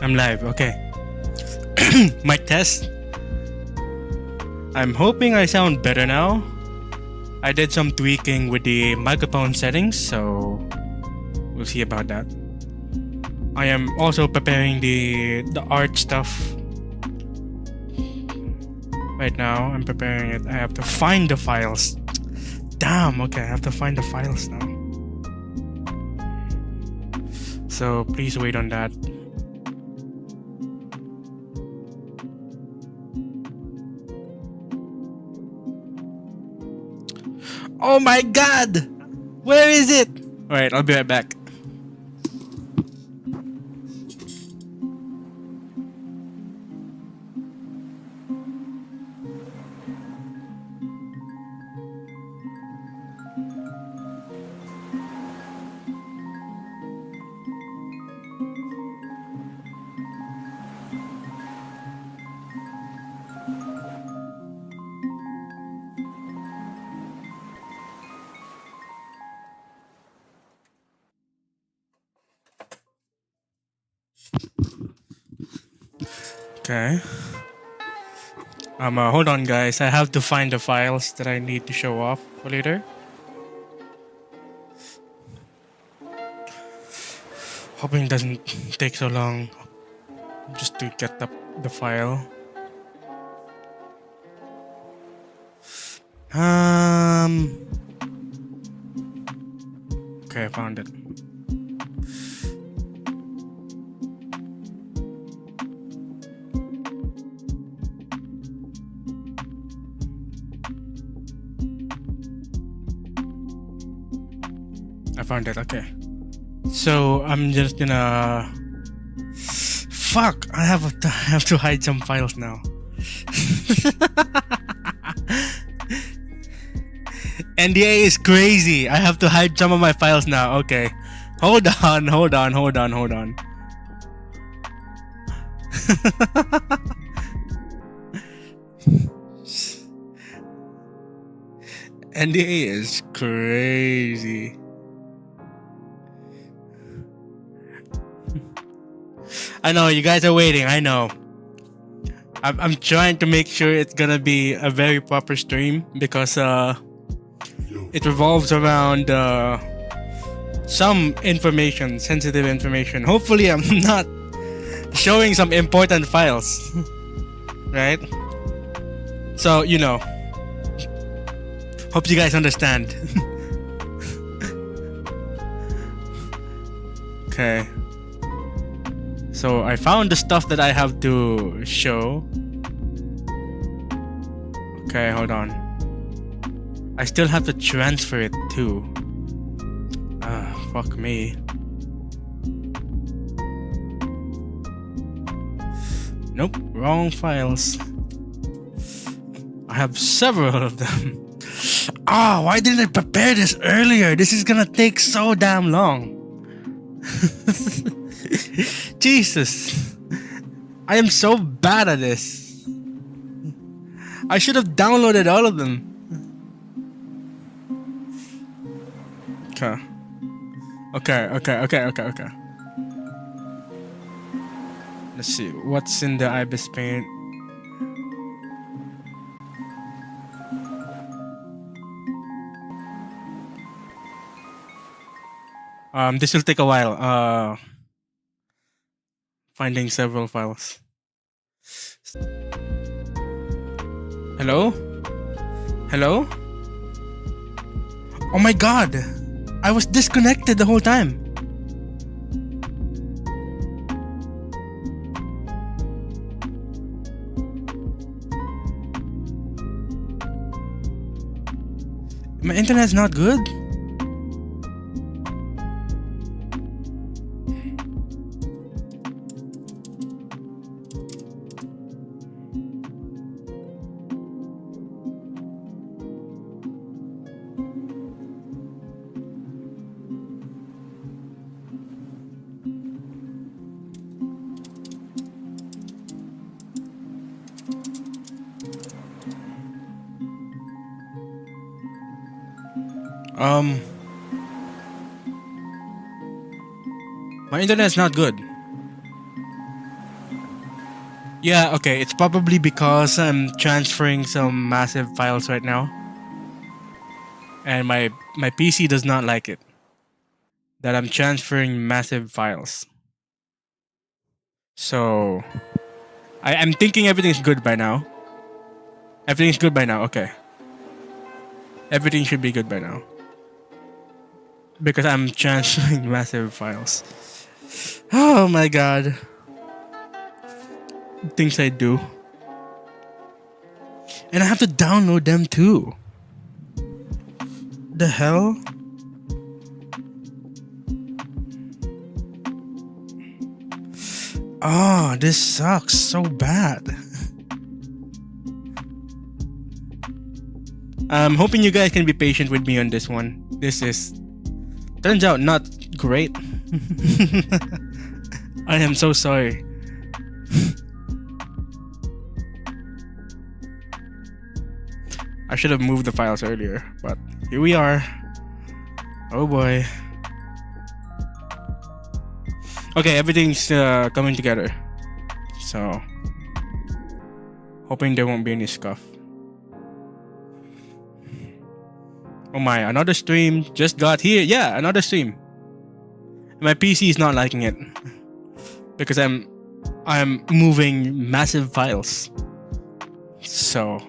I'm live, okay. Mic test. I'm hoping I sound better now. I did some tweaking with the microphone settings, so we'll see about that. I am also preparing the art stuff. Right now, I'm preparing it. I have to find the files. Damn, okay, I have to find the files now. So please wait on that. Oh my god! Where is it? Alright, I'll be right back. Okay. Hold on guys, I have to find the files that I need to show off for later. Hoping it doesn't take so long just to get the file. Okay, I found it. I found it, okay. So I'm just gonna... Fuck! I have to hide some files now. NDA is crazy. I have to hide some of my files now. Okay. Hold on. NDA is crazy. I know you guys are waiting. I know. I'm trying to make sure it's gonna be a very proper stream because it revolves around some information, sensitive information. Hopefully, I'm not showing some important files, right? So you know. Hope you guys understand. Okay. So I found the stuff that I have to show. Okay, hold on. I still have to transfer it too. Fuck me. Nope, wrong files. I have several of them. Why didn't I prepare this earlier? This is gonna take so damn long. Jesus. I am so bad at this. I should have downloaded all of them. Okay. Let's see. What's in the ibis paint? This will take a while. Finding several files. Hello? Hello? Oh my god! I was disconnected the whole time. My internet's not good? My internet's not good. Yeah, okay, it's probably because I'm transferring some massive files right now. And my PC does not like it. That I'm transferring massive files. So I'm thinking everything's good by now. Everything's good by now, okay. Everything should be good by now. Because I'm transferring massive files. Oh my god. Things I do. And I have to download them too. The hell? Oh, this sucks so bad. I'm hoping you guys can be patient with me on this one. This is... turns out not great. I am so sorry. I should have moved the files earlier, but here we are. Oh boy. Okay, everything's coming together. So, hoping there won't be any scuff. Oh my, another stream just got here. Yeah, another stream. My PC is not liking it because I'm moving massive files. So,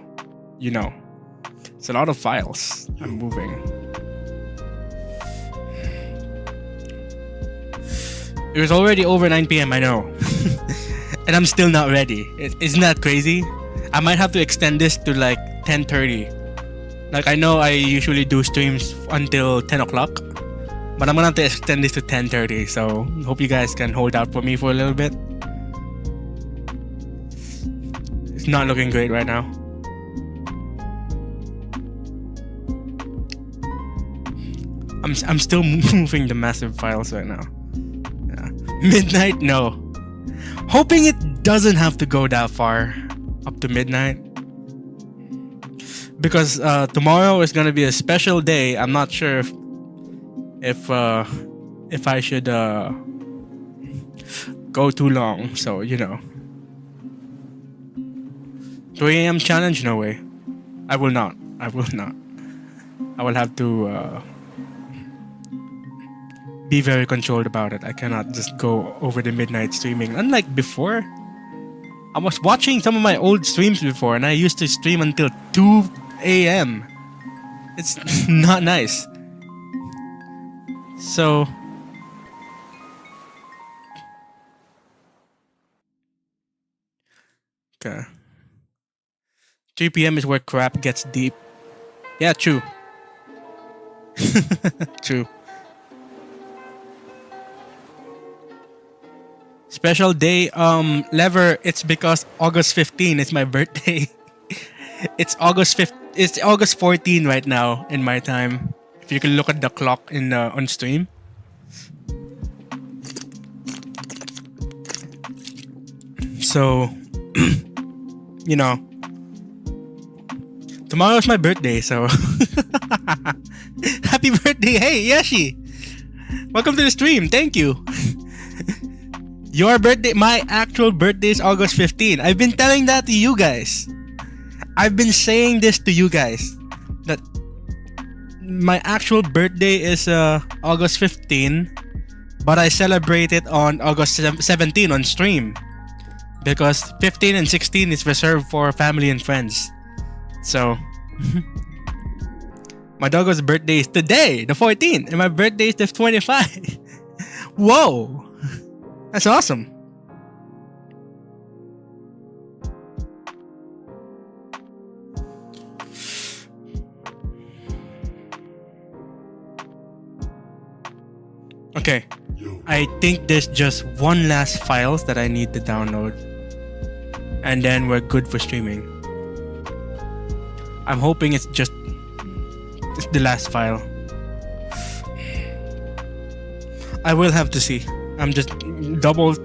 you know, it's a lot of files I'm moving. It was already over 9 p.m. I know. And I'm still not ready. Isn't that crazy? I might have to extend this to like 10:30. Like, I know I usually do streams until 10 o'clock, but I'm gonna have to extend this to 10:30. So hope you guys can hold out for me for a little bit. It's not looking great right now. I'm still moving the massive files right now. Yeah. Midnight? No. Hoping it doesn't have to go that far up to midnight. Because tomorrow is gonna be a special day. I'm not sure if I should go too long. So, you know. 3 a.m. challenge? No way. I will not. I will not. I will have to be very controlled about it. I cannot just go over the midnight streaming. Unlike before, I was watching some of my old streams before and I used to stream until 2 a.m. It's not nice. So, okay. 3 p.m. is where crap gets deep. Yeah, true. True. Special day, Lever, it's because August 15 is my birthday. It's August 14 right now in my time. If you can look at the clock in on stream. So, you know, tomorrow is my birthday, so happy birthday. Hey, Yashi. Welcome to the stream. Thank you. Your birthday, my actual birthday is August 15. I've been telling that to you guys. I've been saying this to you guys. That my actual birthday is August 15. But I celebrate it on August 17 on stream. Because 15 and 16 is reserved for family and friends. So, my doggo's birthday is today, the 14th. And my birthday is the 25. Whoa. That's awesome. Okay. I think there's just one last files that I need to download. And then we're good for streaming. I'm hoping it's the last file. I will have to see. I'm just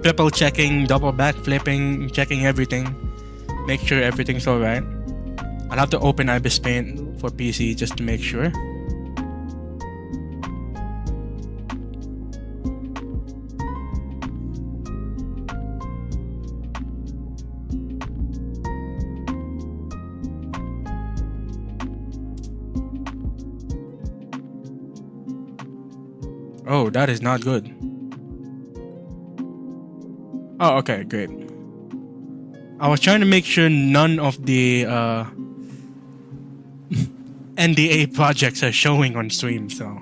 triple checking, double back flipping, checking everything. Make sure everything's alright. I'll have to open Ibis Paint for PC just to make sure. Oh, that is not good. Oh, okay, great. I was trying to make sure none of the NDA projects are showing on stream, so.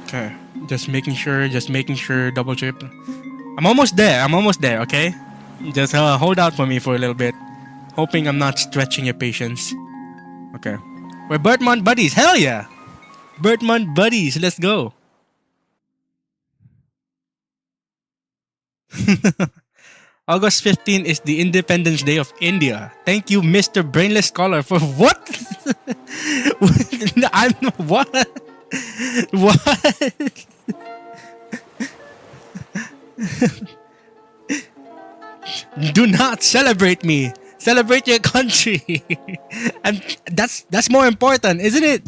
Okay, just making sure, double triple. I'm almost there, okay? Just hold out for me for a little bit. Hoping I'm not stretching your patience. Okay. We're Birdmont buddies, hell yeah! Birdmont buddies, let's go. August 15 is the Independence Day of India. Thank you, Mr. Brainless Scholar, for what? I'm what? What? Do not celebrate me. Celebrate your country. And that's more important, isn't it?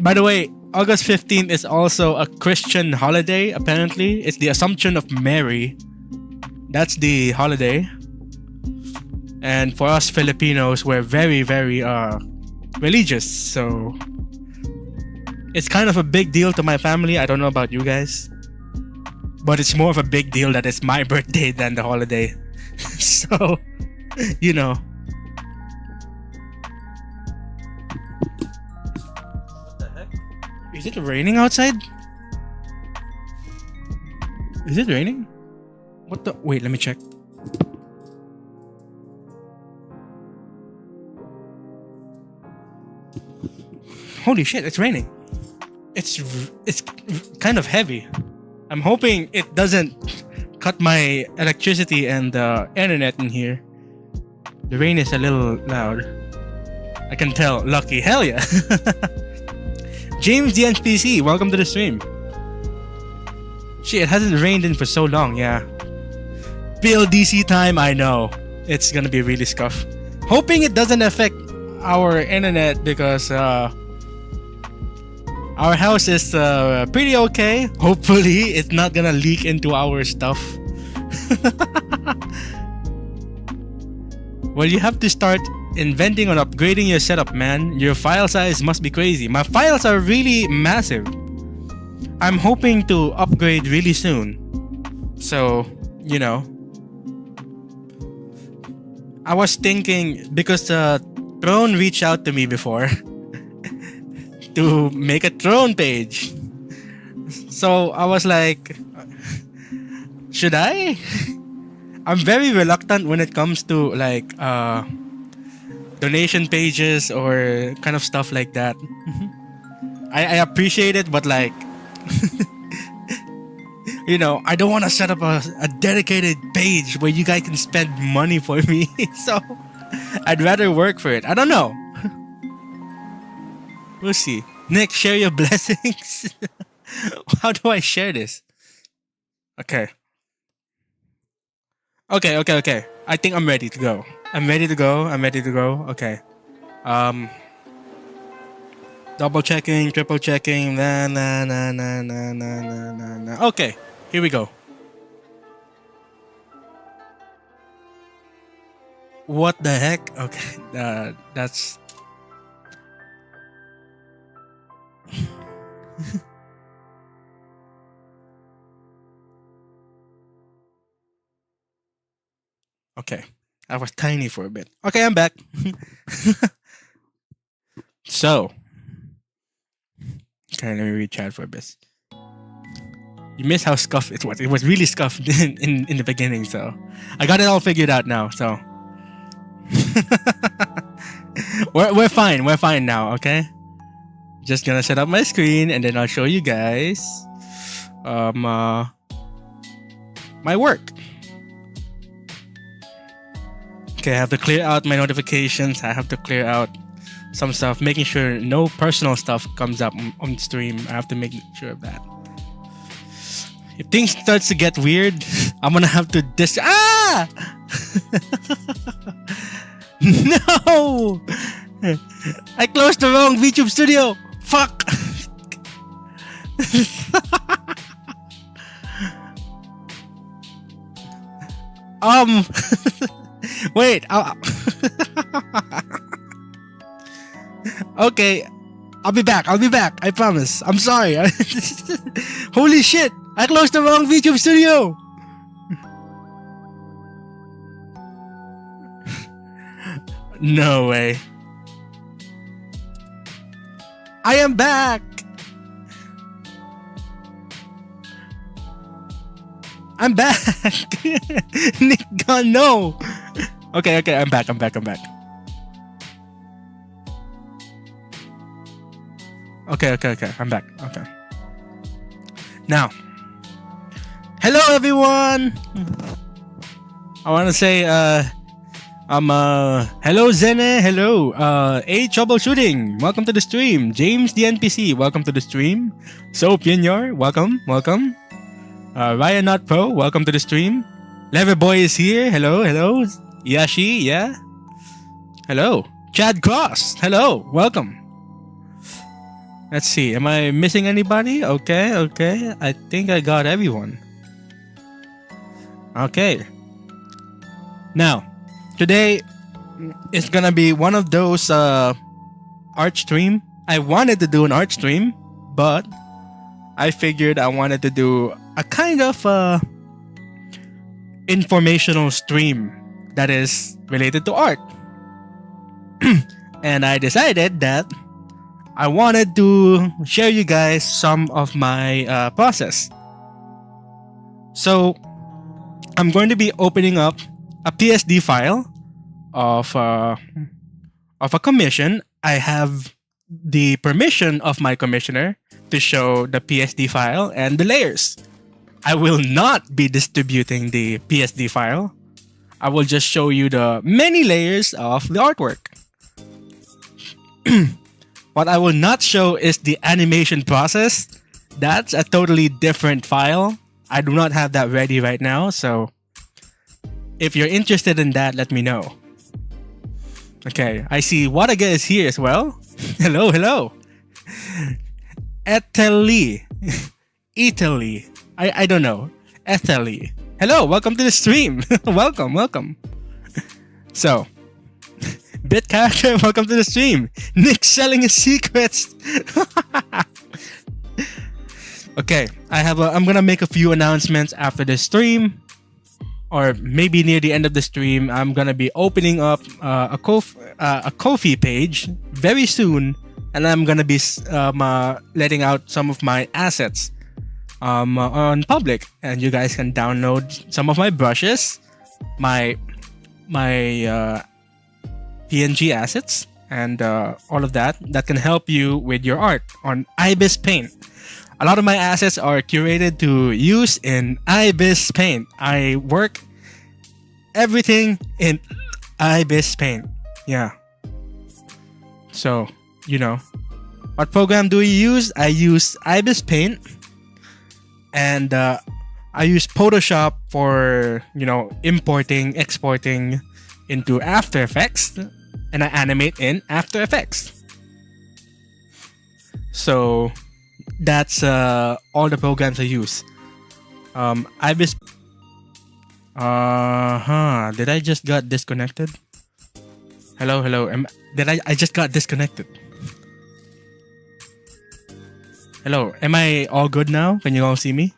By the way, August 15th is also a Christian holiday, apparently. It's the Assumption of Mary. That's the holiday. And for us Filipinos, we're very, very religious, so it's kind of a big deal to my family. I don't know about you guys, but it's more of a big deal that it's my birthday than the holiday. So, you know. What the heck? Is it raining outside? Is it raining? What the? Wait, let me check. Holy shit, it's raining. It's kind of heavy. I'm hoping it doesn't cut my electricity and internet in here. The rain is a little loud. I can tell. Lucky. Hell yeah. James the NPC, welcome to the stream. Shit, it hasn't rained in for so long, yeah. PLDC time, I know. It's gonna be really scuff. Hoping it doesn't affect our internet because our house is pretty okay. Hopefully, it's not gonna leak into our stuff. Well, you have to start inventing on upgrading your setup, man. Your file size must be crazy. My files are really massive. I'm hoping to upgrade really soon. So, you know. I was thinking, because Throne reached out to me before to make a Throne page. So I was like, should I? I'm very reluctant when it comes to like donation pages or kind of stuff like that. I appreciate it, but like you know, I don't want to set up a dedicated page where you guys can spend money for me. So I'd rather work for it. I don't know. We'll see. Nick, share your blessings. How do I share this? Okay. Okay. I think I'm ready to go. I'm ready to go. Okay. Double checking, triple checking. Nah. Okay, here we go. What the heck? Okay, that's... Okay, I was tiny for a bit. Okay, I'm back. So, okay, let me read chat for a bit. You missed how scuffed it was. It was really scuffed in the beginning, so I got it all figured out now. So we're fine. We're fine now. Okay, just gonna set up my screen and then I'll show you guys my work. Okay, I have to clear out my notifications. I have to clear out some stuff, making sure no personal stuff comes up on stream. I have to make sure of that. If things starts to get weird, I'm gonna have to No! I closed the wrong VTube studio. Fuck. Wait. Okay. I'll be back. I promise. I'm sorry. Holy shit. I closed the wrong VTube studio. No way. I am back. I'm back. Nick gone. No. Okay. I'm back. Okay. I'm back. Okay. Now, hello everyone. I want to say hello Zene, hello A Troubleshooting, welcome to the stream. James the NPC, welcome to the stream. So Pinyar, welcome. Ryan Not Pro, welcome to the stream. Leverboy is here. Hello. Yashi, yeah. Hello. Chad Cross, hello, welcome. Let's see, am I missing anybody? Okay. I think I got everyone. Okay. Now, today is gonna be one of those art stream. I wanted to do an art stream, but I figured I wanted to do a kind of informational stream that is related to art. And I decided that I wanted to share you guys some of my process. So I'm going to be opening up a PSD file of a commission. I have the permission of my commissioner to show the PSD file and the layers. I will not be distributing the PSD file. I will just show you the many layers of the artwork. What I will not show is the animation process. That's a totally different file. I do not have that ready right now, so if you're interested in that, let me know. Okay, I see Wadaga is here as well. Hello. Italy. I don't know. Italy. Hello, welcome to the stream. welcome. So, Bit Character, welcome to the stream. Nick selling his secrets. Okay, I'm gonna make a few announcements after the stream, or maybe near the end of the stream. I'm gonna be opening up a Ko-fi page very soon, and I'm gonna be letting out some of my assets on public, and you guys can download some of my brushes, my PNG assets, and all of that can help you with your art on Ibis Paint. A lot of my assets are curated to use in Ibis Paint. I work everything in Ibis Paint. Yeah. So, what program do we use? I use Ibis Paint, and I use Photoshop for, importing, exporting into After Effects, and I animate in After Effects. So that's all the programs I use. Ibis. Did I just got disconnected? Hello. I just got disconnected. Hello. Am I all good now? Can you all see me?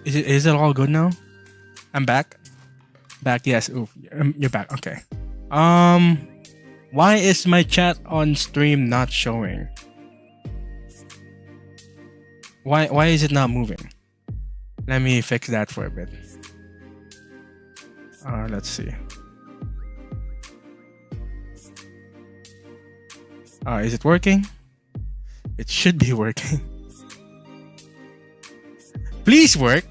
Is it all good now? I'm back. Yes. Ooh, you're back. Okay. Why is my chat on stream not showing? Why is it not moving? Let me fix that for a bit. Let's see. Is it working? It should be working. Please work.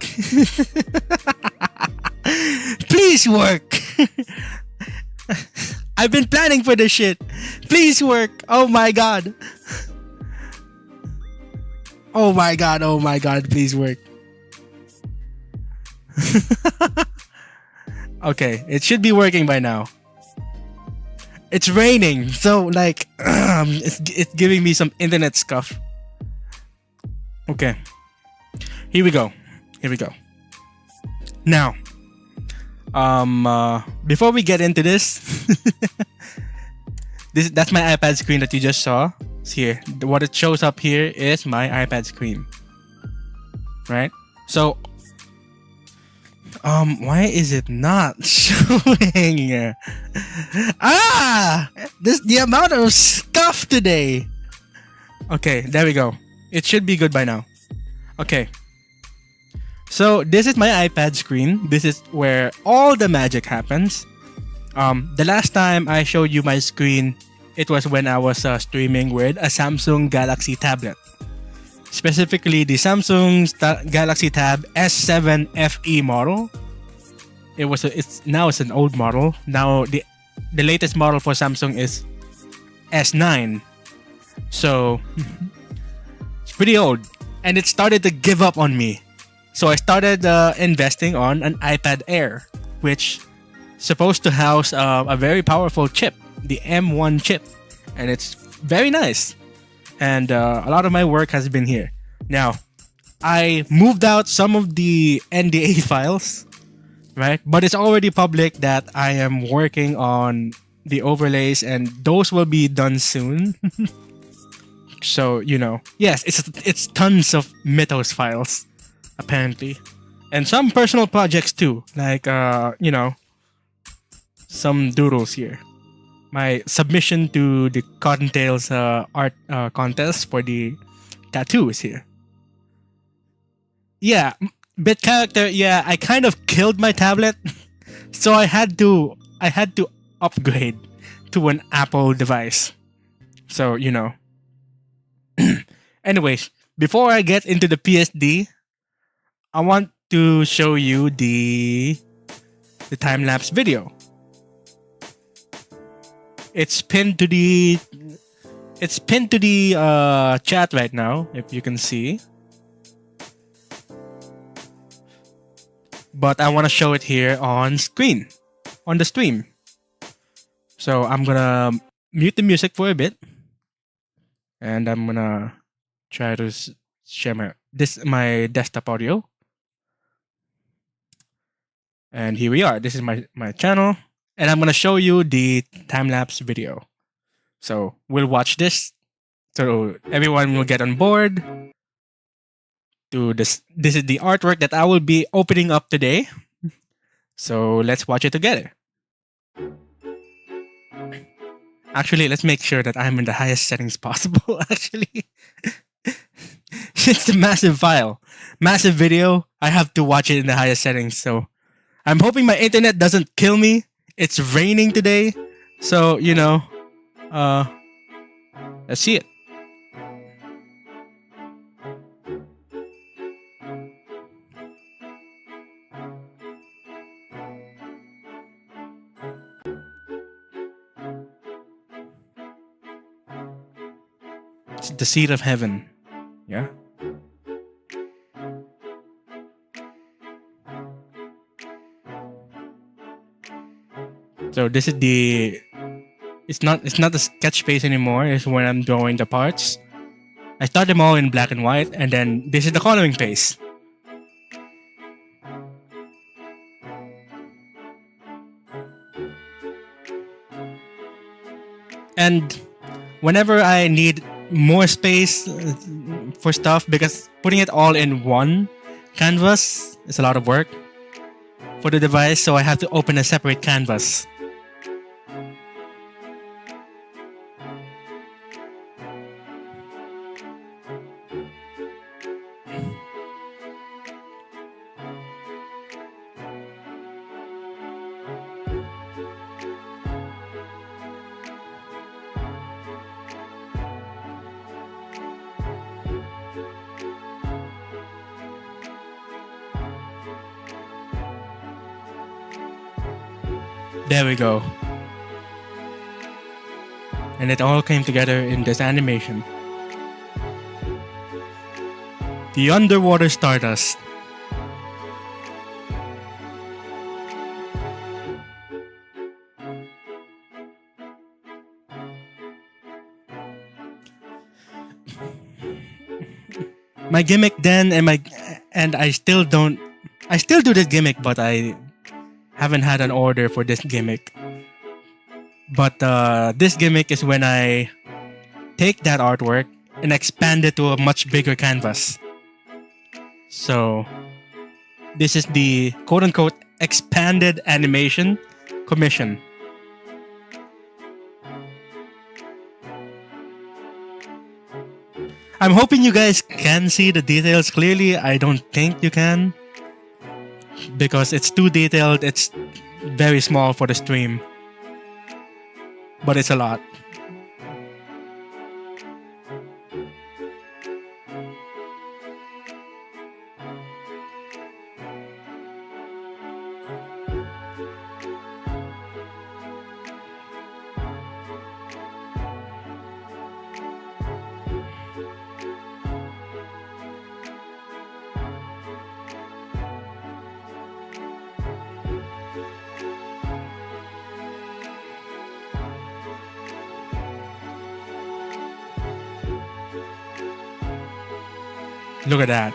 Please work. I've been planning for this shit. Please work. Oh my god. Oh my god. Please work. Okay, it should be working by now. It's raining, so it's giving me some internet scuff. Okay, here we go. Here we go. Now, before we get into this, that's my iPad screen that you just saw. It's here. What it shows up here is my iPad screen. Right? So, why is it not showing? This the amount of stuff today. Okay, there we go. It should be good by now. Okay. So this is my iPad screen. This is where all the magic happens. The last time I showed you my screen, it was when I was streaming with a Samsung Galaxy tablet. Specifically the Samsung Galaxy Tab S7 FE model. It's an old model. Now the latest model for Samsung is S9. So it's pretty old, and it started to give up on me. So I started investing on an iPad Air, which is supposed to house a very powerful chip, the M1 chip, and it's very nice. And a lot of my work has been here. Now, I moved out some of the NDA files, right? But it's already public that I am working on the overlays, and those will be done soon. So, yes, it's tons of Mythos files, apparently. And some personal projects too, like, some doodles here. My submission to the Cottontails art contest for the tattoo is here. Yeah, bit character. Yeah, I kind of killed my tablet, so I had to upgrade to an Apple device. So Anyways, before I get into the PSD, I want to show you the time lapse video. It's pinned to the chat right now, if you can see. But I want to show it here on screen, on the stream. So I'm gonna mute the music for a bit, and I'm gonna try to share my desktop audio. And here we are. This is my channel. And I'm going to show you the time-lapse video. So we'll watch this. So everyone will get on board. This is the artwork that I will be opening up today. So let's watch it together. Actually, let's make sure that I'm in the highest settings possible, actually. It's a massive file. Massive video. I have to watch it in the highest settings. So I'm hoping my internet doesn't kill me. It's raining today, so let's see it. It's the seat of heaven, yeah. So this is it's not the sketch phase anymore. It's when I'm drawing the parts. I start them all in black and white, and then this is the coloring phase. And whenever I need more space for stuff, because putting it all in one canvas is a lot of work for the device, so I have to open a separate canvas. There we go. And it all came together in this animation. The underwater stardust. my gimmick then and I still don't. I still do this gimmick, but I haven't had an order for this gimmick. But this gimmick is when I take that artwork and expand it to a much bigger canvas. So this is the quote-unquote expanded animation commission. I'm hoping you guys can see the details clearly. I don't think you can, because it's too detailed. It's very small for the stream, but it's a lot. Look at that.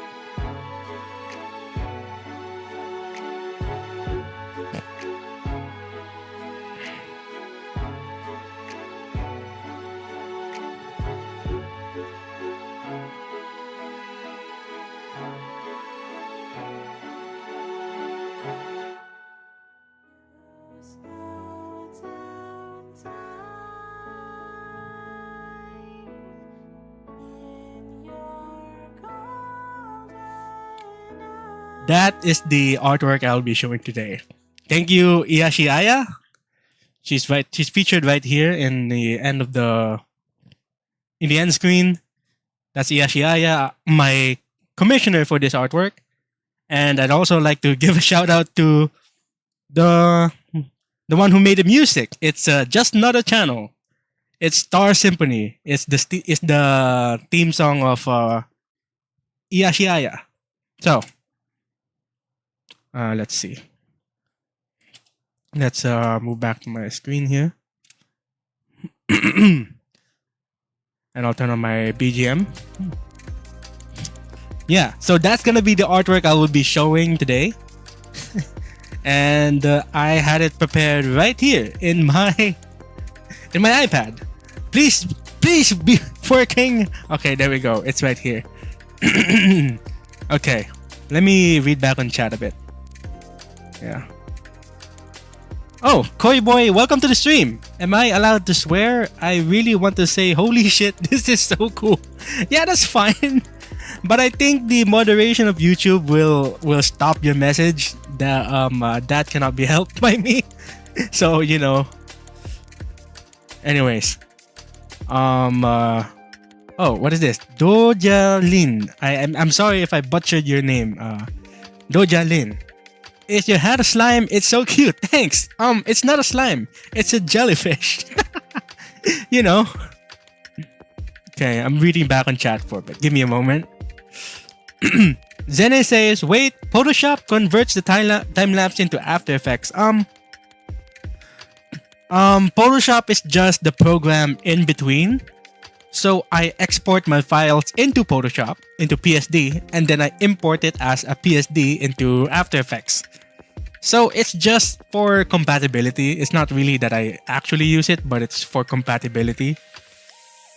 That is the artwork I'll be showing today. Thank you, Iyashi Aya. She's featured right here in the end screen. That's Iyashi Aya, my commissioner for this artwork. And I'd also like to give a shout out to the one who made the music. It's just not a channel. It's Star Symphony. It's the theme song of Iyashi Aya. So let's see. Let's move back to my screen here. And I'll turn on my BGM. Yeah, so that's gonna be the artwork I will be showing today. And I had it prepared right here in my iPad. Please be working. Okay, there we go. It's right here. Okay, let me read back on chat a bit. Yeah. Oh, Koi Boy, welcome to the stream. Am I allowed to swear? I really want to say, holy shit, this is so cool. Yeah, that's fine. But I think the moderation of YouTube will stop your message. That cannot be helped by me. So, you know. Anyways. Oh, what is this? Dojalin. I'm sorry if I butchered your name. Dojalin. Is your hat a slime? It's so cute. Thanks. It's not a slime. It's a jellyfish. You know. Okay, I'm reading back on chat for a bit. Give me a moment. Zene says, wait, Photoshop converts the time lapse into After Effects. Photoshop is just the program in between. So I export my files into Photoshop, into PSD, and then I import it as a PSD into After Effects. So it's just for compatibility. It's not really that I actually use it, but it's for compatibility.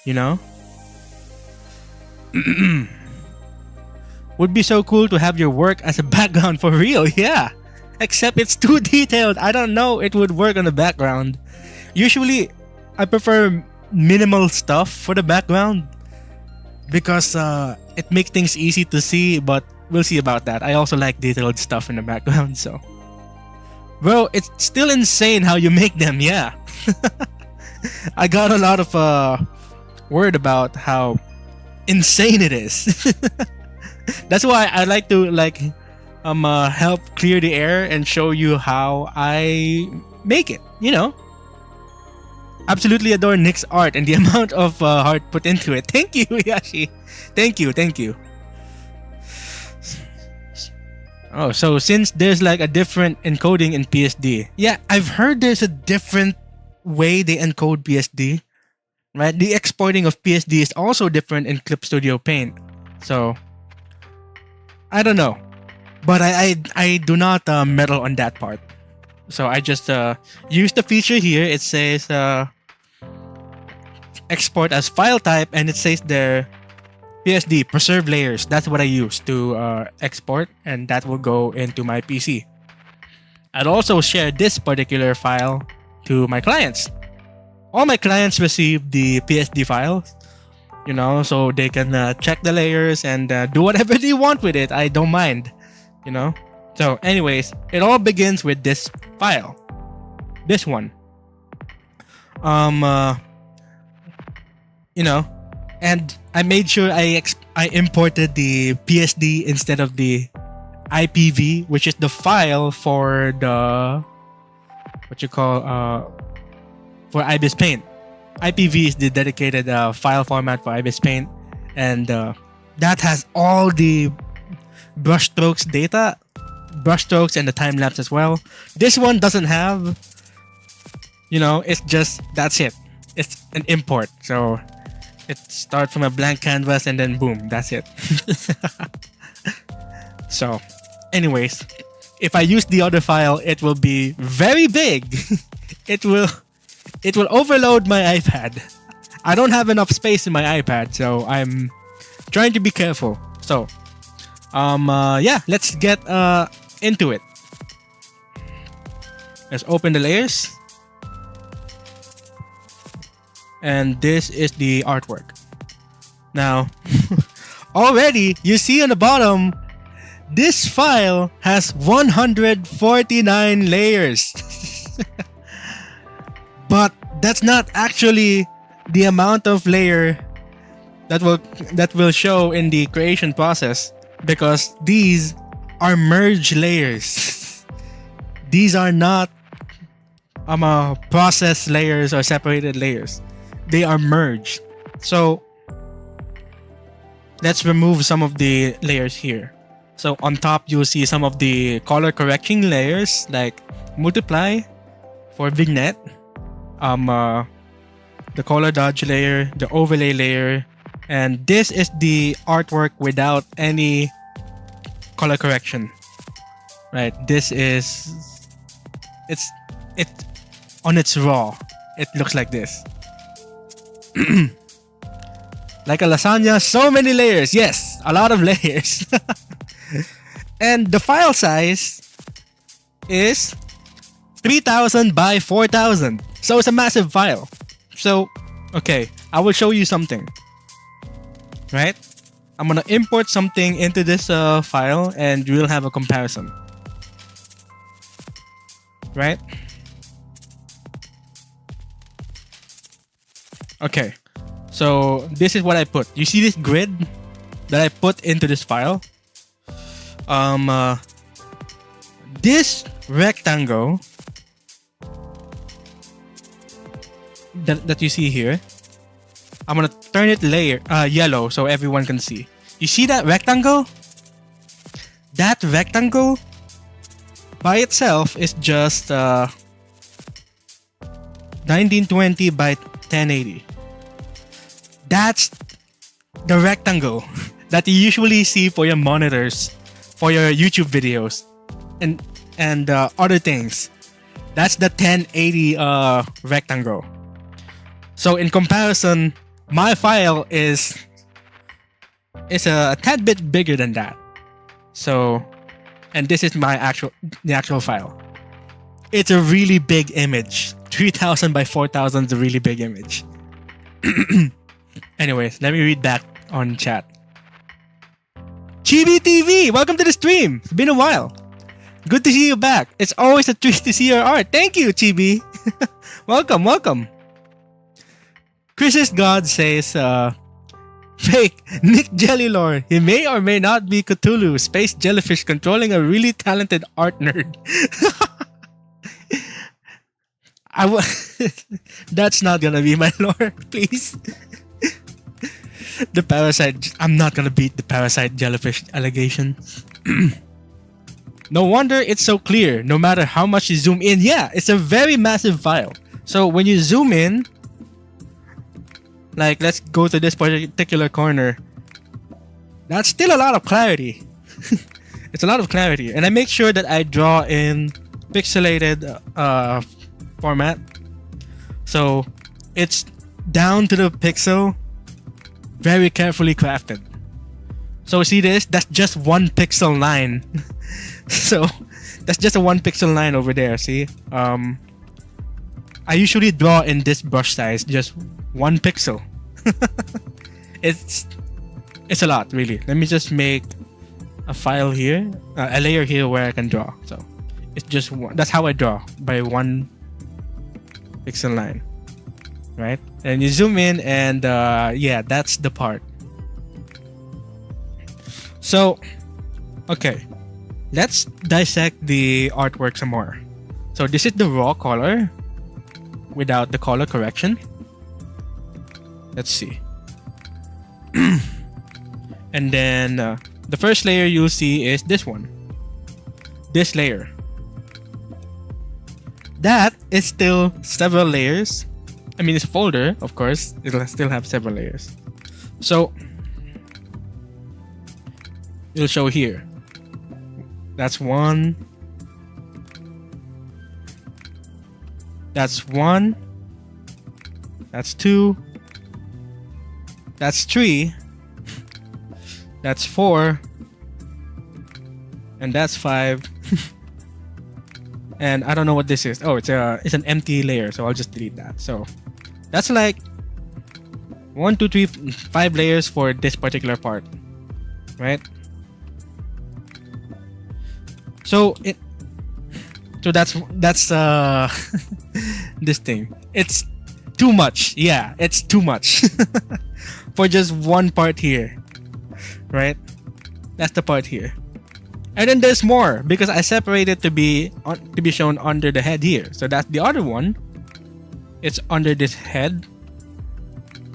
You know? Would be so cool to have your work as a background for real. Yeah. Except it's too detailed. I don't know it would work on the background. Usually, I prefer minimal stuff for the background because it makes things easy to see, but we'll see about that. I also like detailed stuff in the background, so. Bro, it's still insane how you make them, yeah. I got a lot of word about how insane it is. That's why I like to help clear the air and show you how I make it, you know. Absolutely adore Nick's art and the amount of heart put into it. Thank you, Yashi. Thank you. Oh, so since there's like a different encoding in PSD. Yeah, I've heard there's a different way they encode PSD. Right? The exporting of PSD is also different in Clip Studio Paint. So, I don't know, but I do not meddle on that part. So I just use the feature here. It says export as file type, and it says there PSD preserve layers. That's what I use to export, and that will go into my PC. I'd also share this particular file to my clients. All my clients receive the PSD files, you know, so they can check the layers and do whatever they want with it. I don't mind, you know. So anyways, it all begins with this file, this one. You know, and I made sure I imported the PSD instead of the IPV, which is the file for the what you call for IBIS Paint. IPV is the dedicated file format for IBIS Paint, and that has all the brushstrokes data, brushstrokes and the time lapse as well. This one doesn't have, you know, it's just, that's it. It's an import, so it starts from a blank canvas and then boom, that's it. So, anyways, if I use the other file, it will be very big. It will overload my iPad. I don't have enough space in my iPad, so I'm trying to be careful. So, yeah, let's get into it. Let's open the layers. And this is the artwork. Now, already you see on the bottom, this file has 149 layers. But that's not actually the amount of layer that will show in the creation process, because these are merge layers. These are not process layers or separated layers. They are merged. So let's remove some of the layers here. So on top, you'll see some of the color correction layers, like multiply for vignette, the color dodge layer, the overlay layer, and this is the artwork without any color correction. Right? This is it's on its raw. It looks like this. Like a lasagna, so many layers. Yes, a lot of layers. And the file size is 3000 by 4000. So it's a massive file. So, okay, I will show you something. Right? I'm gonna import something into this file, and we'll have a comparison. Right? Okay, so this is what I put. You see this grid that I put into this file? This rectangle that you see here, I'm gonna turn it yellow so everyone can see. You see that rectangle? That rectangle by itself is just 1920 by 1080. That's the rectangle that you usually see for your monitors, for your YouTube videos, and other things. That's the 1080 rectangle. So in comparison, my file is a tad bit bigger than that. So, and this is the actual file. It's a really big image. 3000 by 4000 is a really big image. Anyways, let me read back on chat. Chibi TV, welcome to the stream. It's been a while. Good to see you back. It's always a treat to see your art. Thank you, Chibi. Welcome, welcome. Chris's God says, fake NicJellie lore. He may or may not be Cthulhu, space jellyfish controlling a really talented art nerd. That's not gonna be my lore, please. The parasite. I'm not gonna beat the parasite jellyfish allegation. No wonder it's so clear, no matter how much you zoom in. Yeah, it's a very massive file. So when you zoom in, like let's go to this particular corner, that's still a lot of clarity. It's a lot of clarity, and I make sure that I draw in pixelated format, so it's down to the pixel, very carefully crafted. So see this? That's just one pixel line. So that's just a one pixel line over there. See, I usually draw in this brush size, just one pixel. It's a lot, really. Let me just make a file here, a layer here where I can draw. So it's just one. That's how I draw, by one pixel line, right? And you zoom in, and yeah, that's the part. So, okay, let's dissect the artwork some more. So this is the raw color without the color correction. Let's see. And then the first layer you'll see is this one. This layer. That is still several layers. I mean, it's a folder, of course. It'll still have several layers. So it'll show here. That's one. That's one. That's two. That's three. That's four. And that's five. And I don't know what this is. Oh, it's an empty layer, so I'll just delete that. So that's like 1, 2, 3, 5 layers for this particular part, right? So that's this thing. It's too much. Yeah, it's too much for just one part here, right? That's the part here. And then there's more because I separated to be shown under the head here. So that's the other one. It's under this head,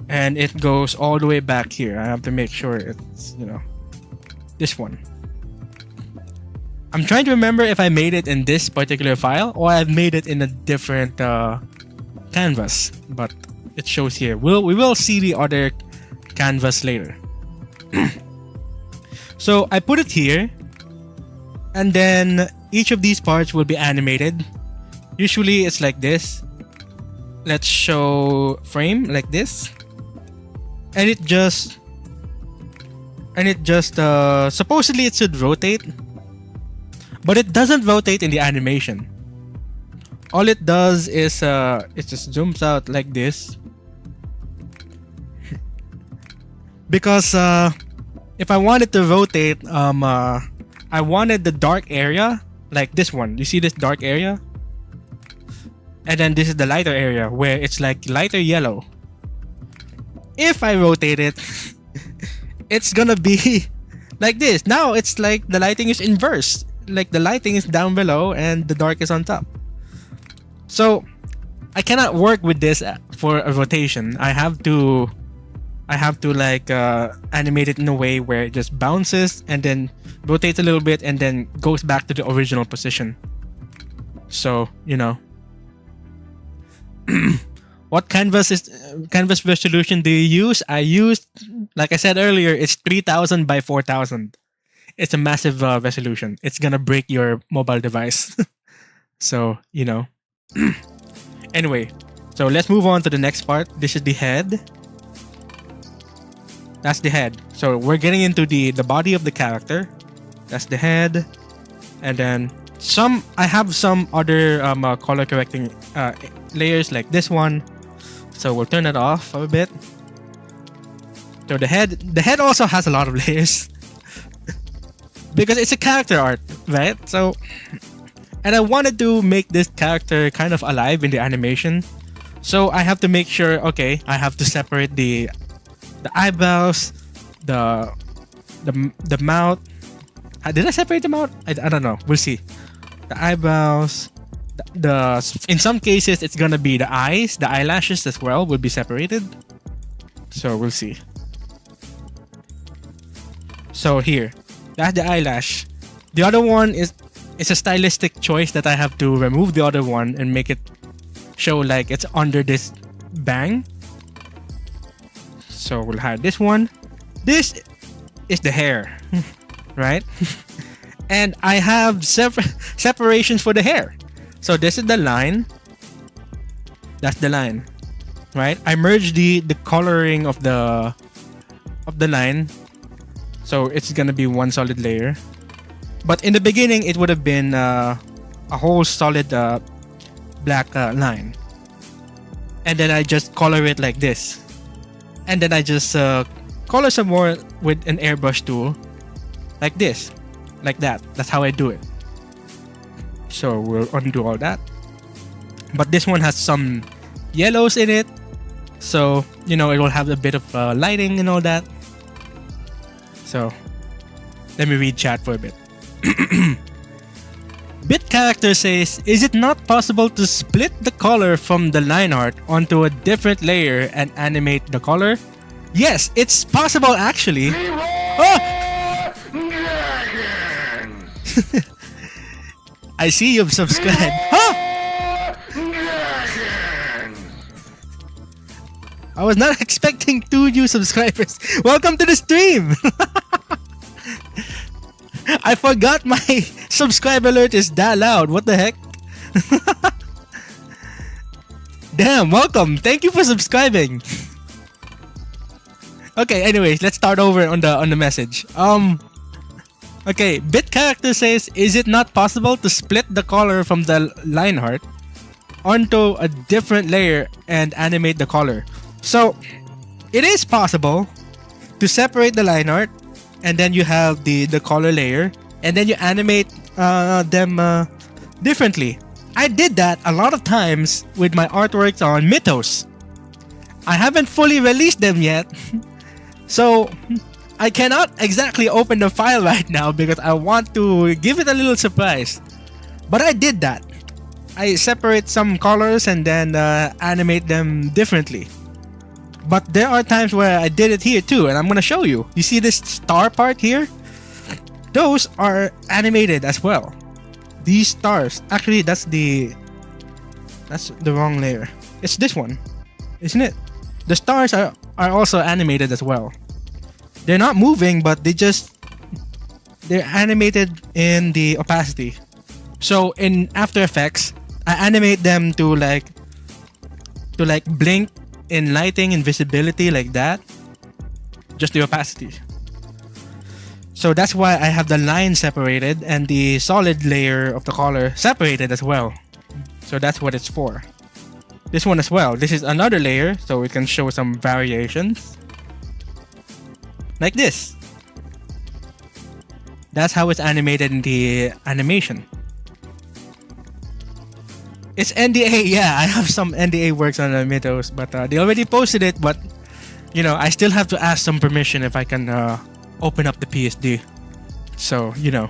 and it goes all the way back here. I have to make sure it's, you know, this one. I'm trying to remember if I made it in this particular file or I've made it in a different canvas, but it shows here. We will see the other canvas later. So I put it here, and then each of these parts will be animated. Usually it's like this. Let's show frame like this, and it just supposedly it should rotate, but it doesn't rotate in the animation. All it does is it just zooms out like this. Because if I wanted to rotate, I wanted the dark area like this one. You see this dark area? And then this is the lighter area where it's like lighter yellow. If I rotate it, it's gonna be like this. Now it's like the lighting is inverse. Like the lighting is down below and the dark is on top. So I cannot work with this for a rotation. I have to like animate it in a way where it just bounces and then rotates a little bit and then goes back to the original position. So, you know. What canvas resolution do you use? I used, like I said earlier, it's 3000 by 4000. It's a massive resolution. It's gonna break your mobile device. So, you know. Anyway, so let's move on to the next part. This is the head. That's the head. So we're getting into the body of the character. That's the head. And then I have some other color correcting layers like this one. So we'll turn it off a bit. So the head also has a lot of layers. Because it's a character art, right? So, and I wanted to make this character kind of alive in the animation. So I have to make sure, okay, I have to separate the eyebrows, the mouth. Did I separate the mouth? I don't know. We'll see. The eyebrows, in some cases it's gonna be the eyes, the eyelashes as well will be separated. So we'll see. So here, that's the eyelash. The other one is a stylistic choice that I have to remove the other one and make it show like it's under this bang. So we'll hide this one. This is the hair. right? And I have separations for the hair. So this is the line. That's the line, right? I merged the coloring of the line, so it's gonna be one solid layer. But in the beginning, it would have been a whole solid black line, and then I just color it like this, and then I just color some more with an airbrush tool, like this, like that. That's how I do it. So we'll undo all that. But this one has some yellows in it, so you know it will have a bit of lighting and all that. So let me read chat for a bit. Bit character says, is it not possible to split the color from the line art onto a different layer and animate the color? Yes, it's possible actually. Oh! I see you've subscribed. Huh? I was not expecting 2 new subscribers. Welcome to the stream. I forgot my subscribe alert is that loud. What the heck? Damn, welcome. Thank you for subscribing. Okay, anyways, let's start over on the message. Okay, Bit Character says, is it not possible to split the color from the line art onto a different layer and animate the color? So, it is possible to separate the line art, and then you have the color layer, and then you animate them differently. I did that a lot of times with my artworks on Mythos. I haven't fully released them yet, so I cannot exactly open the file right now because I want to give it a little surprise. But I did that. I separate some colors and then animate them differently. But there are times where I did it here too, and I'm gonna show you. You see this star part here? Those are animated as well. These stars, actually that's the wrong layer. It's this one, isn't it? The stars are also animated as well. They're not moving, but they're animated in the opacity. So in After Effects, I animate them to like blink in lighting and visibility like that. Just the opacity. So that's why I have the line separated and the solid layer of the color separated as well. So that's what it's for. This one as well. This is another layer, so we can show some variations. Like this. That's how it's animated in the animation. It's NDA, yeah, I have some NDA works on the Mythos, but they already posted it, but you know, I still have to ask some permission if I can open up the PSD. So, you know.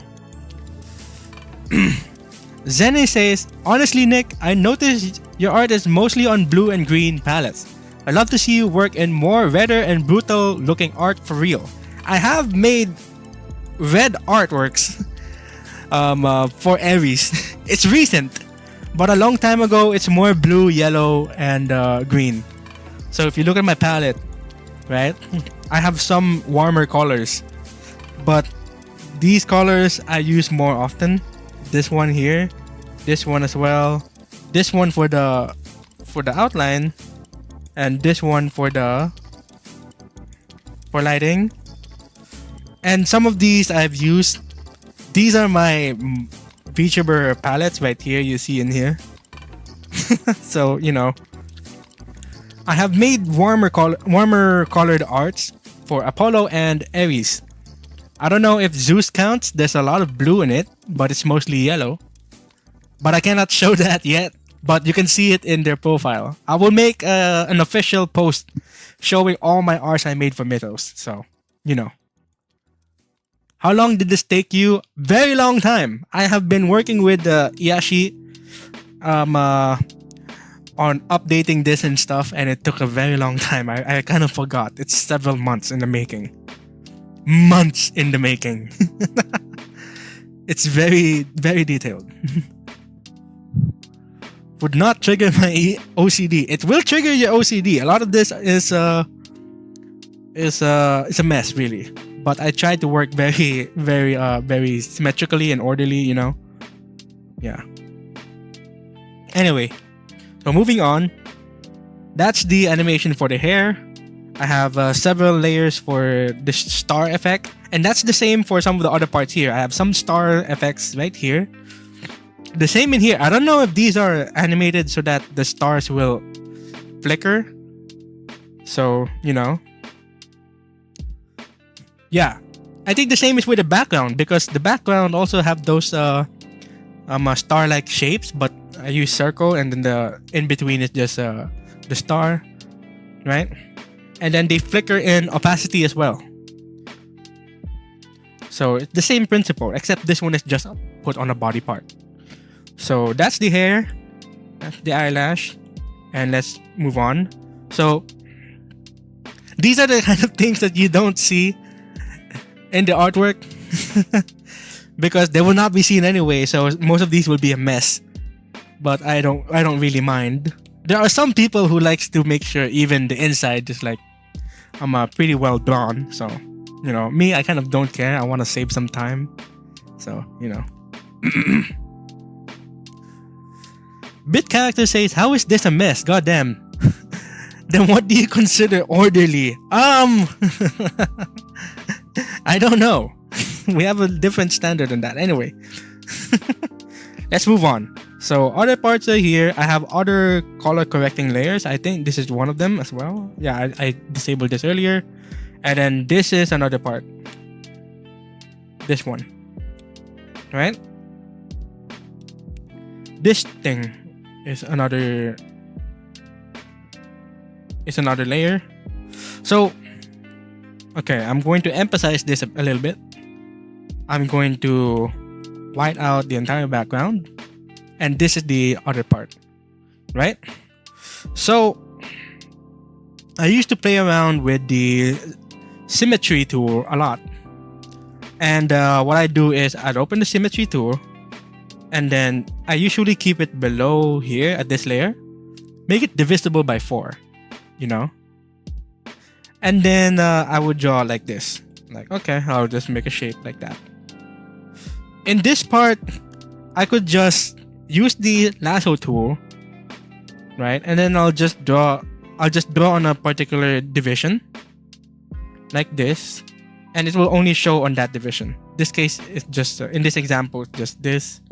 Zene says, honestly Nick, I noticed your art is mostly on blue and green palettes. I'd love to see you work in more redder and brutal looking art for real. I have made red artworks for Aries. It's recent. But a long time ago, it's more blue, yellow, and green. So if you look at my palette, right, I have some warmer colors. But these colors I use more often. This one here, this one as well, this one for the outline, and this one for lighting. And some of these I've used. These are my Vtuber palettes right here, you see in here. So, you know, I have made warmer colored arts for Apollo and Aries. I don't know if Zeus counts. There's a lot of blue in it, but it's mostly yellow. But I cannot show that yet. But you can see it in their profile. I will make an official post showing all my arts I made for Mythos. So, you know. How long did this take you? Very long time. I have been working with Iashi on updating this and stuff, and it took a very long time. I kind of forgot. It's several months in the making. Months in the making. It's very, very detailed. Would not trigger my OCD. It will trigger your OCD. A lot of this is a mess, really. but I tried to work very, very symmetrically and orderly, you know. Yeah. Anyway, so moving on. That's the animation for the hair. I have several layers for the star effect, and that's the same for some of the other parts here. I have some star effects right here. The same in here. I don't know if these are animated so that the stars will flicker. So, you know. Yeah. I think the same is with the background, because the background also have those star-like shapes, but I use circle, and then the in between is just the star, right? And then they flicker in opacity as well. So it's the same principle, except this one is just put on a body part. So that's the hair, that's the eyelash, and let's move on. So these are the kind of things that you don't see in the artwork because they will not be seen anyway. So most of these will be a mess, but I don't really mind. There are some people who likes to make sure even the inside is like pretty well drawn. So, you know, me, I kind of don't care. I want to save some time. So, you know. Bit character says, "How is this a mess? Goddamn." Then what do you consider orderly? I don't know. We have a different standard on that. Anyway, let's move on. So other parts are here. I have other color correcting layers. I think this is one of them as well. Yeah, I disabled this earlier. And then this is another part. This one. Right? This thing is another layer. So, okay, I'm going to emphasize this a little bit. I'm going to white out the entire background. And this is the other part, right? So I used to play around with the symmetry tool a lot. And what I do is I'd open the symmetry tool, and then I usually keep it below here at this layer, make it divisible by 4, you know? And then I would draw like this. Like, okay, I'll just make a shape like that. In this part, I could just use the lasso tool, right? And then I'll just draw on a particular division like this, and it will only show on that division. This case is just in this example, just this,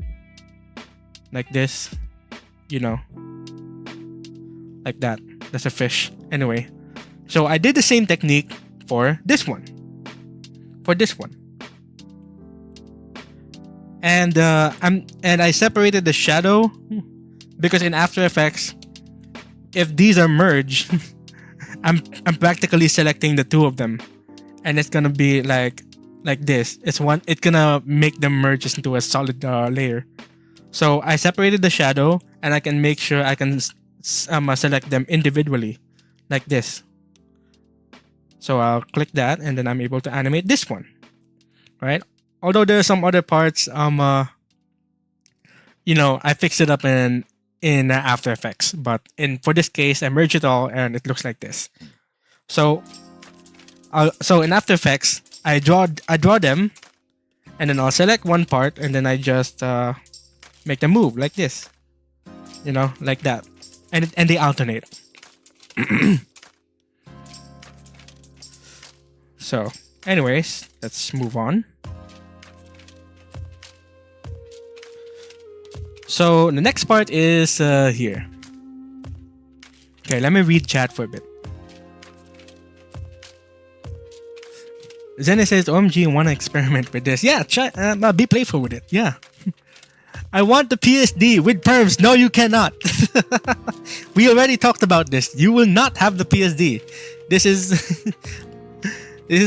like this, you know, like that. That's a fish. Anyway, so I did the same technique for this one. And I separated the shadow because in After Effects, if these are merged, I'm practically selecting the two of them, and it's gonna be like this. It's gonna make them merge into a solid layer. So I separated the shadow, and I can make sure I can select them individually, like this. So I'll click that, and then I'm able to animate this one, right? Although there are some other parts, you know, I fixed it up in After Effects, but for this case, I merged it all, and it looks like this. So in After Effects, I draw them, and then I'll select one part, and then I just make them move like this, you know, like that, and they alternate. So, anyways, let's move on. So the next part is here. Okay, let me read chat for a bit. Zenny says, "OMG, want to experiment with this?" Yeah, be playful with it. Yeah. I want the PSD with perms. No, you cannot. We already talked about this. You will not have the PSD. This is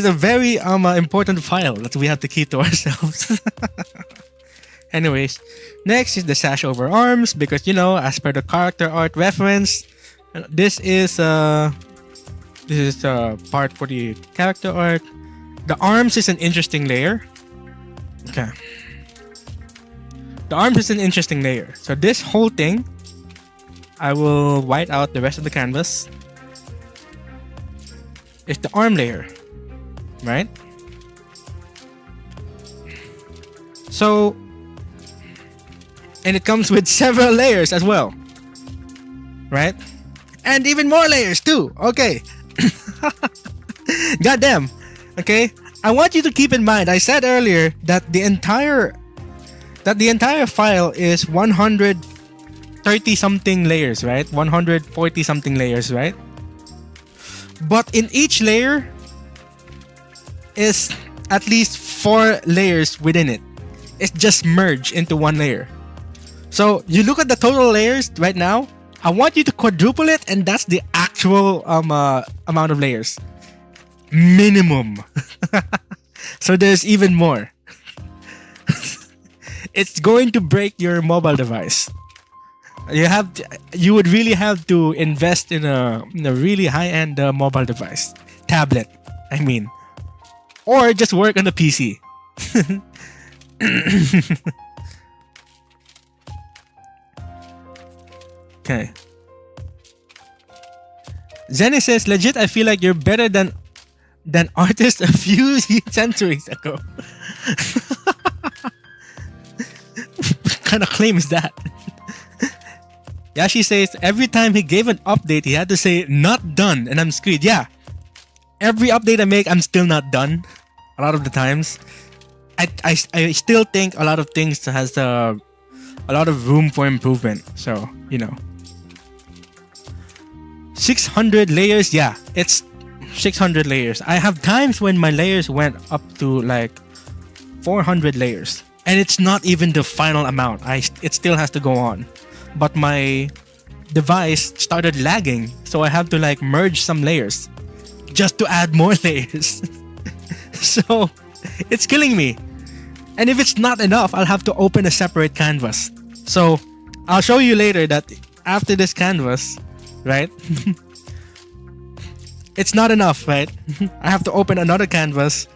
a very important file that we have to keep to ourselves. Anyways, next is the sash over arms, because, you know, as per the character art reference, this is part for the character art. The arms is an interesting layer. Okay. The arms is an interesting layer. So this whole thing, I will white out the rest of the canvas. It's the arm layer, right? So, and it comes with several layers as well, right? And even more layers too. Okay. Goddamn. Okay. I want you to keep in mind, I said earlier that the entire file is 130 something layers, right? 140 something layers, right? But in each layer is at least 4 layers within it. It's just merged into one layer. So you look at the total layers right now. I want you to quadruple it, and that's the actual amount of layers. Minimum. So there's even more. It's going to break your mobile device. You would really have to invest in a really high-end mobile device, tablet. I mean, or just work on the PC. Okay. Zenny says, legit, I feel like you're better than artists a few centuries ago. What kind of claim is that? Yashi says, every time he gave an update, he had to say, not done, and I'm screwed. Yeah. Every update I make, I'm still not done. A lot of the times. I still think a lot of things has a lot of room for improvement. So, you know. 600 layers, yeah, it's 600 layers. I have times when my layers went up to like 400 layers, and it's not even the final amount. It still has to go on, but my device started lagging, so I have to like merge some layers just to add more layers. So it's killing me, and if it's not enough, I'll have to open a separate canvas. So I'll show you later that after this canvas, right? It's not enough, right? I have to open another canvas,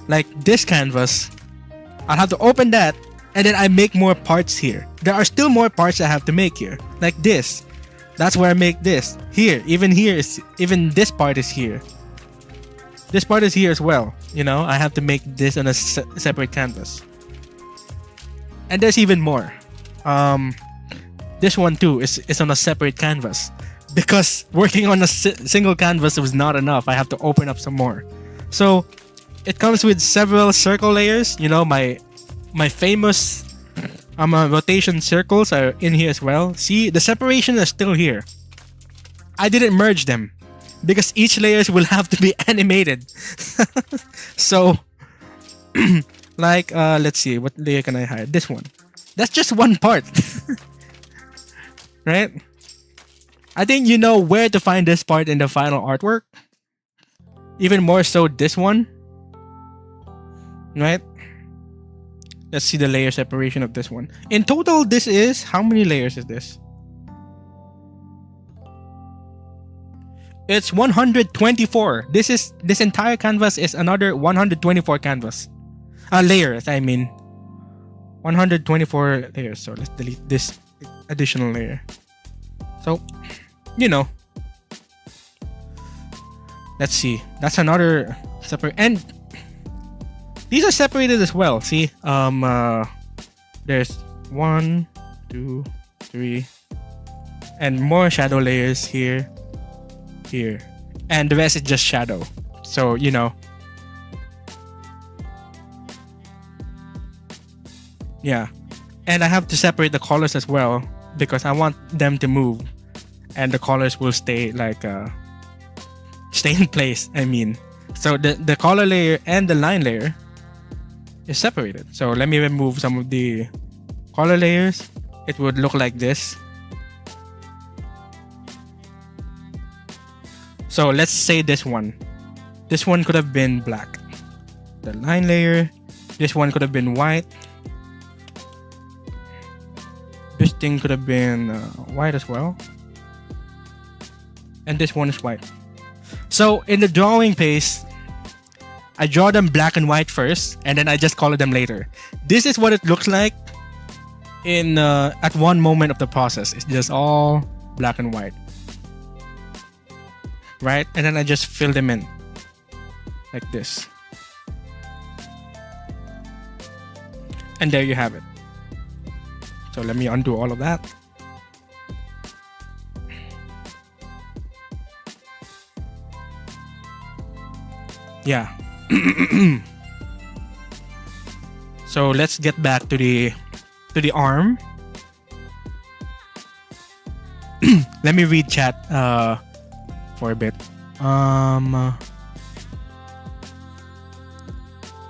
like this canvas. I'll have to open that, and then I make more parts here. There are still more parts I have to make here, like this. That's where I make this. Here, even this part is here. This part is here as well. You know, I have to make this on a separate canvas. And there's even more. This one too is on a separate canvas, because working on a single canvas was not enough. I have to open up some more. So it comes with several circle layers. You know, my famous rotation circles are in here as well. See, the separation is still here. I didn't merge them because each layers will have to be animated. So like let's see, what layer can I hide? This one. That's just one part. Right? I think you know where to find this part in the final artwork. Even more so this one. Right? Let's see the layer separation of this one. In total, this is... How many layers is this? It's 124. This entire canvas is another 124 canvas. Layers, I mean. 124 layers. So let's delete this additional layer. So, you know. Let's see. That's another separate... And these are separated as well. See? There's 1, 2, 3. And more shadow layers here. Here. And the rest is just shadow. So, you know. Yeah. And I have to separate the colors as well, because I want them to move. And the colors will stay like stay in place, I mean. So the color layer and the line layer is separated. So let me remove some of the color layers. It would look like this. So let's say this one. This one could have been black. The line layer. This one could have been white. This thing could have been white as well. And this one is white. So in the drawing pace, I draw them black and white first, and then I just color them later. This is what it looks like in at one moment of the process. It's just all black and white. Right? And then I just fill them in. Like this. And there you have it. So let me undo all of that. Yeah. So let's get back to the arm. Let me read chat for a bit.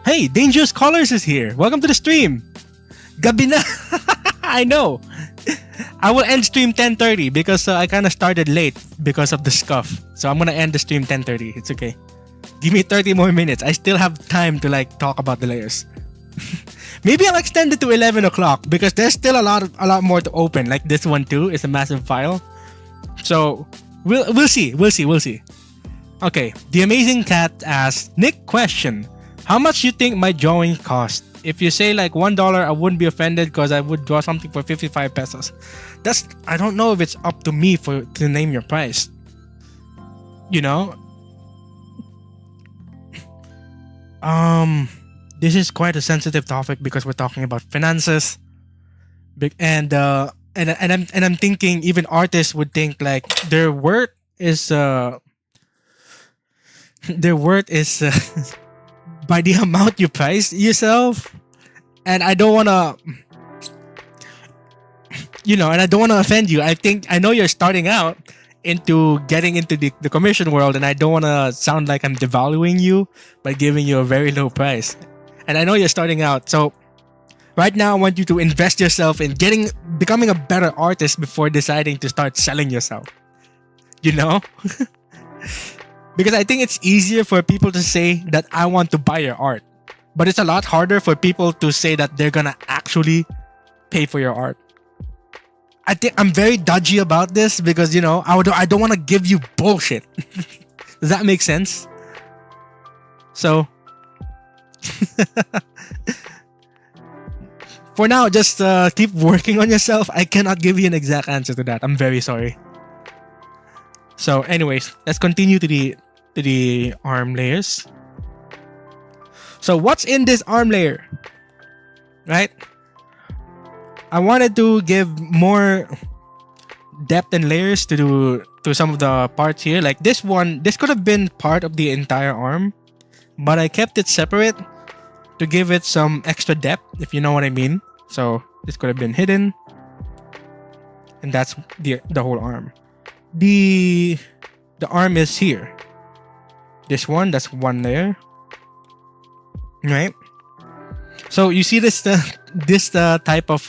Hey, Dangerous Callers is here. Welcome to the stream. Gabi na. I know. I will end stream 10:30 because I kind of started late because of the scuff. So I'm gonna end the stream 10:30. It's okay. Give me 30 more minutes. I still have time to like talk about the layers. Maybe I'll extend it to 11 o'clock because there's still a lot more to open. Like this one too. It's a massive file. So we'll see. Okay. The Amazing Cat asks, Nick, question. How much you think my drawing cost? If you say like $1, I wouldn't be offended because I would draw something for 55 pesos. I don't know if it's up to me to name your price. You know? This is quite a sensitive topic because we're talking about finances. And I'm thinking even artists would think like their worth is by the amount you price yourself. And I don't want to, and I don't want to offend you. I know you're starting out into getting into the commission world, and I don't want to sound like I'm devaluing you by giving you a very low price. And I know you're starting out. So right now I want you to invest yourself in becoming a better artist before deciding to start selling yourself. Because I think it's easier for people to say that I want to buy your art. But it's a lot harder for people to say that they're gonna actually pay for your art. I think I'm very dodgy about this because, I don't want to give you bullshit. Does that make sense? So, for now, just keep working on yourself. I cannot give you an exact answer to that. I'm very sorry. So, anyways, let's continue to the arm layers. So what's in this arm layer? Right? I wanted to give more depth and layers to some of the parts here. Like this one, this could have been part of the entire arm, but I kept it separate to give it some extra depth, if you know what I mean. So this could have been hidden, and that's the whole arm. The arm is here. This one, that's one layer. Right, so you see this type of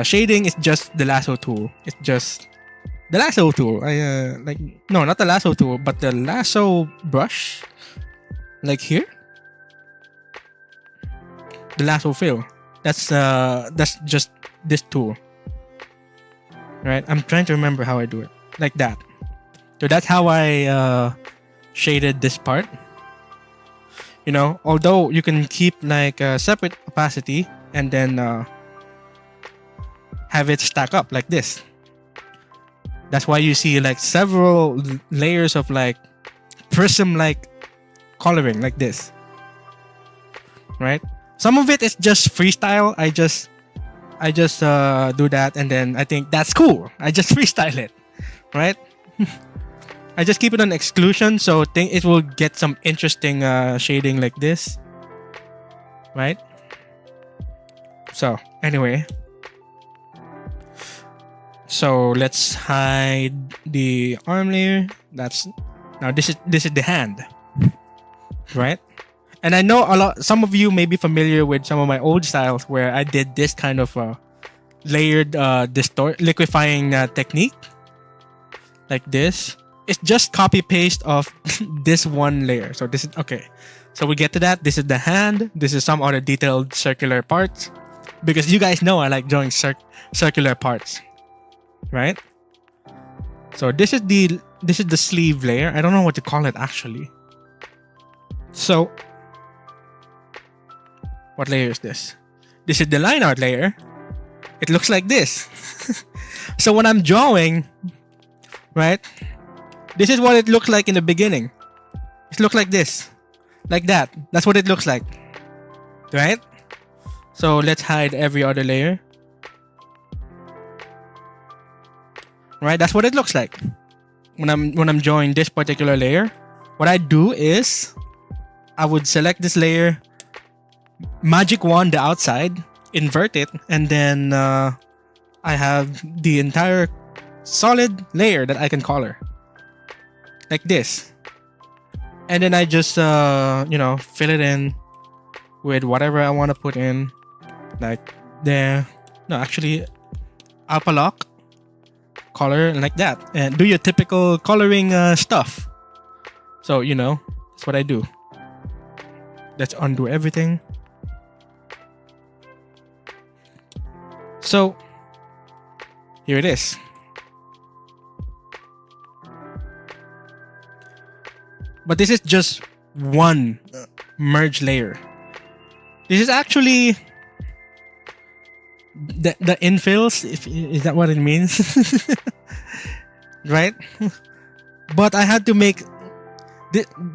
shading is just the lasso tool. It's just the lasso tool. No, not the lasso tool, but the lasso brush, like here. The lasso fill. That's just this tool. Right, I'm trying to remember how I do it. Like that. So that's how I shaded this part. Although you can keep like a separate opacity and then have it stack up like this. That's why you see like several layers of like prism like coloring like this. Right? Some of it is just freestyle. I just do that, and then I think that's cool. I just freestyle it. Right? I just keep it on exclusion, so think it will get some interesting shading like this. Right? So, anyway. So, let's hide the arm layer. Now this is the hand. Right? And I know some of you may be familiar with some of my old styles where I did this kind of layered liquefying technique. Like this. It's just copy paste of this one layer. So this is okay. So we get to that. This is the hand. This is some other detailed circular parts, because you guys know I like drawing circular parts, right? So this is the sleeve layer. I don't know what to call it actually. So what layer is this? This is the line art layer. It looks like this. So when I'm drawing, right? This is what it looks like in the beginning. It looks like this. Like that. That's what it looks like. right? So let's hide every other layer. Right, that's what it looks like when I'm drawing this particular layer. What I do is I would select this layer, magic wand the outside, invert it, and then I have the entire solid layer that I can color like this. And then I just fill it in with whatever I want to put in, like there. No, actually, alpha lock, color, and like that, and do your typical coloring stuff. So that's what I do. Let's undo everything. So here it is. But this is just one merge layer. This is actually the infills, is that what it means? Right? But I had to make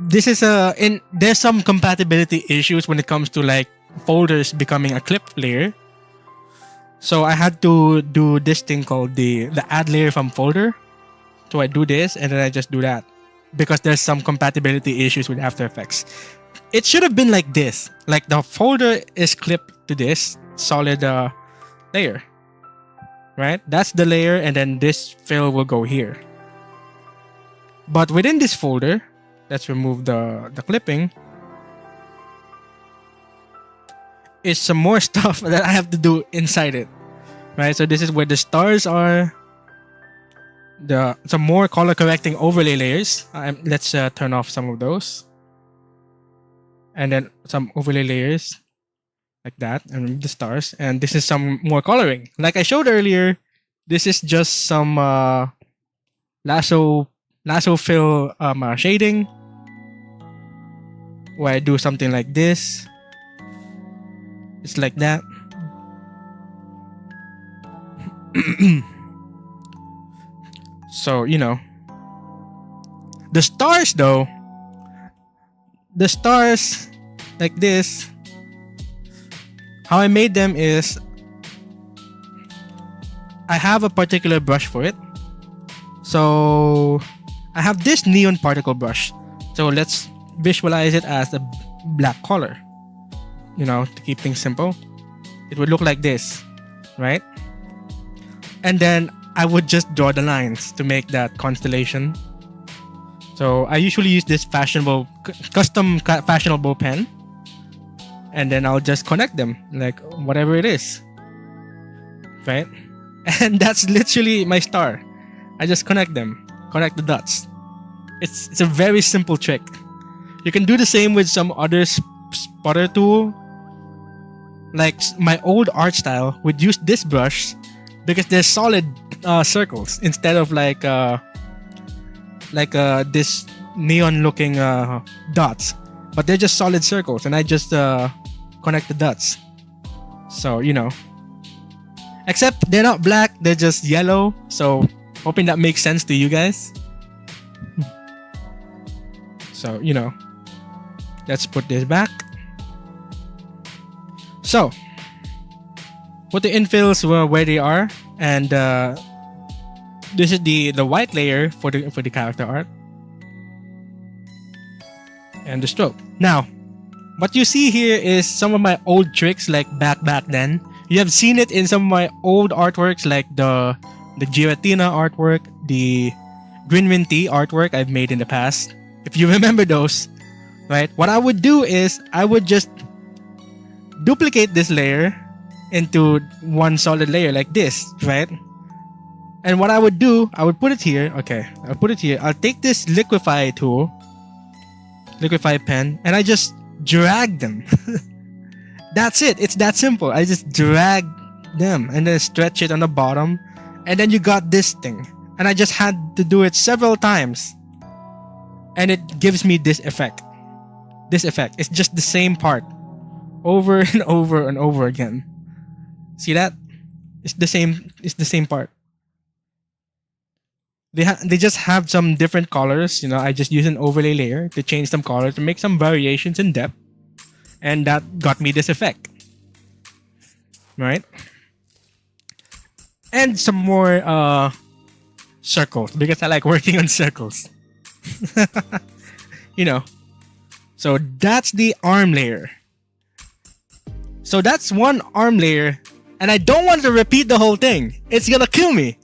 this is there's some compatibility issues when it comes to like folders becoming a clip layer. So I had to do this thing called the add layer from folder. So I do this and then I just do that because there's some compatibility issues with After Effects. It should have been like this, like the folder is clipped to this solid layer, right? That's the layer, and then this fill will go here. But within this folder, let's remove the clipping, is some more stuff that I have to do inside it, right? So this is where the stars are, some more color correcting overlay layers. Let's turn off some of those, and then some overlay layers like that, and remove the stars. And this is some more coloring. Like I showed earlier, this is just some lasso fill shading, where I do something like this. It's like that. So the stars though, the stars like this, how I made them is I have a particular brush for it. So I have this neon particle brush. So let's visualize it as a black color. To keep things simple, it would look like this, right? And then I would just draw the lines to make that constellation. So I usually use this custom fashionable pen, and then I'll just connect them like whatever it is, right? And that's literally my star. I just connect the dots. It's a very simple trick. You can do the same with some other spotter tool. Like my old art style would use this brush because they're solid circles instead of like this neon looking dots, but they're just solid circles, and I just connect the dots. So except they're not black, they're just yellow. So hoping that makes sense to you guys. So let's put this back. So put the infills where they are, and this is the white layer for the character art and the stroke. Now what you see here is some of my old tricks, like back then. You have seen it in some of my old artworks, like the Giratina artwork, the Green Tea artwork I've made in the past. If you remember those, right? What I would do is I would just duplicate this layer into one solid layer like this, right? And what I would do, I would put it here. Okay, I'll put it here. I'll take this liquify pen, and I just drag them. That's it. It's that simple. I just drag them and then stretch it on the bottom, and then you got this thing. And I just had to do it several times, and it gives me this effect. It's just the same part over and over and over again. See that? It's the same part. They just have some different colors. I just use an overlay layer to change some color to make some variations in depth. and that got me this effect, right? And some more circles, because I like working on circles. You know. So that's the arm layer. So that's one arm layer, and I don't want to repeat the whole thing. It's gonna kill me,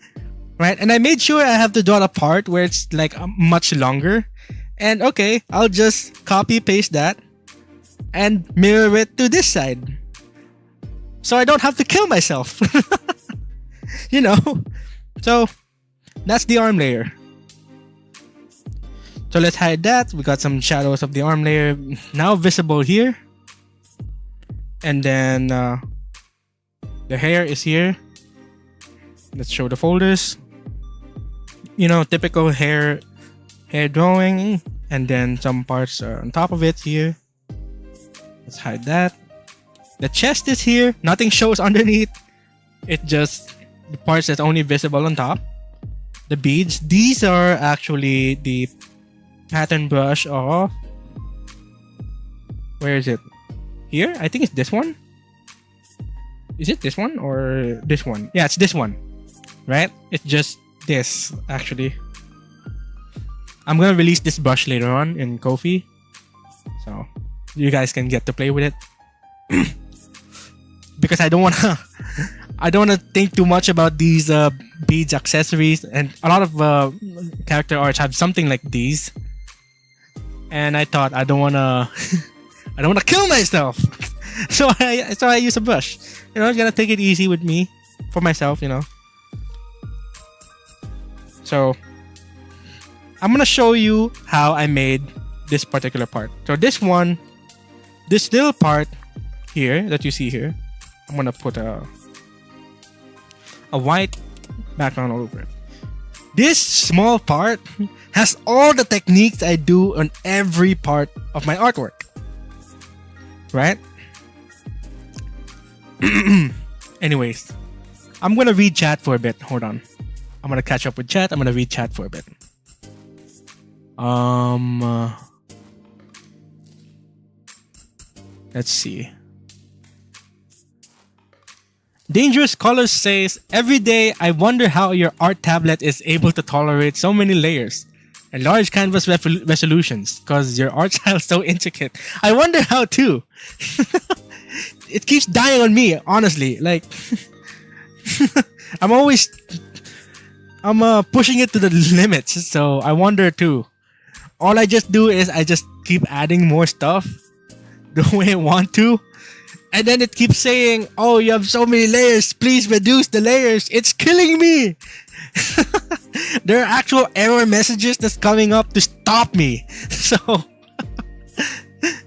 right? And I made sure I have to draw a part where it's like much longer. And okay, I'll just copy paste that and mirror it to this side, so I don't have to kill myself. You know. So that's the arm layer. So let's hide that. We got some shadows of the arm layer now visible here. And then the hair is here. Let's show the folders. You know, typical hair drawing. And then some parts are on top of it here. Let's hide that. The chest is here. Nothing shows underneath. It just the parts that's only visible on top. The beads. These are actually the pattern brush of, where is it? Here? I think it's this one. Is it this one or this one? Yeah, it's this one, right? It's just this, actually. I'm gonna release this brush later on in Ko-fi, so you guys can get to play with it. Because I don't wanna think too much about these beads accessories, and a lot of character arts have something like these. And I thought I don't wanna kill myself. so I use a brush. You know, I'm gonna take it easy with me, for myself, you know. So I'm gonna show you how I made this particular part. So this little part here that you see here, I'm gonna put a white background all over it. This small part has all the techniques I do on every part of my artwork, right? Anyways, I'm gonna read chat for a bit. Hold on, I'm gonna catch up with chat. I'm gonna read chat for a bit. Let's see. Dangerous Colors says, every day I wonder how your art tablet is able to tolerate so many layers and large canvas resolutions, because your art style is so intricate. I wonder how too. It keeps dying on me, honestly. Like, I'm pushing it to the limits, so I wonder too. All I just do is I just keep adding more stuff the way I want to. And then it keeps saying, oh, you have so many layers, please reduce the layers. It's killing me. There are actual error messages that's coming up to stop me. So,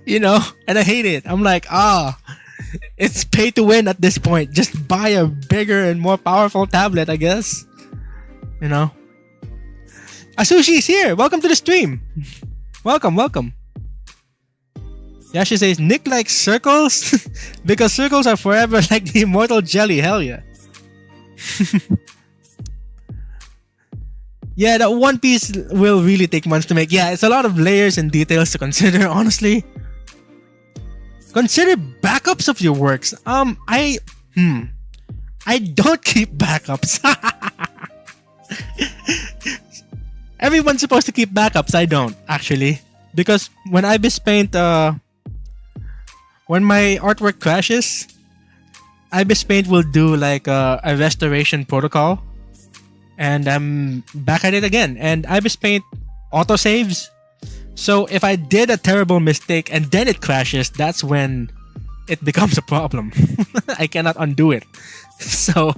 you know, and I hate it. I'm like, it's pay to win at this point. Just buy a bigger and more powerful tablet, I guess. You know. Asushi is here. Welcome to the stream. Welcome. Yashi says, Nick likes circles because circles are forever like the immortal jelly. Hell yeah. Yeah, that one piece will really take months to make. Yeah, it's a lot of layers and details to consider, honestly. Consider backups of your works. I don't keep backups. Everyone's supposed to keep backups. I don't, actually. Because when Ibis Paint, when my artwork crashes, Ibis Paint will do like a restoration protocol, and I'm back at it again. And Ibis Paint autosaves, so if I did a terrible mistake and then it crashes, that's when it becomes a problem. I cannot undo it. So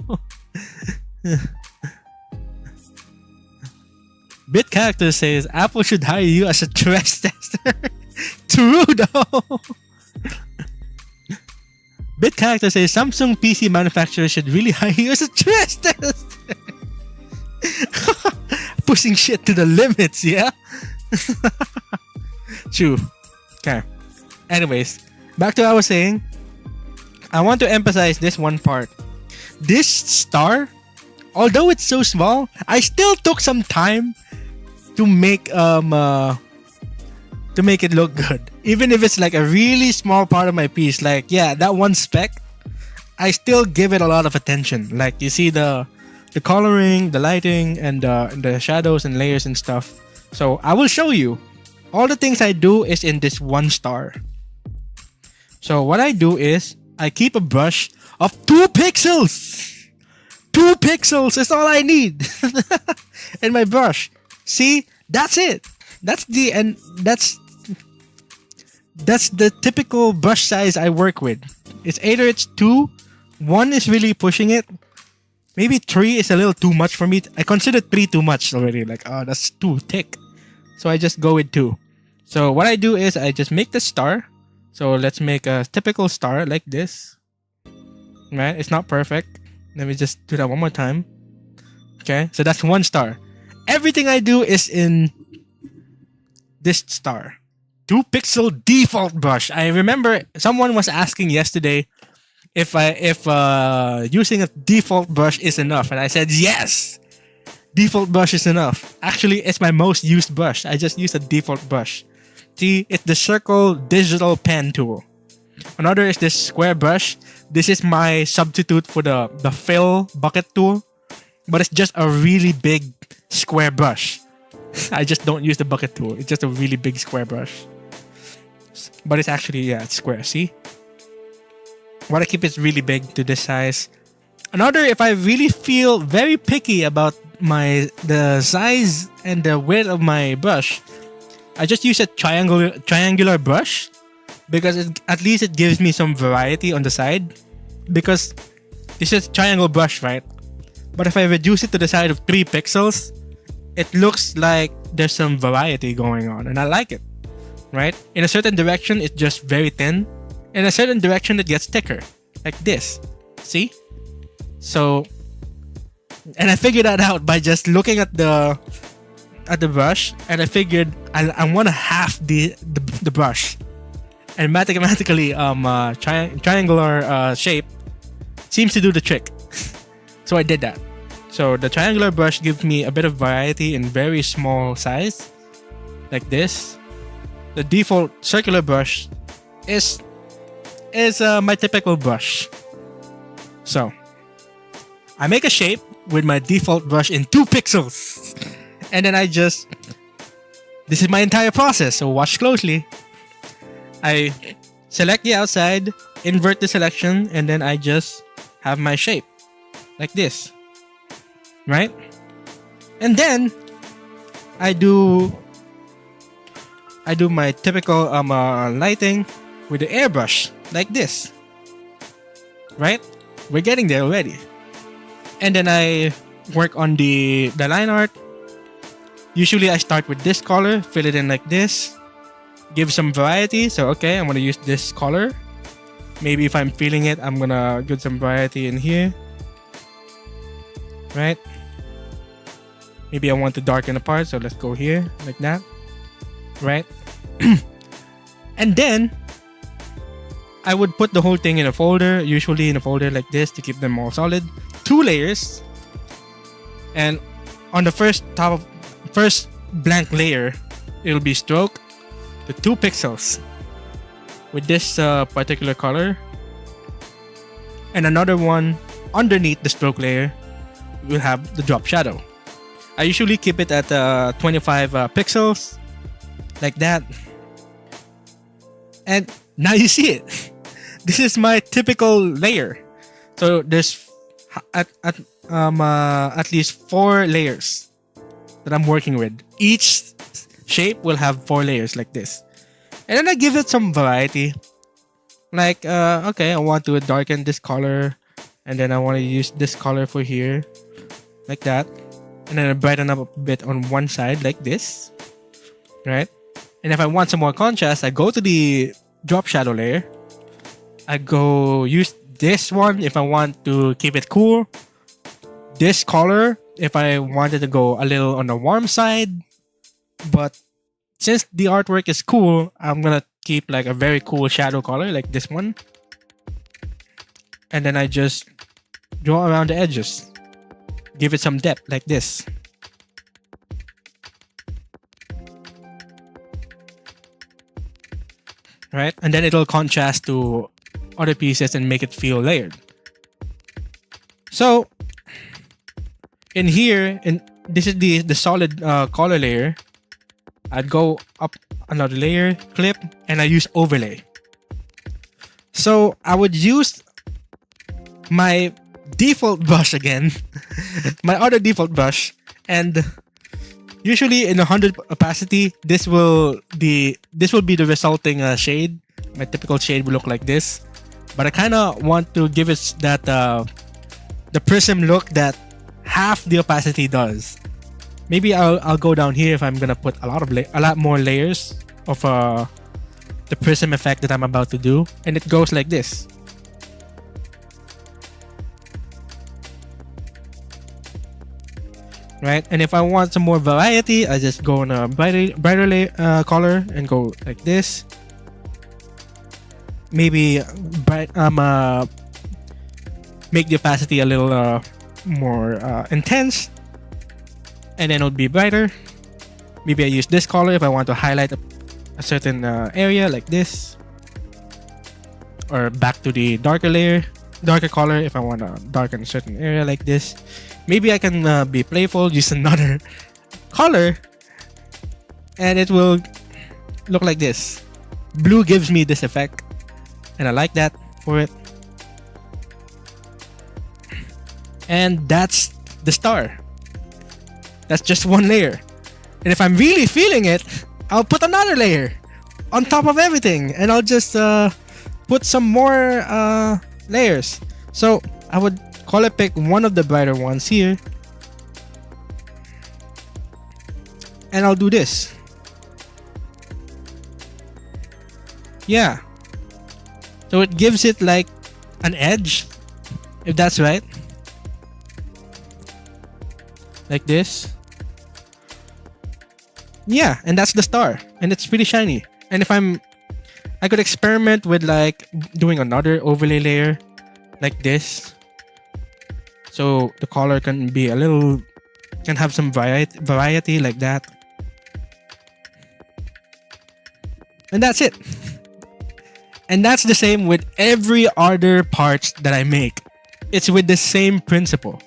Bit Character says Apple should hire you as a stress tester. True though. Bit Character says Samsung PC manufacturers should really hire you as a stress tester. Pushing shit to the limits, yeah? True. Okay. Anyways, back to what I was saying. I want to emphasize this one part. This star, although it's so small, I still took some time to make to make it look good. Even if it's like a really small part of my piece, like yeah, that one speck, I still give it a lot of attention. Like you see the coloring, the lighting, and the shadows and layers and stuff. So I will show you. All the things I do is in this 1 star. So what I do is I keep a brush of 2 pixels. 2 pixels is all I need. And my brush. See, that's it. That's the typical brush size I work with. It's either it's 2, 1 is really pushing it. Maybe 3 is a little too much for me. I consider 3 too much already. Like, oh, that's too thick. So I just go with 2. So what I do is I just make the star. So let's make a typical star like this. Right? It's not perfect. Let me just do that one more time. Okay, so that's 1 star. Everything I do is in this star. 2 pixel default brush. I remember someone was asking yesterday if using a default brush is enough, and I said yes. Default brush is enough. Actually, it's my most used brush. I just use a default brush. See, it's the circle digital pen tool. Another is this square brush. This is my substitute for the fill bucket tool, but it's just a really big square brush. I just don't use the bucket tool. It's just a really big square brush. But it's actually, yeah, it's square. See? What I keep is really big to this size. Another, if I really feel very picky about the size and the width of my brush, I just use a triangular brush, because at least it gives me some variety on the side. Because this is a triangle brush, right? But if I reduce it to the size of 3 pixels, it looks like there's some variety going on, and I like it, right? In a certain direction, it's just very thin. In a certain direction, it gets thicker, like this. See? So, and I figured that out by just looking at the brush, and I figured I want to half the brush, and mathematically, triangular shape seems to do the trick. So I did that. So the triangular brush gives me a bit of variety in very small size, like this. The default circular brush is my typical brush. So I make a shape with my default brush in 2 pixels, and then this is my entire process. So watch closely. I select the outside, invert the selection, and then I just have my shape like this, right? And then I do my typical lighting with the airbrush like this, right? We're getting there already. And then I work on the line art. Usually I start with this color, fill it in like this, give some variety. So okay, I'm gonna use this color. Maybe if I'm feeling it, I'm gonna get some variety in here, right? Maybe I want to darken the part, so let's go here like that, right? And then I would put the whole thing in a folder, usually in a folder like this, to keep them all solid. 2 layers, and on the first blank layer, it'll be stroke to 2 pixels with this particular color, and another one underneath the stroke layer will have the drop shadow. I usually keep it at 25 pixels like that, and now you see it. This is my typical layer. So there's at least 4 layers that I'm working with. Each shape will have 4 layers like this, and then I give it some variety. Like okay, I want to darken this color, and then I want to use this color for here, like that, and then I brighten up a bit on one side like this, right? And if I want some more contrast, I go to the drop shadow layer. I go use this one if I want to keep it cool. This color if I wanted to go a little on the warm side. But since the artwork is cool, I'm gonna keep like a very cool shadow color like this one. And then I just draw around the edges. Give it some depth like this. right? And then it'll contrast to other pieces and make it feel layered. So in here, this is the solid color layer. I'd go up another layer, clip, and I use overlay. So I would use my default brush again, my other default brush, and usually in 100 opacity, this will be the resulting shade. My typical shade will look like this, but I kind of want to give it that the prism look that half the opacity does. Maybe I'll go down here if I'm gonna put a lot more layers of the prism effect that I'm about to do, and it goes like this. Right, and if I want some more variety, I just go on a brighter color and go like this. Maybe make the opacity a little more intense, and then it'll be brighter. Maybe I use this color if I want to highlight a certain area like this, or back to the darker color if I want to darken a certain area like this. Maybe I can be playful, use another color, and it will look like this. Blue gives me this effect, and I like that for it. And that's the star. That's just one layer. And if I'm really feeling it, I'll put another layer on top of everything, and I'll just put some more layers. So I would color pick one of the brighter ones here, and I'll do this. Yeah, so it gives it like an edge, if that's right, like this. Yeah, and that's the star, and it's pretty shiny. And if I could experiment with like doing another overlay layer like this, so the color can be can have some variety like that. And that's it. And that's the same with every other parts that I make. It's with the same principle,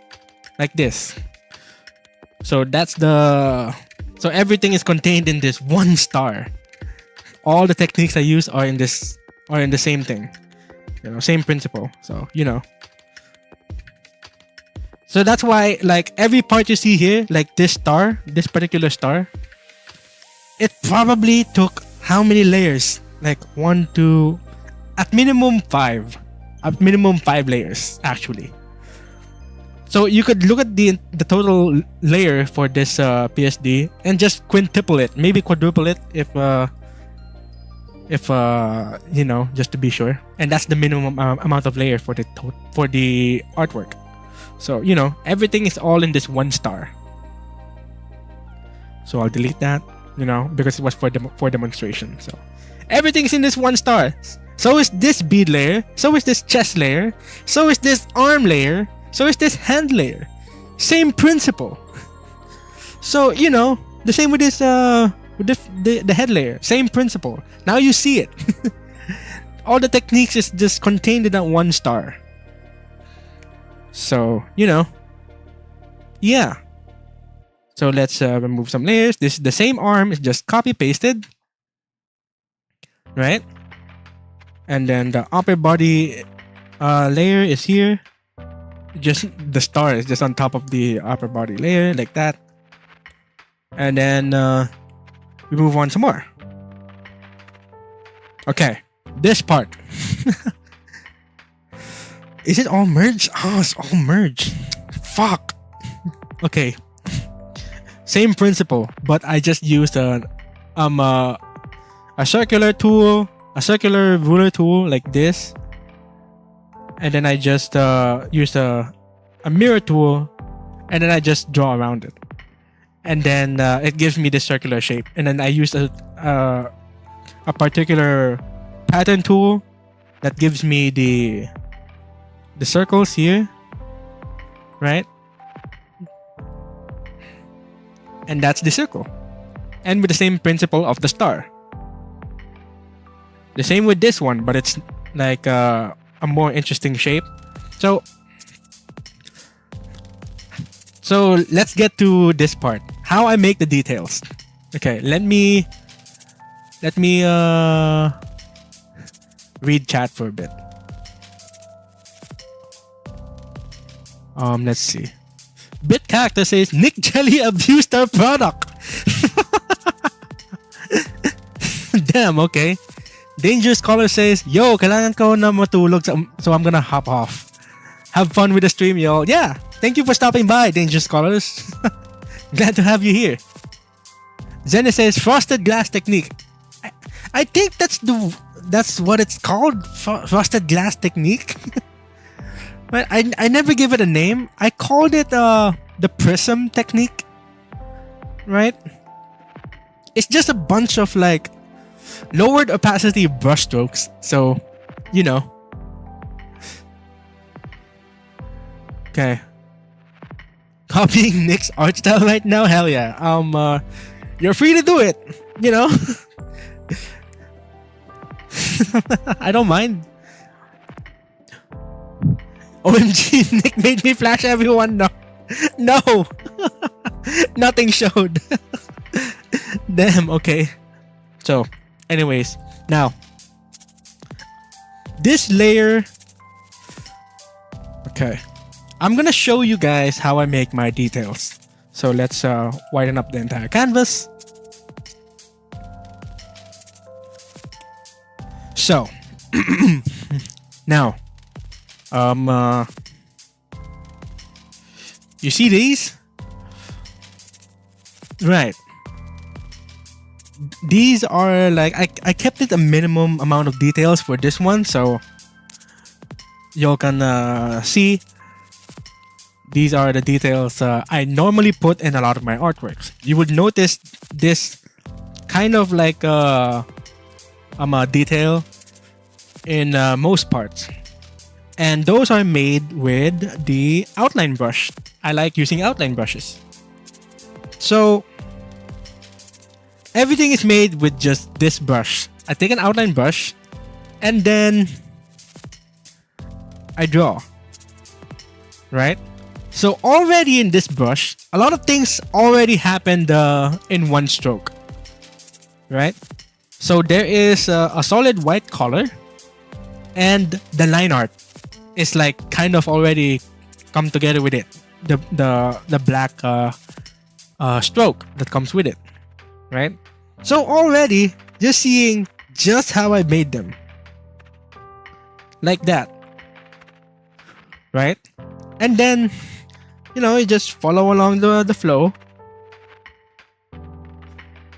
like this. So so everything is contained in this one star. All the techniques I use are in the same thing, same principle. So so that's why, like, every part you see here, like this particular star, it probably took how many layers? Like 1, 2, at minimum 5 layers actually. So you could look at the total layer for this PSD and just quintuple it, maybe quadruple it if just to be sure. And that's the minimum amount of layer for the artwork. So everything is all in this one star. So I'll delete that, because it was for demonstration. So everything's in this one star. So is this bead layer, so is this chest layer, so is this arm layer, so is this hand layer. Same principle. So the same with this the head layer. Same principle. Now you see it. All the techniques is just contained in that one star. So yeah. So let's remove some layers. This is the same arm. It's just copy pasted, right? And then the upper body layer is here. Just the star is just on top of the upper body layer like that. And then we move on some more. Okay, this part. Is it all merged? Oh, it's all merged. Fuck. Okay. Same principle, but I just used a circular tool, a circular ruler tool like this, and then I just used a mirror tool, and then I just draw around it, and then it gives me this circular shape. And then I used a particular pattern tool that gives me the circles here, right? And that's the circle, and with the same principle of the star. The same with this one, but it's like a more interesting shape. So let's get to this part. How I make the details. Okay, let me read chat for a bit. Let's see. BitCactus says NicJellie abused our product. Damn, okay. Dangerous Caller says, yo, kailangan ko na matulog, so I'm gonna hop off. Have fun with the stream, y'all. Yeah, thank you for stopping by, Dangerous Callers. Glad to have you here. Zenna says, frosted glass technique. I think that's what it's called, frosted glass technique. But I never give it a name. I called it the prism technique, right? It's just a bunch of like lowered opacity brush strokes. So, you know. Okay. Copying Nick's art style right now? Hell yeah. You're free to do it. You know. I don't mind. OMG, Nick made me flash everyone. No. No. Nothing showed. Damn, okay. So, anyways, now this layer. Okay. I'm gonna show you guys how I make my details. So let's widen up the entire canvas. So now you see these? Right. These are like I kept it a minimum amount of details for this one, so you can see these are the details I normally put in a lot of my artworks. You would notice this kind of like a detail in most parts, and those are made with the outline brush. I like using outline brushes. So everything is made with just this brush. I take an outline brush and then I draw, right? So already in this brush, a lot of things already happened in one stroke, right? So there is a solid white color, and the line art is like kind of already come together with it. The black stroke that comes with it, right? So already just seeing just how I made them, like that, right? And then you just follow along the flow,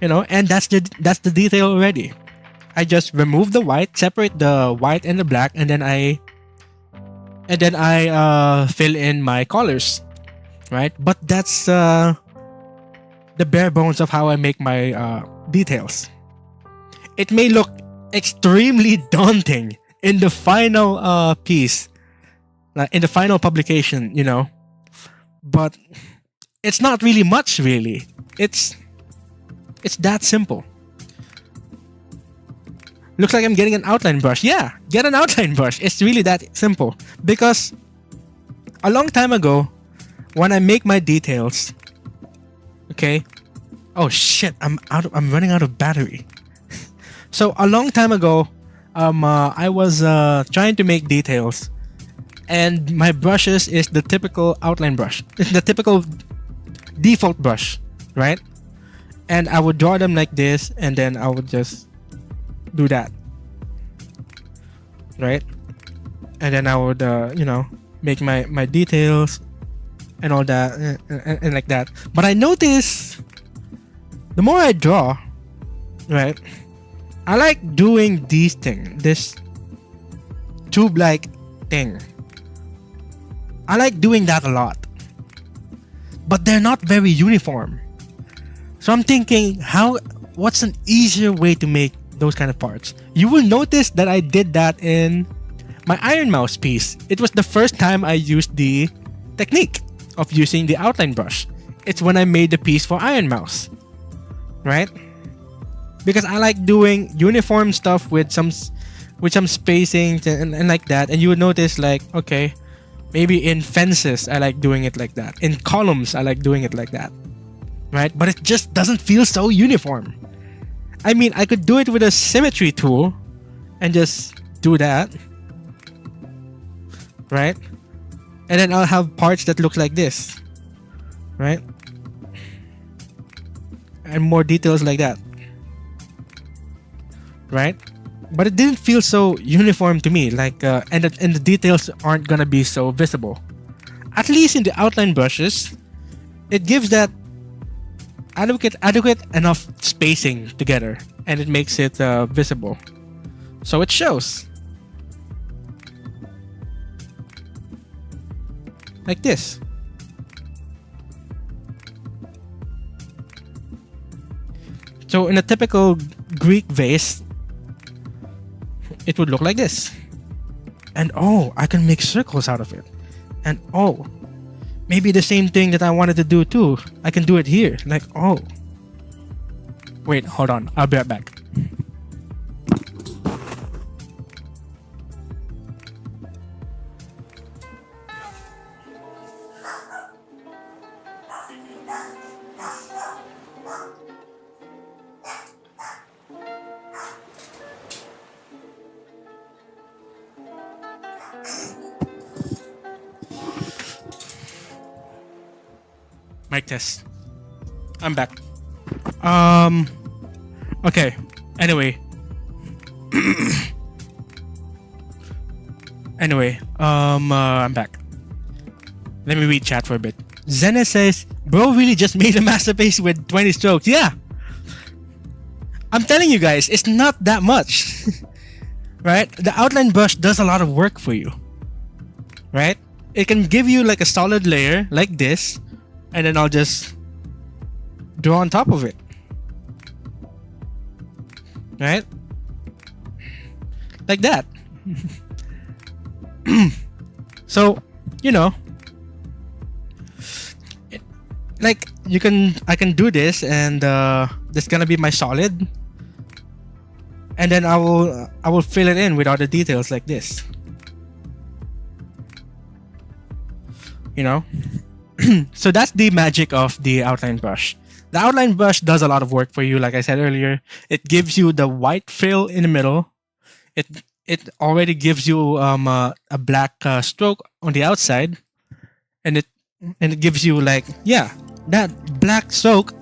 and that's the detail already. I just remove the white, separate the white and the black, and then I fill in my colors, right? But that's the bare bones of how I make my details. It may look extremely daunting in the final piece, like in the final publication, but it's not really much, really. It's that simple. Looks like I'm getting an outline brush. Yeah, get an outline brush. It's really that simple. Because a long time ago, when I make my details, okay. Oh shit! I'm running out of battery. So a long time ago, I was trying to make details, and my brushes is the typical outline brush. It's the typical default brush, right? And I would draw them like this, and then I would just do that, right? And then I would make my details and all that, and like that. But I noticed the more I draw, right, I like doing these things, this tube-like thing. I like doing that a lot, but they're not very uniform. So I'm thinking, what's an easier way to make those kind of parts? You will notice that I did that in my Iron Mouse piece. It was the first time I used the technique of using the outline brush. It's when I made the piece for Iron Mouse, right? because I like doing uniform stuff with some spacing and like that. And you would notice like, okay, maybe in fences I like doing it like that. In columns I like doing it like that, right? But it just doesn't feel so uniform. I mean, I could do it with a symmetry tool and just do that, right? And then I'll have parts that look like this, right? And more details like that, right? But it didn't feel so uniform to me, like and the details aren't gonna be so visible. At least in the outline brushes, it gives that adequate enough spacing together, and it makes it visible, so it shows like this. So in a typical Greek vase, it would look like this. And oh, I can make circles out of it. And oh, maybe the same thing that I wanted to do too, I can do it here. Like, oh. Wait, hold on. I'll be right back. Mic test. I'm back. Okay. Anyway. I'm back. Let me read chat for a bit. Zena says, bro really just made a masterpiece with 20 strokes. Yeah. I'm telling you guys, it's not that much. Right? The outline brush does a lot of work for you. Right? It can give you like a solid layer like this, and then I'll just draw on top of it. Right? Like that. So, you know, like I can do this, and this is gonna be my solid, and then I will fill it in with all the details like this. You know? So that's the magic of the outline brush. The outline brush does a lot of work for you, like I said earlier. It gives you the white fill in the middle. It already gives you a black stroke on the outside, and it gives you like, yeah, that black stroke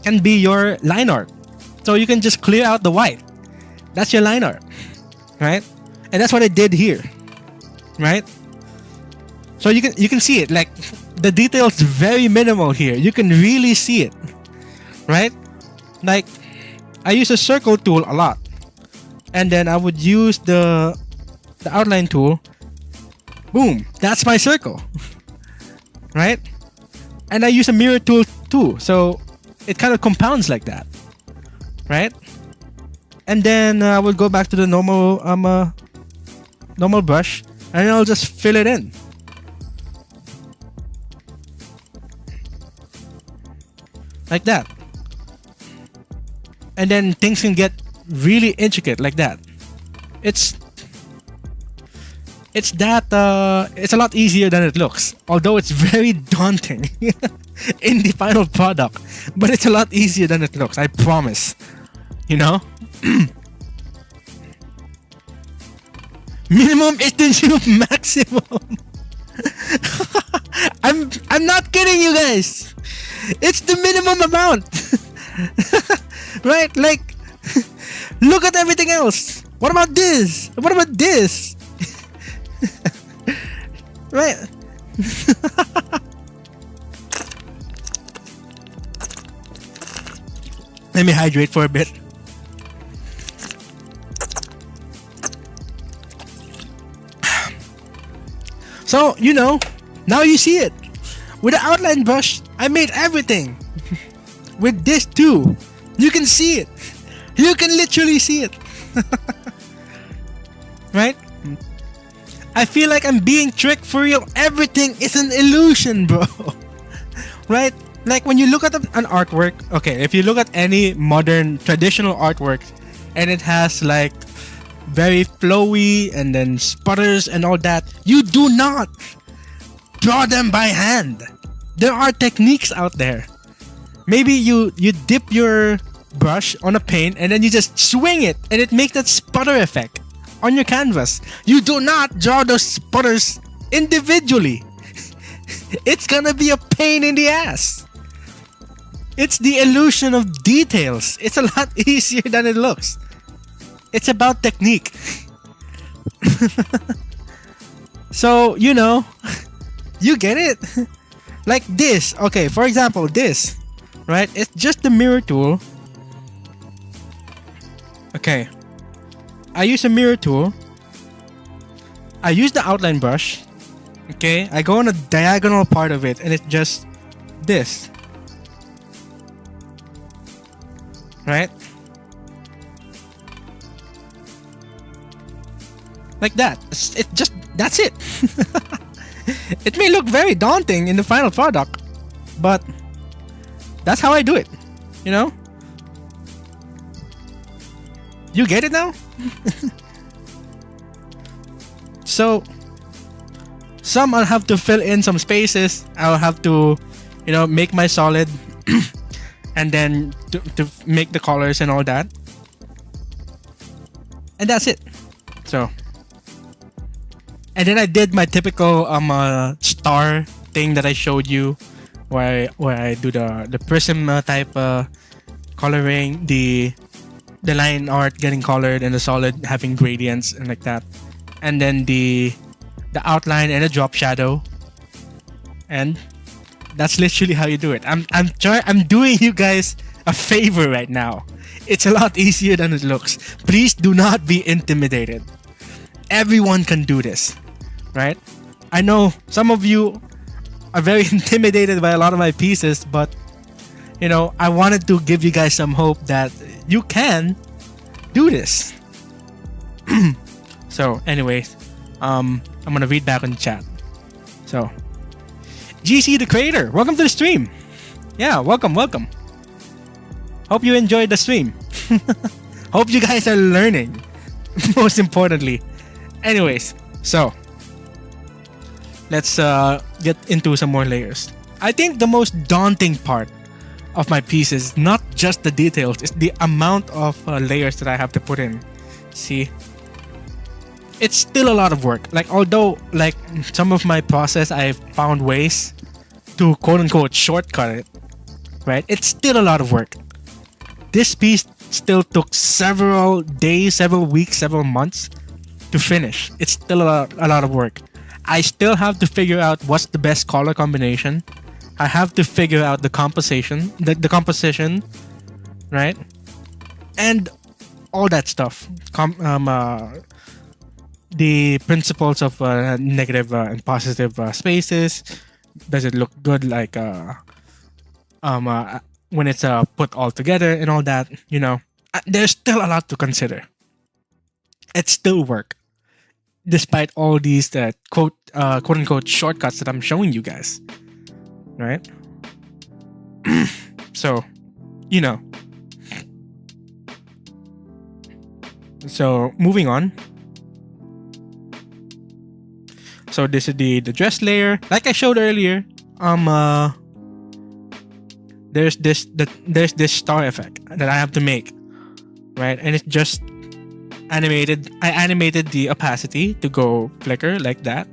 can be your line art. So you can just clear out the white. That's your line art, right? And that's what I did here, right? So you can see it, like the details very minimal here. You can really see it, right? Like I use a circle tool a lot, and then I would use the outline tool. Boom, that's my circle, right? And I use a mirror tool too, so it kind of compounds like that, right? And then I will go back to the normal brush, and I'll just fill it in. Like that. And then things can get really intricate like that. It's a lot easier than it looks, although it's very daunting in the final product, but it's a lot easier than it looks, I promise. You know? Minimum is the new maximum. I'm not kidding you guys. It's the minimum amount. Right? Like, look at everything else. What about this? What about this? Right? Let me hydrate for a bit. So, you know, now you see it. With the outline brush, I made everything. With this too, you can see it. You can literally see it. Right? I feel like I'm being tricked for real. Everything is an illusion, bro. Right? Like when you look at an artwork, okay, if you look at any modern traditional artwork and it has like very flowy and then sputters and all that, you do not draw them by hand. There are techniques out there. Maybe you dip your brush on a paint and then you just swing it and it makes that sputter effect on your canvas. You do not draw those sputters individually. It's gonna be a pain in the ass. It's the illusion of details. It's a lot easier than it looks. It's about technique. So, you know, you get it. Like this. Okay, for example, this. Right? It's just the mirror tool. Okay. I use a mirror tool. I use the outline brush. Okay, I go on a diagonal part of it and it's just this. Right? Like that. It just, that's it. It may look very daunting in the final product, but that's how I do it. You know? You get it now? So, some I'll have to fill in some spaces. I'll have to, you know, make my solid and then to make the colors and all that. And that's it. So, and then I did my typical star thing that I showed you, where I do the prism type coloring, the line art getting colored and the solid having gradients and like that, and then the outline and a drop shadow, and that's literally how you do it. I'm doing you guys a favor right now. It's a lot easier than it looks. Please do not be intimidated. Everyone can do this, right? I know some of you are very intimidated by a lot of my pieces, but you know, I wanted to give you guys some hope that you can do this. So anyways, I'm gonna read back on the chat. So, GC the creator, welcome to the stream. Yeah, welcome. Hope you enjoyed the stream. Hope you guys are learning. Most importantly. Anyways, so let's get into some more layers. I think the most daunting part of my piece is not just the details, it's the amount of layers that I have to put in. See? It's still a lot of work. Like, although like some of my process I've found ways to quote-unquote shortcut it, right? It's still a lot of work. This piece still took several days, several weeks, several months to finish. It's still a lot of work. I still have to figure out what's the best color combination. I have to figure out the composition, the composition, right? And all that stuff. The principles of negative and positive spaces. Does it look good like when it's put all together and all that? You know, there's still a lot to consider. It's still work, despite all these quote unquote shortcuts that I'm showing you guys, right? So, you know. So moving on. So this is the dress layer. Like I showed earlier, there's this star effect that I have to make, right? And it's just animated. I animated the opacity to go flicker like that,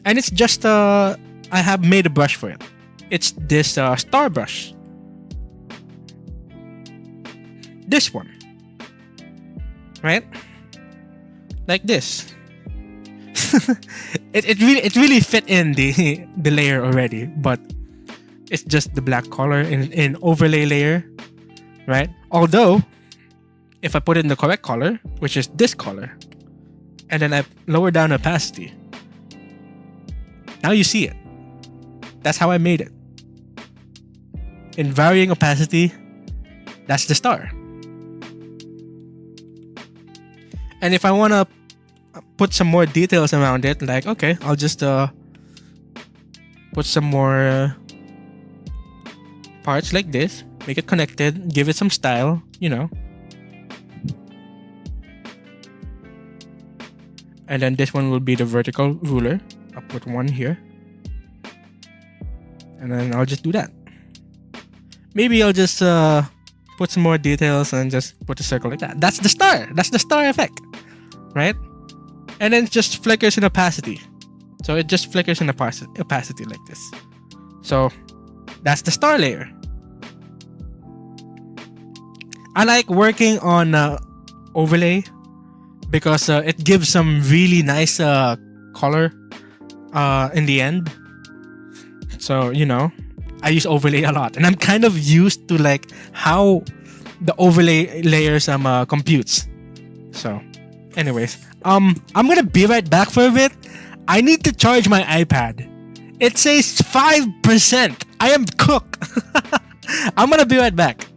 and it's just I have made a brush for it. It's this star brush. This one, right? Like this. it really fit in the layer already, but it's just the black color in overlay layer, right? Although if I put in the correct color, which is this color, and then I lower down opacity, now you see it. That's how I made it. In varying opacity, that's the star. And if I want to put some more details around it, like, okay, I'll just put some more parts like this, make it connected, give it some style, you know. And then this one will be the vertical ruler. I'll put one here. And then I'll just do that. Maybe I'll just put some more details and just put a circle like that. That's the star. That's the star effect, right? And then it just flickers in opacity. So it just flickers in opacity like this. So that's the star layer. I like working on overlay because it gives some really nice color in the end. So, you know, I use overlay a lot, and I'm kind of used to like how the overlay layers computes. So, anyways, I'm gonna be right back for a bit. I need to charge my iPad. It says 5%. I am cooked. I'm gonna be right back.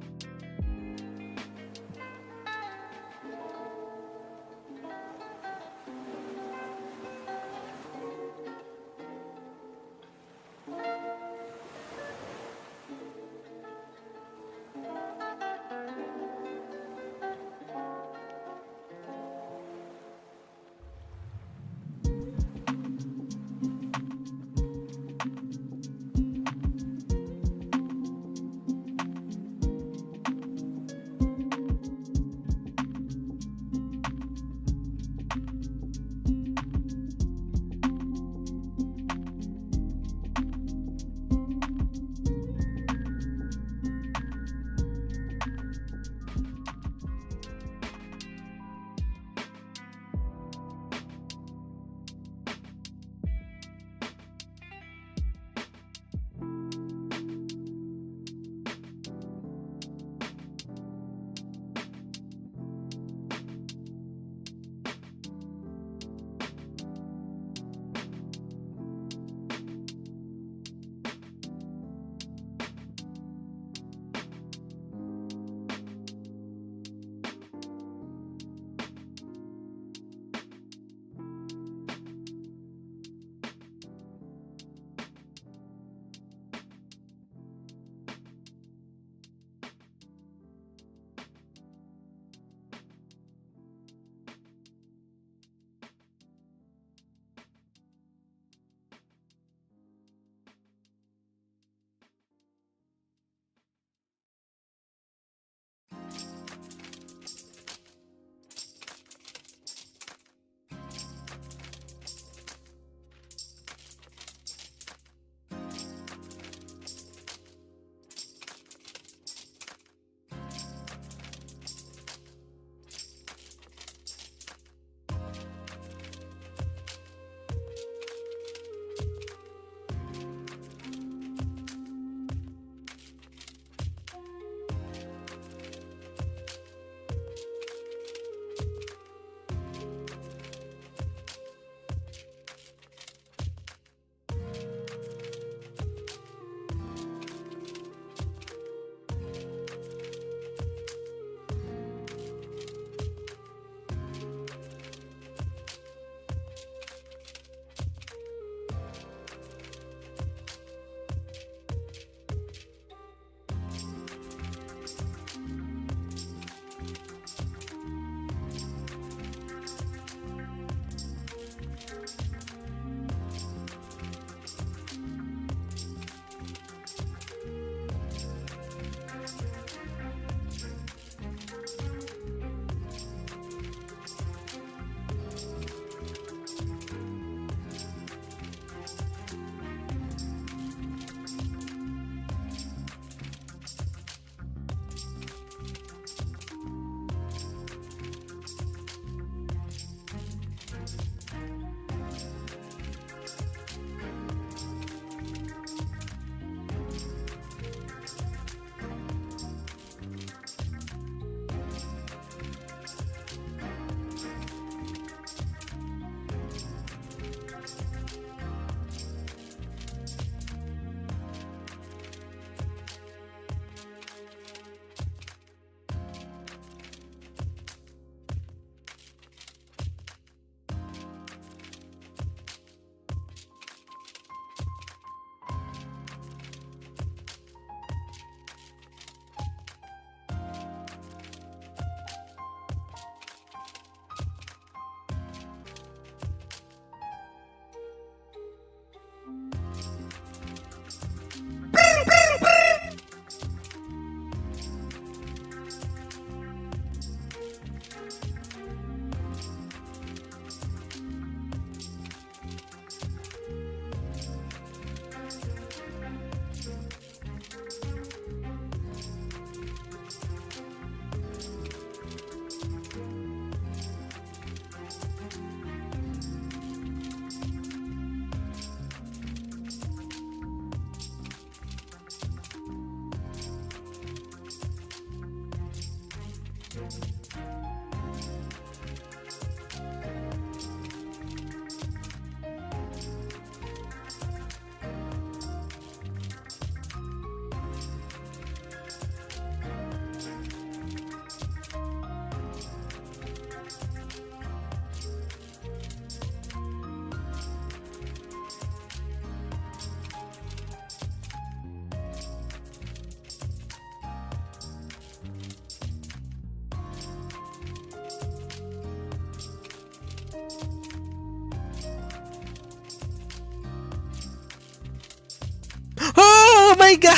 my god!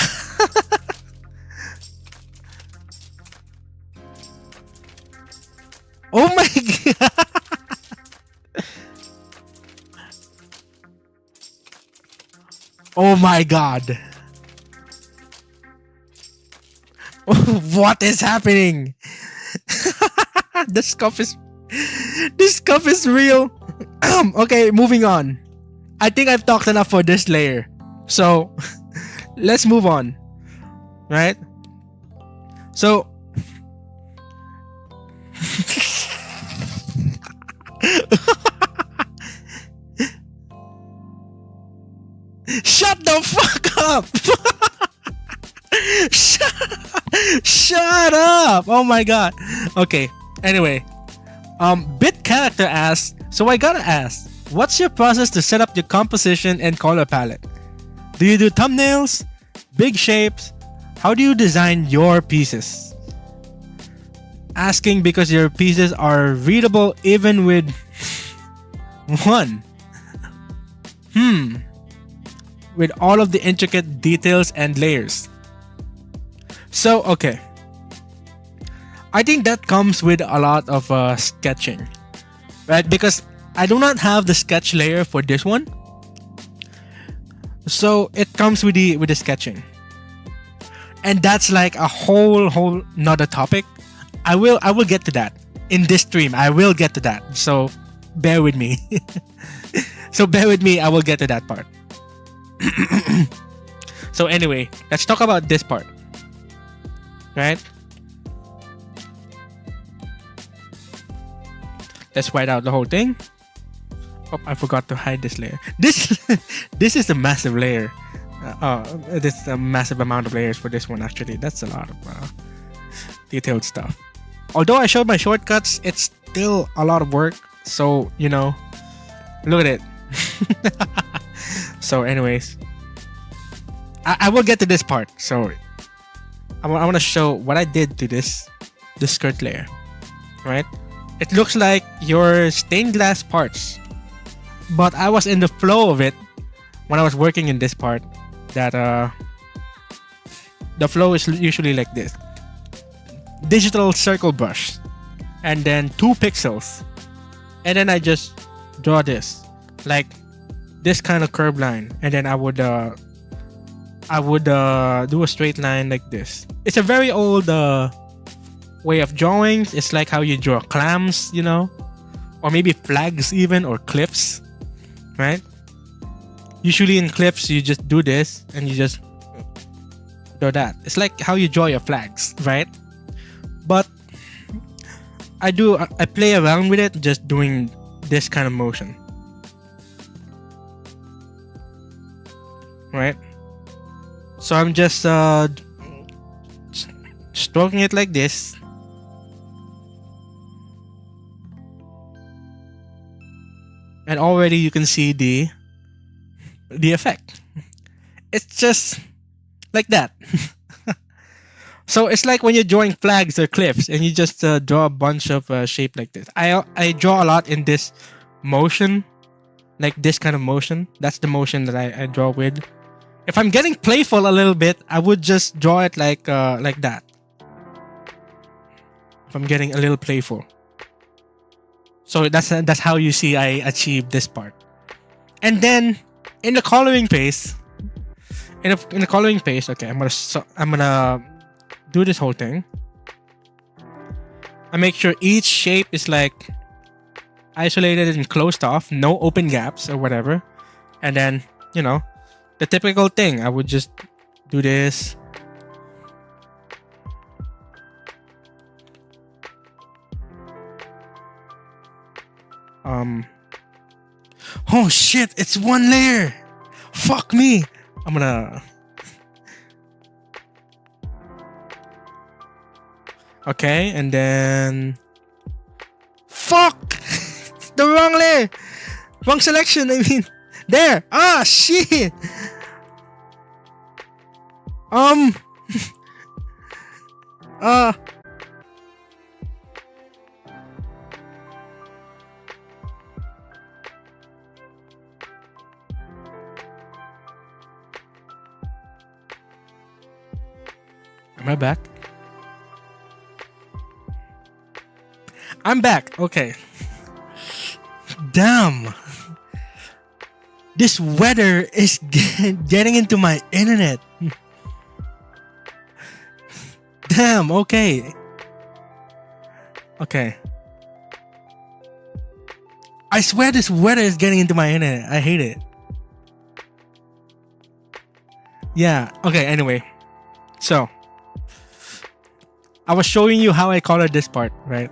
Oh my god! Oh my god! What is happening? This cup is real. Okay, moving on. I think I've talked enough for this layer. So let's move on. Right? So shut the fuck up. Shut up. Oh my god. Okay. Anyway, Bit Character asks, so I gotta ask, what's your process to set up your composition and color palette? Do you do thumbnails? Big shapes? How do you design your pieces? Asking because your pieces are readable even with one. With all of the intricate details and layers. So, okay. I think that comes with a lot of sketching. Right? Because I do not have the sketch layer for this one. So it comes with the sketching. And that's like a whole nother topic. I will get to that. In this stream, I will get to that. So bear with me. I will get to that part. So anyway, let's talk about this part. Right? Let's white out the whole thing. Oh, I forgot to hide this layer. This is a massive layer. This is a massive amount of layers for this one actually. That's a lot of detailed stuff. Although I showed my shortcuts, it's still a lot of work. So, you know, look at it. So anyways, I will get to this part. So I want to show what I did to this skirt layer. Right? It looks like your stained glass parts. But I was in the flow of it when I was working in this part. That the flow is usually like this. Digital circle brush. And then 2 pixels. And then I just draw this. Like this kind of curved line. And then I would do a straight line like this. It's a very old way of drawing. It's like how you draw clams, you know, or maybe flags even, or cliffs, right? Usually in cliffs you just do this and you just draw that. It's like how you draw your flags, right? But I play around with it, just doing this kind of motion, right? So I'm just stroking it like this. And already you can see the effect. It's just like that. So it's like when you're drawing flags or cliffs and you just draw a bunch of shape like this. I draw a lot in this motion, like this kind of motion. That's the motion that I draw with. If I'm getting playful a little bit, I would just draw it like that. If I'm getting a little playful. So that's how you see I achieved this part. And then in the coloring paste, okay, I'm gonna do this whole thing. I make sure each shape is like isolated and closed off, no open gaps or whatever. And then, you know, the typical thing, I would just do this. Oh shit, it's one layer. Fuck me. I'm gonna... Okay, and then... Fuck! The wrong layer! Wrong selection, I mean. There! Ah, shit! Am I back? I'm back. Okay. Damn. This weather is getting into my internet. Damn. Okay. Okay. I swear this weather is getting into my internet. I hate it. Yeah. Okay. Anyway. So. I was showing you how I colored this part, right?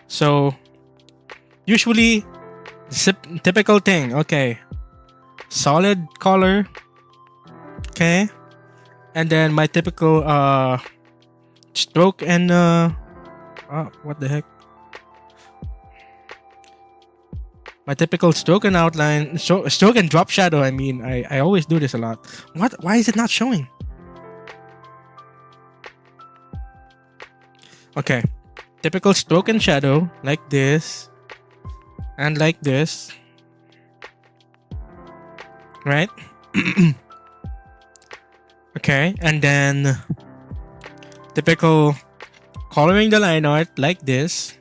So. Usually. Typical thing. Okay. Solid color. Okay. And then my typical stroke and what the heck? My typical stroke and outline, stroke and drop shadow. I mean, I always do this a lot. What? Why is it not showing? Okay. Typical stroke and shadow like this and like this. Right? Okay, and then typical coloring the line art like this.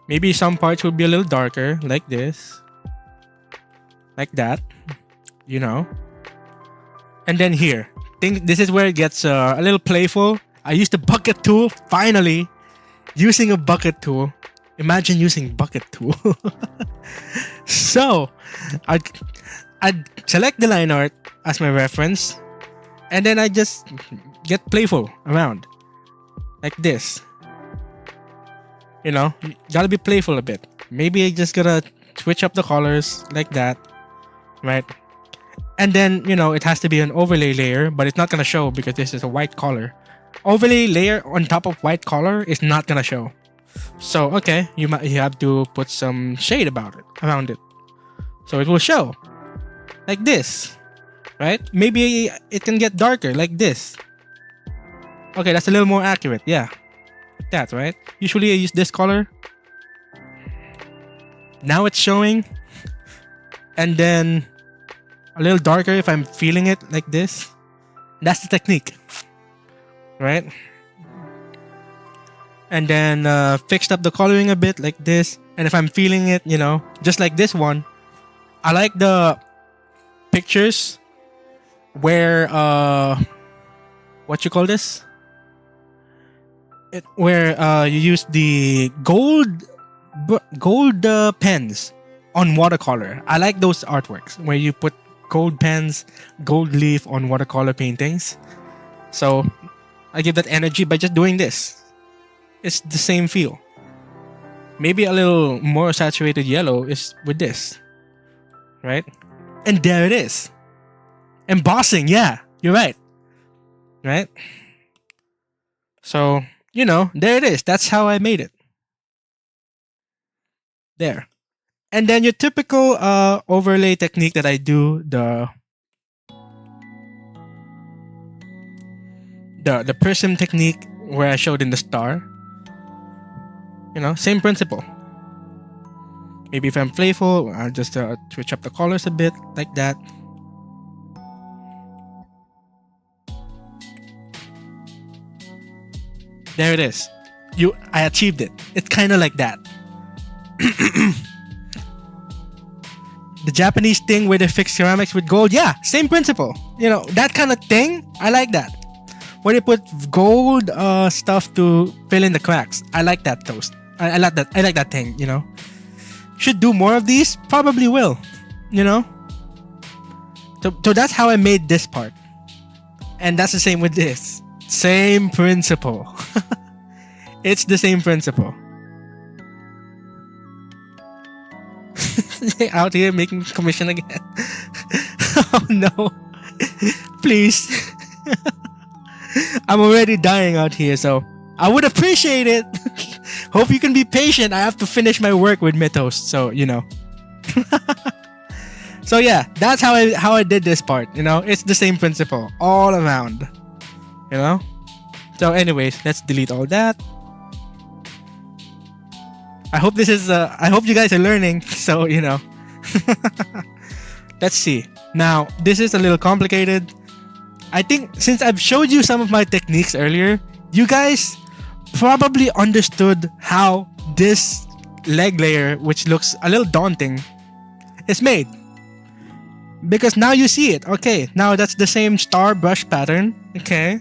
Maybe some parts will be a little darker like this. Like that. You know. And then here. This is where it gets a little playful. I used the bucket tool. Finally. Using a bucket tool. Imagine using bucket tool. So, I'd select the line art as my reference. And then I just get playful around. Like this. You know, you gotta be playful a bit. Maybe I just gotta switch up the colors like that. Right? And then, you know, it has to be an overlay layer, but it's not gonna show because this is a white color. Overlay layer on top of white color is not gonna show. So, okay, you have to put some shade around it. So it will show. Like this. Right? Maybe it can get darker like this. Okay, that's a little more accurate. Yeah. Like that, right? Usually I use this color. Now it's showing. And then a little darker if I'm feeling it like this. That's the technique. Right? And then fixed up the coloring a bit like this. And if I'm feeling it, you know, just like this one. I like the pictures where what you call this? Where you use the gold pens on watercolor. I like those artworks where you put gold pens, gold leaf on watercolor paintings. So I give that energy by just doing this. It's the same feel. Maybe a little more saturated yellow is with this. Right? And there it is. Embossing, yeah, you're right. Right? So, you know, there it is. That's how I made it. There. And then your typical overlay technique that I do, the prism technique where I showed in the star. You know, same principle. Maybe if I'm playful, I'll just switch up the colors a bit like that. There it is. I achieved it. It's kind of like that. The Japanese thing where they fix ceramics with gold. Yeah, same principle. You know, that kind of thing. I like that. Where they put gold stuff to fill in the cracks. I like that toast. I like that. I like that thing, you know. Should do more of these. Probably will. You know. So that's how I made this part. And that's the same with this. Same principle. It's the same principle. Out here making commission again. Oh no. Please. I'm already dying out here, so I would appreciate it. Hope you can be patient. I have to finish my work with Mythos, so you know. So yeah, that's how I did this part. You know, it's the same principle all around. You know. So anyways, let's delete all that. I hope this is I hope you guys are learning, so you know. Let's see. Now, this is a little complicated. I think since I've showed you some of my techniques earlier, you guys probably understood how this leg layer, which looks a little daunting, is made. Because now you see it. Okay, now that's the same star brush pattern. Okay,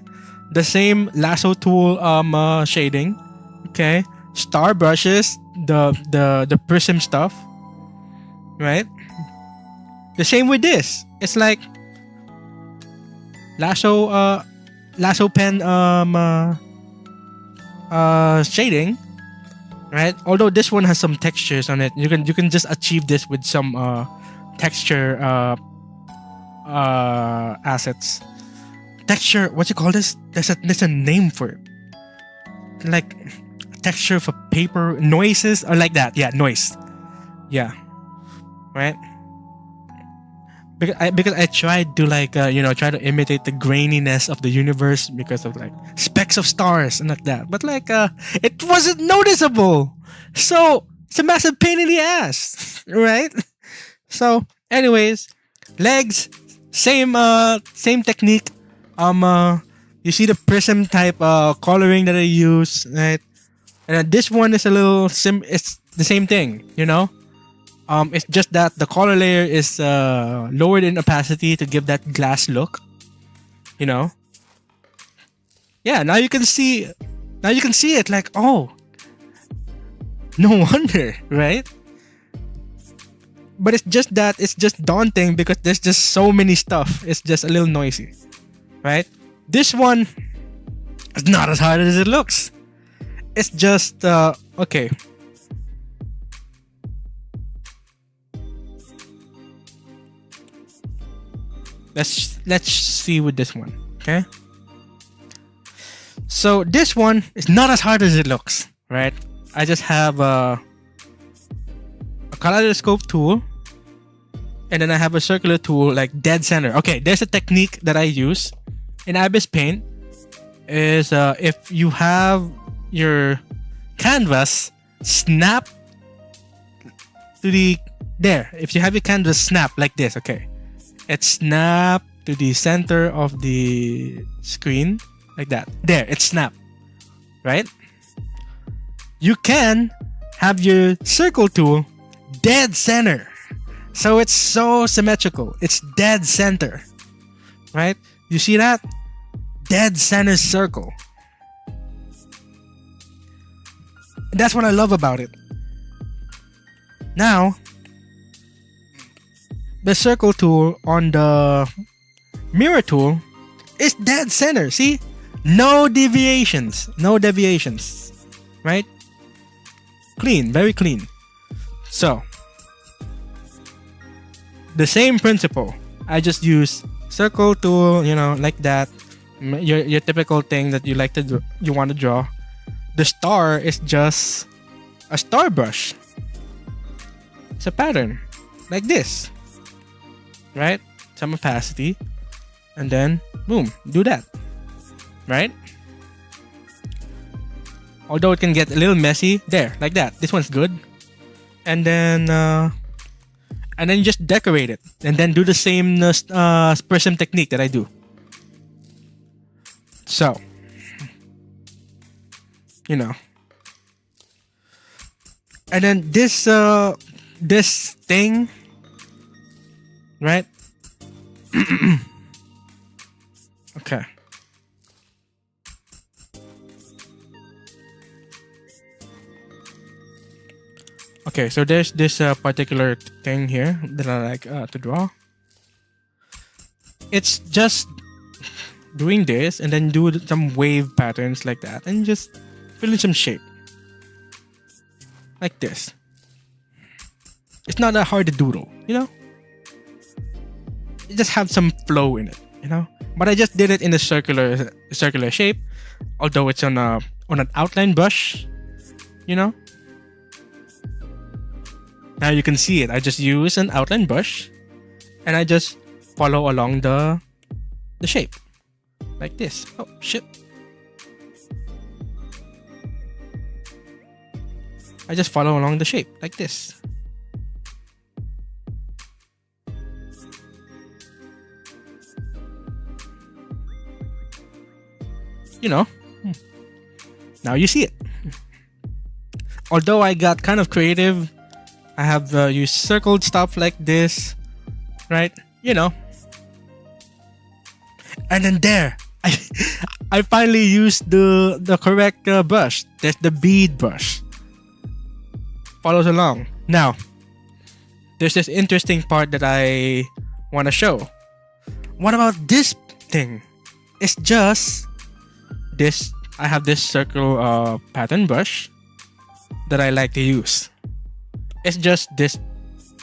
the same lasso tool shading. Okay, star brushes, the prism stuff. Right. The same with this. It's like lasso pen shading, right? Although this one has some textures on it, you can just achieve this with some texture assets. Texture, what you call this? There's a name for it. Like texture for paper, noises or like that. Yeah, noise. Yeah, right. Because I tried to like try to imitate the graininess of the universe because of like specks of stars and like that, but like it wasn't noticeable, so it's a massive pain in the ass, right? So, anyways, legs, same technique. You see the prism type coloring that I use, right? And this one is a little it's the same thing, It's just that the color layer is lowered in opacity to give that glass look. Yeah, now you can see it like, oh, no wonder, right? But it's just daunting because there's just so many stuff. It's just a little noisy, right? This one is not as hard as it looks. It's just okay. Let's see with this one, okay? So this one is not as hard as it looks, right? I just have a kaleidoscope tool, and then I have a circular tool like dead center. Okay, there's a technique that I use in Abyss Paint. Is if you have your canvas snap to the there. If you have your canvas snap like this, okay. It snap to the center of the screen like that. There, it snap, right? You can have your circle tool dead center, so it's so symmetrical. It's dead center, right? You see that? Dead center circle. That's what I love about it. Now, the circle tool on the mirror tool is dead center. See? No deviations. No deviations. Right? Clean. Very clean. So, the same principle. I just use circle tool, like that. Your typical thing that you like to do, you want to draw. The star is just a star brush. It's a pattern. Like this. Right? Some opacity, and then boom, do that, right? Although it can get a little messy, there, like that. This one's good, and then you just decorate it, and then do the same prism technique that I do. So, and then this thing. Right? Okay. Okay, so there's this particular thing here that I like to draw. It's just doing this and then do some wave patterns like that and just fill in some shape. Like this. It's not that hard to doodle, You just have some flow in it, But I just did it in a circular shape, although it's on an outline brush, Now you can see it. I just use an outline brush, and I just follow along the shape, like this. Oh shit! I just follow along the shape like this. you know, now you see it. Although I got kind of creative, I have used circled stuff like this, right? You know. And then there, I finally used the correct brush. That's the bead brush. Follows along. Now, there's this interesting part that I want to show. What about this thing? It's just this. I have this circle pattern brush that I like to use. It's just this.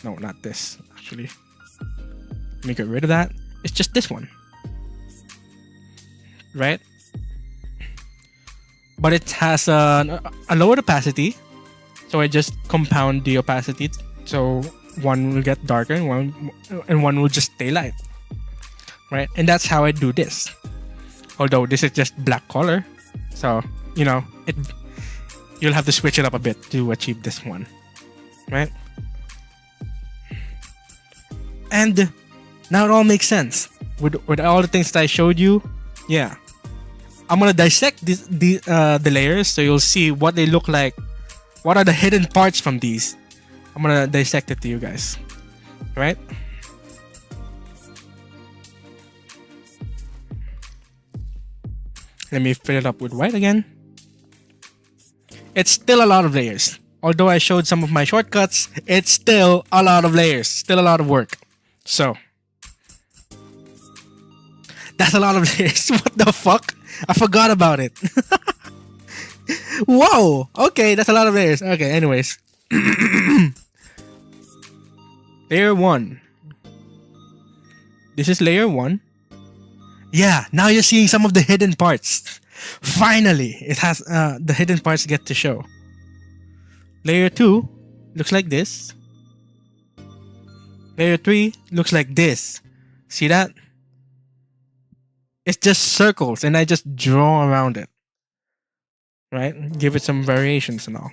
No, not this. Actually, let me get rid of that. It's just this one. Right? But it has a lower opacity. So I just compound the opacity. So one will get darker and one will just stay light. Right? And that's how I do this. Although this is just black color. So, you know, you'll have to switch it up a bit to achieve this one. Right? And now it all makes sense. With all the things that I showed you, yeah. I'm gonna dissect the layers so you'll see what they look like. What are the hidden parts from these? I'm gonna dissect it to you guys. Right? Let me fill it up with white again. It's still a lot of layers. Although I showed some of my shortcuts, it's still a lot of layers. Still a lot of work. So, that's a lot of layers. What the fuck? I forgot about it. Whoa! Okay, that's a lot of layers. Okay, anyways. Layer 1. This is layer 1. Yeah, now you're seeing some of the hidden parts. Finally, it has the hidden parts get to show. Layer 2 looks like this. Layer 3 looks like this. See that? It's just circles and I just draw around it. Right? Give it some variations and all.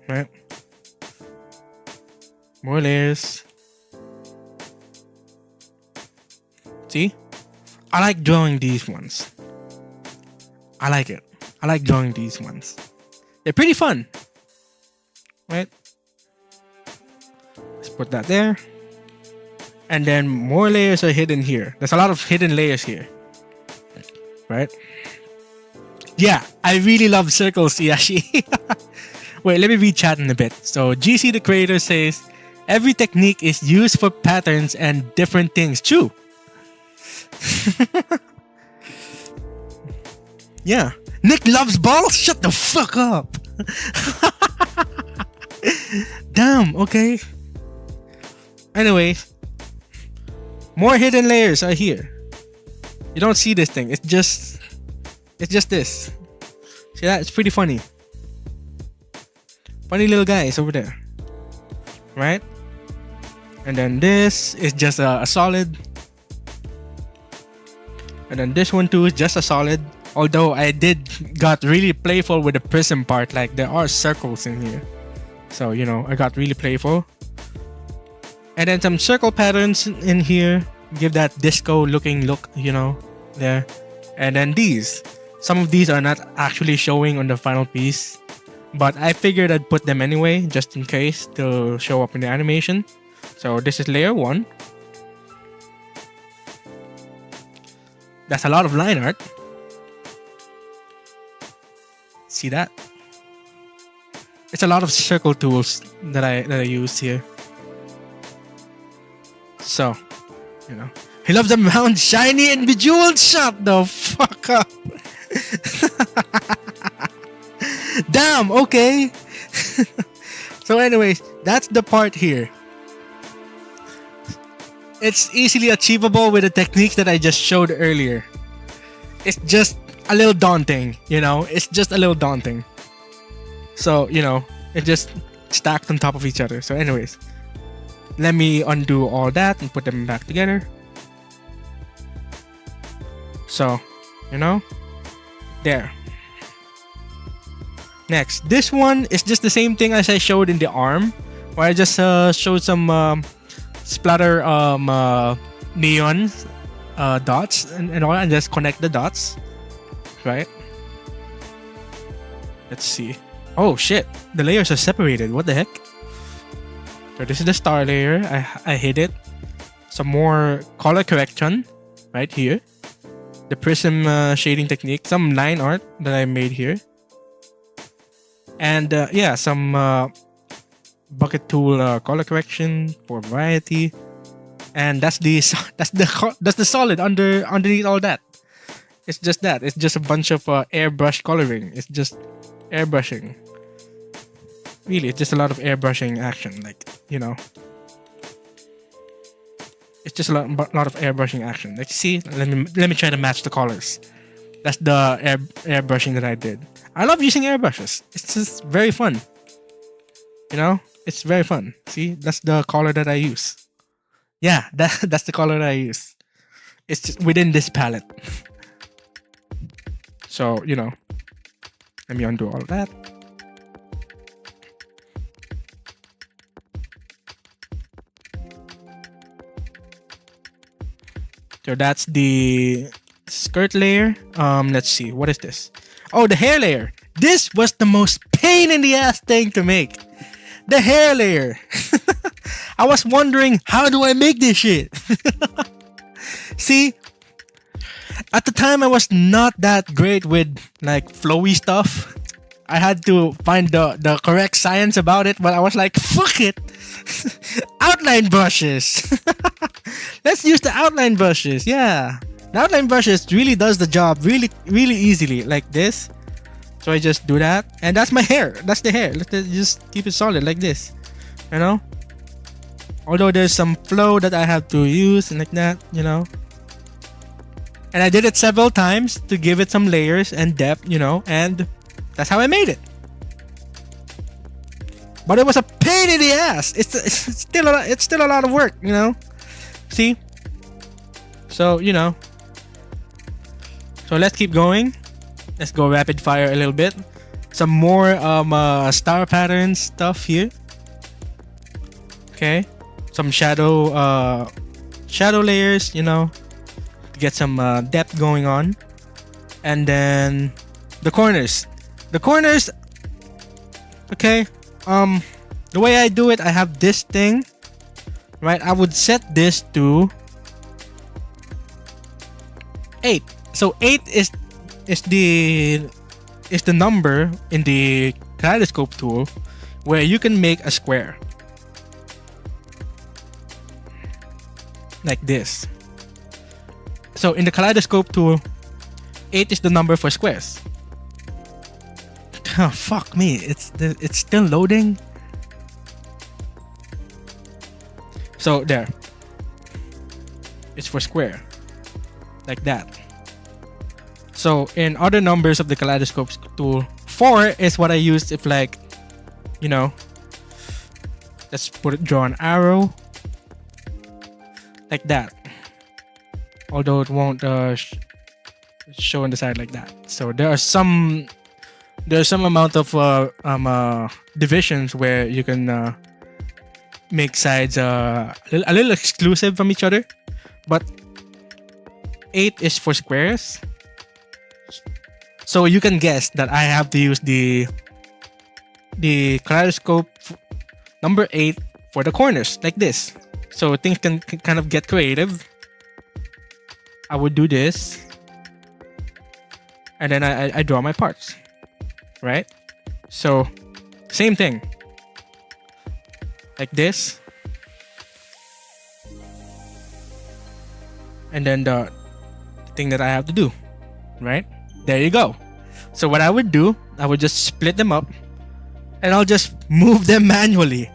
Right? More layers. See? I like drawing these ones. I like it. I like drawing these ones. They're pretty fun. Right? Let's put that there. And then more layers are hidden here. There's a lot of hidden layers here. Right? Yeah, I really love circles, Yashi. Wait, let me read chat in a bit. So, GC the creator says, every technique is used for patterns and different things. True. Yeah. Nick loves balls? Shut the fuck up. Damn, okay. Anyways. More hidden layers are here. You don't see this thing. It's just this. See that? It's pretty funny. Funny little guys over there. Right? And then this is just a solid. And then this one too is just a solid. Although I got really playful with the prism part. Like there are circles in here. So, you know, I got really playful. And then some circle patterns in here. Give that disco looking look, you know, there. And then these. Some of these are not actually showing on the final piece. But I figured I'd put them anyway, just in case to show up in the animation. So this is layer 1. That's a lot of line art. See that? It's a lot of circle tools that I use here. So, you know, he loves them round, shiny, and bejeweled. Shut the fuck up. Damn, okay. So anyways, that's the part here. It's easily achievable with the techniques that I just showed earlier. It's just a little daunting, you know? It's just a little daunting. So, you know, it just stacked on top of each other. So anyways, let me undo all that and put them back together. So, you know, there. Next, this one is just the same thing as I showed in the arm, where I just showed some splatter neon dots and all, and just connect the dots, right? Let's see. Oh shit, the layers are separated. What the heck? So this is the star layer. I hid it. Some more color correction right here. The prism shading technique. Some line art that I made here. And yeah, some bucket tool color correction for variety. And that's the solid underneath all that. It's just that. It's just a bunch of airbrush coloring. It's just airbrushing. Really, it's just a lot of airbrushing action. Like, you know, it's just a lot of airbrushing action. Like, see, let me try to match the colors. That's the airbrushing that I did. I love using airbrushes. It's just very fun. You know, it's very fun. See, that's the color that I use. Yeah, that's the color that I use. It's just within this palette. So, you know, let me undo all that. So that's the skirt layer. Let's see, what is this? Oh, the hair layer. This was the most pain in the ass thing to make. The hair layer. I was wondering, how do I make this shit? See, at the time I was not that great with like flowy stuff. I had to find the correct science about it, but I was like, fuck it. Outline brushes. Let's use the outline brushes. Yeah, the outline brushes really does the job really easily, like this. So I just do that, and that's my hair. That's the hair. Let's just keep it solid like this, you know. Although there's some flow that I have to use and like that, you know. And I did it several times to give it some layers and depth, you know, and that's how I made it. But it was a pain in the ass. It's still a lot of work, you know. See? So, you know. So let's keep going. Let's go rapid fire a little bit. Some more star pattern stuff here. Okay. Some shadow layers, you know, to get some depth going on. And then the corners. The corners, okay. The way I do it, I have this thing, right? I would set this to 8. So 8 is the number in the kaleidoscope tool where you can make a square like this. So in the kaleidoscope tool, 8 is the number for squares. Oh, fuck me, it's still loading. So there, it's for square, like that. So in other numbers of the kaleidoscope tool, 4 is what I used if, like, you know, let's draw an arrow like that. Although it won't show on the side like that. So there's some amount of divisions where you can make sides a little exclusive from each other. But 8 is for squares. So you can guess that I have to use the kaleidoscope number 8 for the corners, like this. So things can kind of get creative. I would do this, and then I draw my parts, right? So same thing, like this, and then the thing that I have to do, right? There you go. So what I would do, I would just split them up, and I'll just move them manually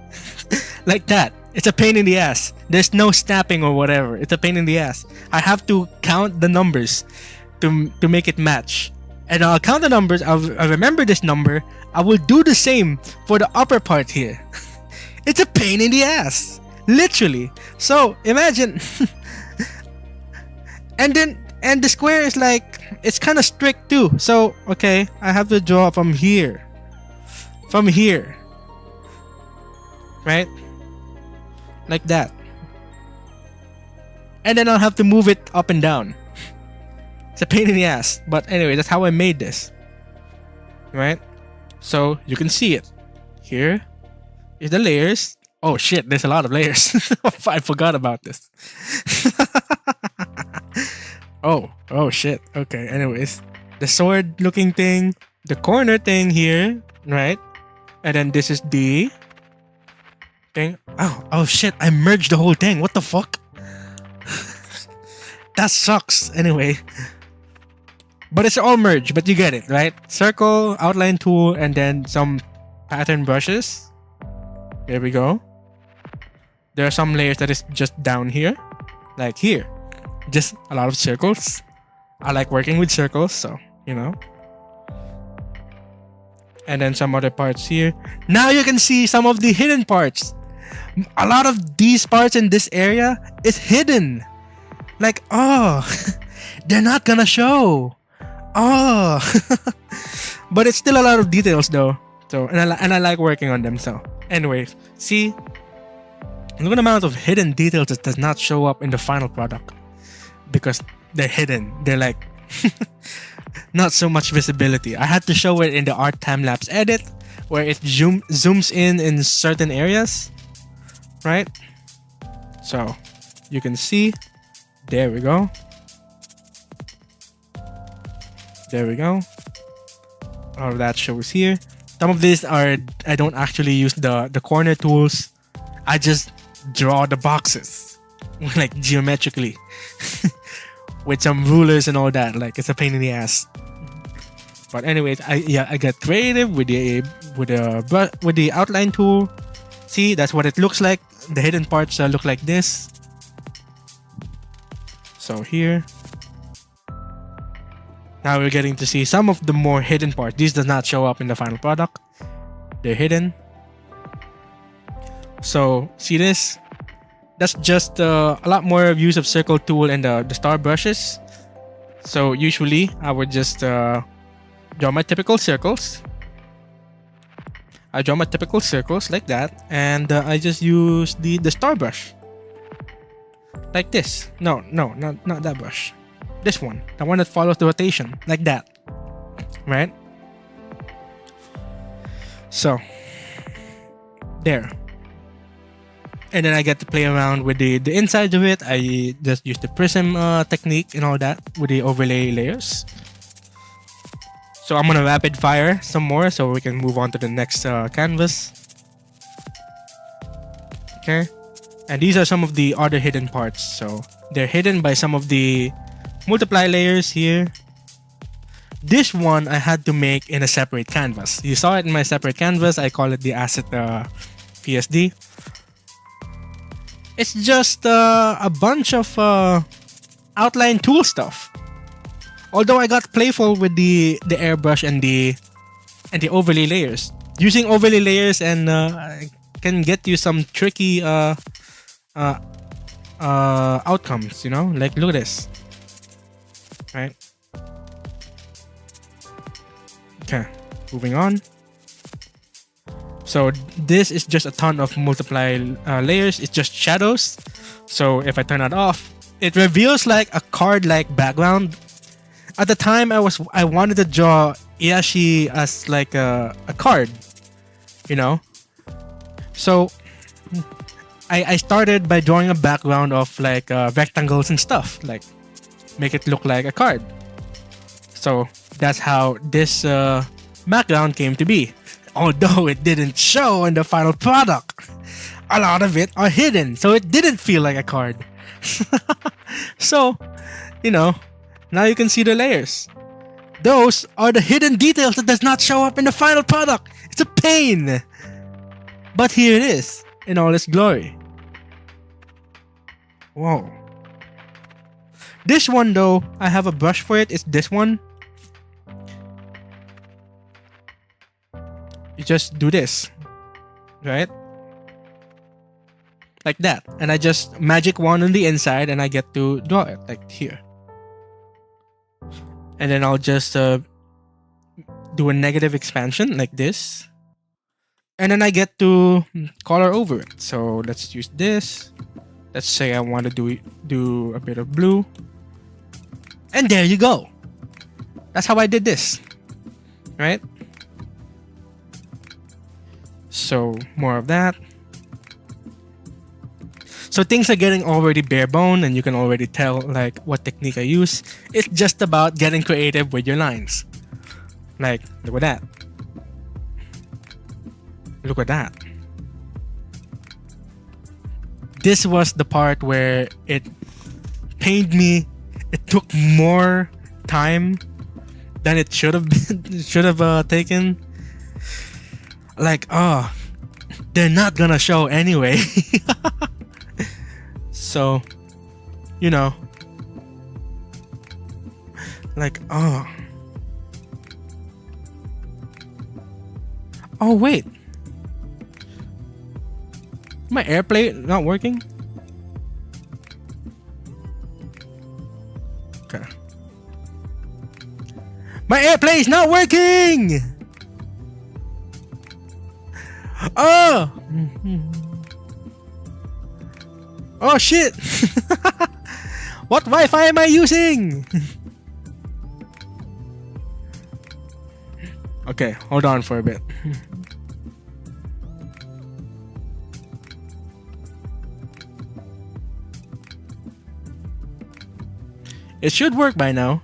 like that. It's a pain in the ass. There's no snapping or whatever. It's a pain in the ass. I have to count the numbers to make it match. And I'll count the numbers. I'll remember this number. I will do the same for the upper part here. It's a pain in the ass. Literally. So imagine. And the square is like, it's kind of strict too. So, okay, I have to draw from here. From here. Right? Like that. and then I'll have to move it up and down. It's a pain in the ass, but anyway, that's how I made this, right? So you can see it. Here is the layers. Oh shit, there's a lot of layers. I forgot about this. Oh shit. Okay, anyways, the sword looking thing, the corner thing here, right? And then this is the thing. Oh shit, I merged the whole thing. What the fuck? That sucks. Anyway, but it's all merged, but you get it, right? Circle, outline tool, and then some pattern brushes. There we go. There are some layers that is just down here, like here. Just a lot of circles. I like working with circles, so you know. And then some other parts here. Now you can see some of the hidden parts. A lot of these parts in this area is hidden. Like, oh, they're not gonna show. Oh, but it's still a lot of details though. So and I like working on them. So anyways, see, look at the amount of hidden details that does not show up in the final product because they're hidden. They're like not so much visibility. I had to show it in the art time-lapse edit where it zooms in certain areas, right? So you can see. There we go. There we go. All of that shows here. Some of these are, I don't actually use the corner tools. I just draw the boxes like geometrically with some rulers and all that. Like it's a pain in the ass. But anyways, I got creative with the outline tool. See, that's what it looks like. The hidden parts look like this. So here. Now we're getting to see some of the more hidden parts. These does not show up in the final product. They're hidden. So see this? That's just a lot more use of circle tool and the star brushes. So usually I would just draw my typical circles. I draw my typical circles like that, and I just use the star brush. Like this. No, not that brush. This one. The one that follows the rotation. Like that. Right? So. There. And then I get to play around with the inside of it. I just use the prism technique and all that with the overlay layers. So I'm gonna rapid fire some more so we can move on to the next canvas. Okay. And these are some of the other hidden parts. So they're hidden by some of the multiply layers here. This one I had to make in a separate canvas. You saw it in my separate canvas. I call it the asset PSD. It's just a bunch of outline tool stuff. Although I got playful with the airbrush and the overlay layers. Using overlay layers and can get you some tricky outcomes, you know? Like look at this. Right? Okay, moving on. So this is just a ton of multiply layers. It's just shadows. So if I turn that off, it reveals like a card-like background. At the time, I wanted to draw Iashi as like a card, you know. So I started by drawing a background of like rectangles and stuff, like make it look like a card. So that's how this background came to be. Although it didn't show in the final product, a lot of it are hidden, so it didn't feel like a card. So, you know, now you can see the layers. Those are the hidden details that does not show up in the final product. It's a pain. But here it is, in all its glory. Whoa. This one though, I have a brush for it. It's this one. You just do this, right? Like that. And I just magic wand on the inside and I get to draw it like here. And then I'll just do a negative expansion like this. And then I get to color over it. So let's use this. Let's say I want to do a bit of blue. And there you go. That's how I did this. Right? So more of that. So things are getting already bare bone, and you can already tell like what technique I use. It's just about getting creative with your lines. Like, look at that. Look at that. This was the part where it pained me. It took more time than it should have been, taken. Like, oh, they're not gonna show anyway. So, you know, like, oh, wait, my AirPlay not working? Okay, my AirPlay is not working. Oh. Oh shit! What Wi-Fi am I using? Okay, hold on for a bit. It should work by now.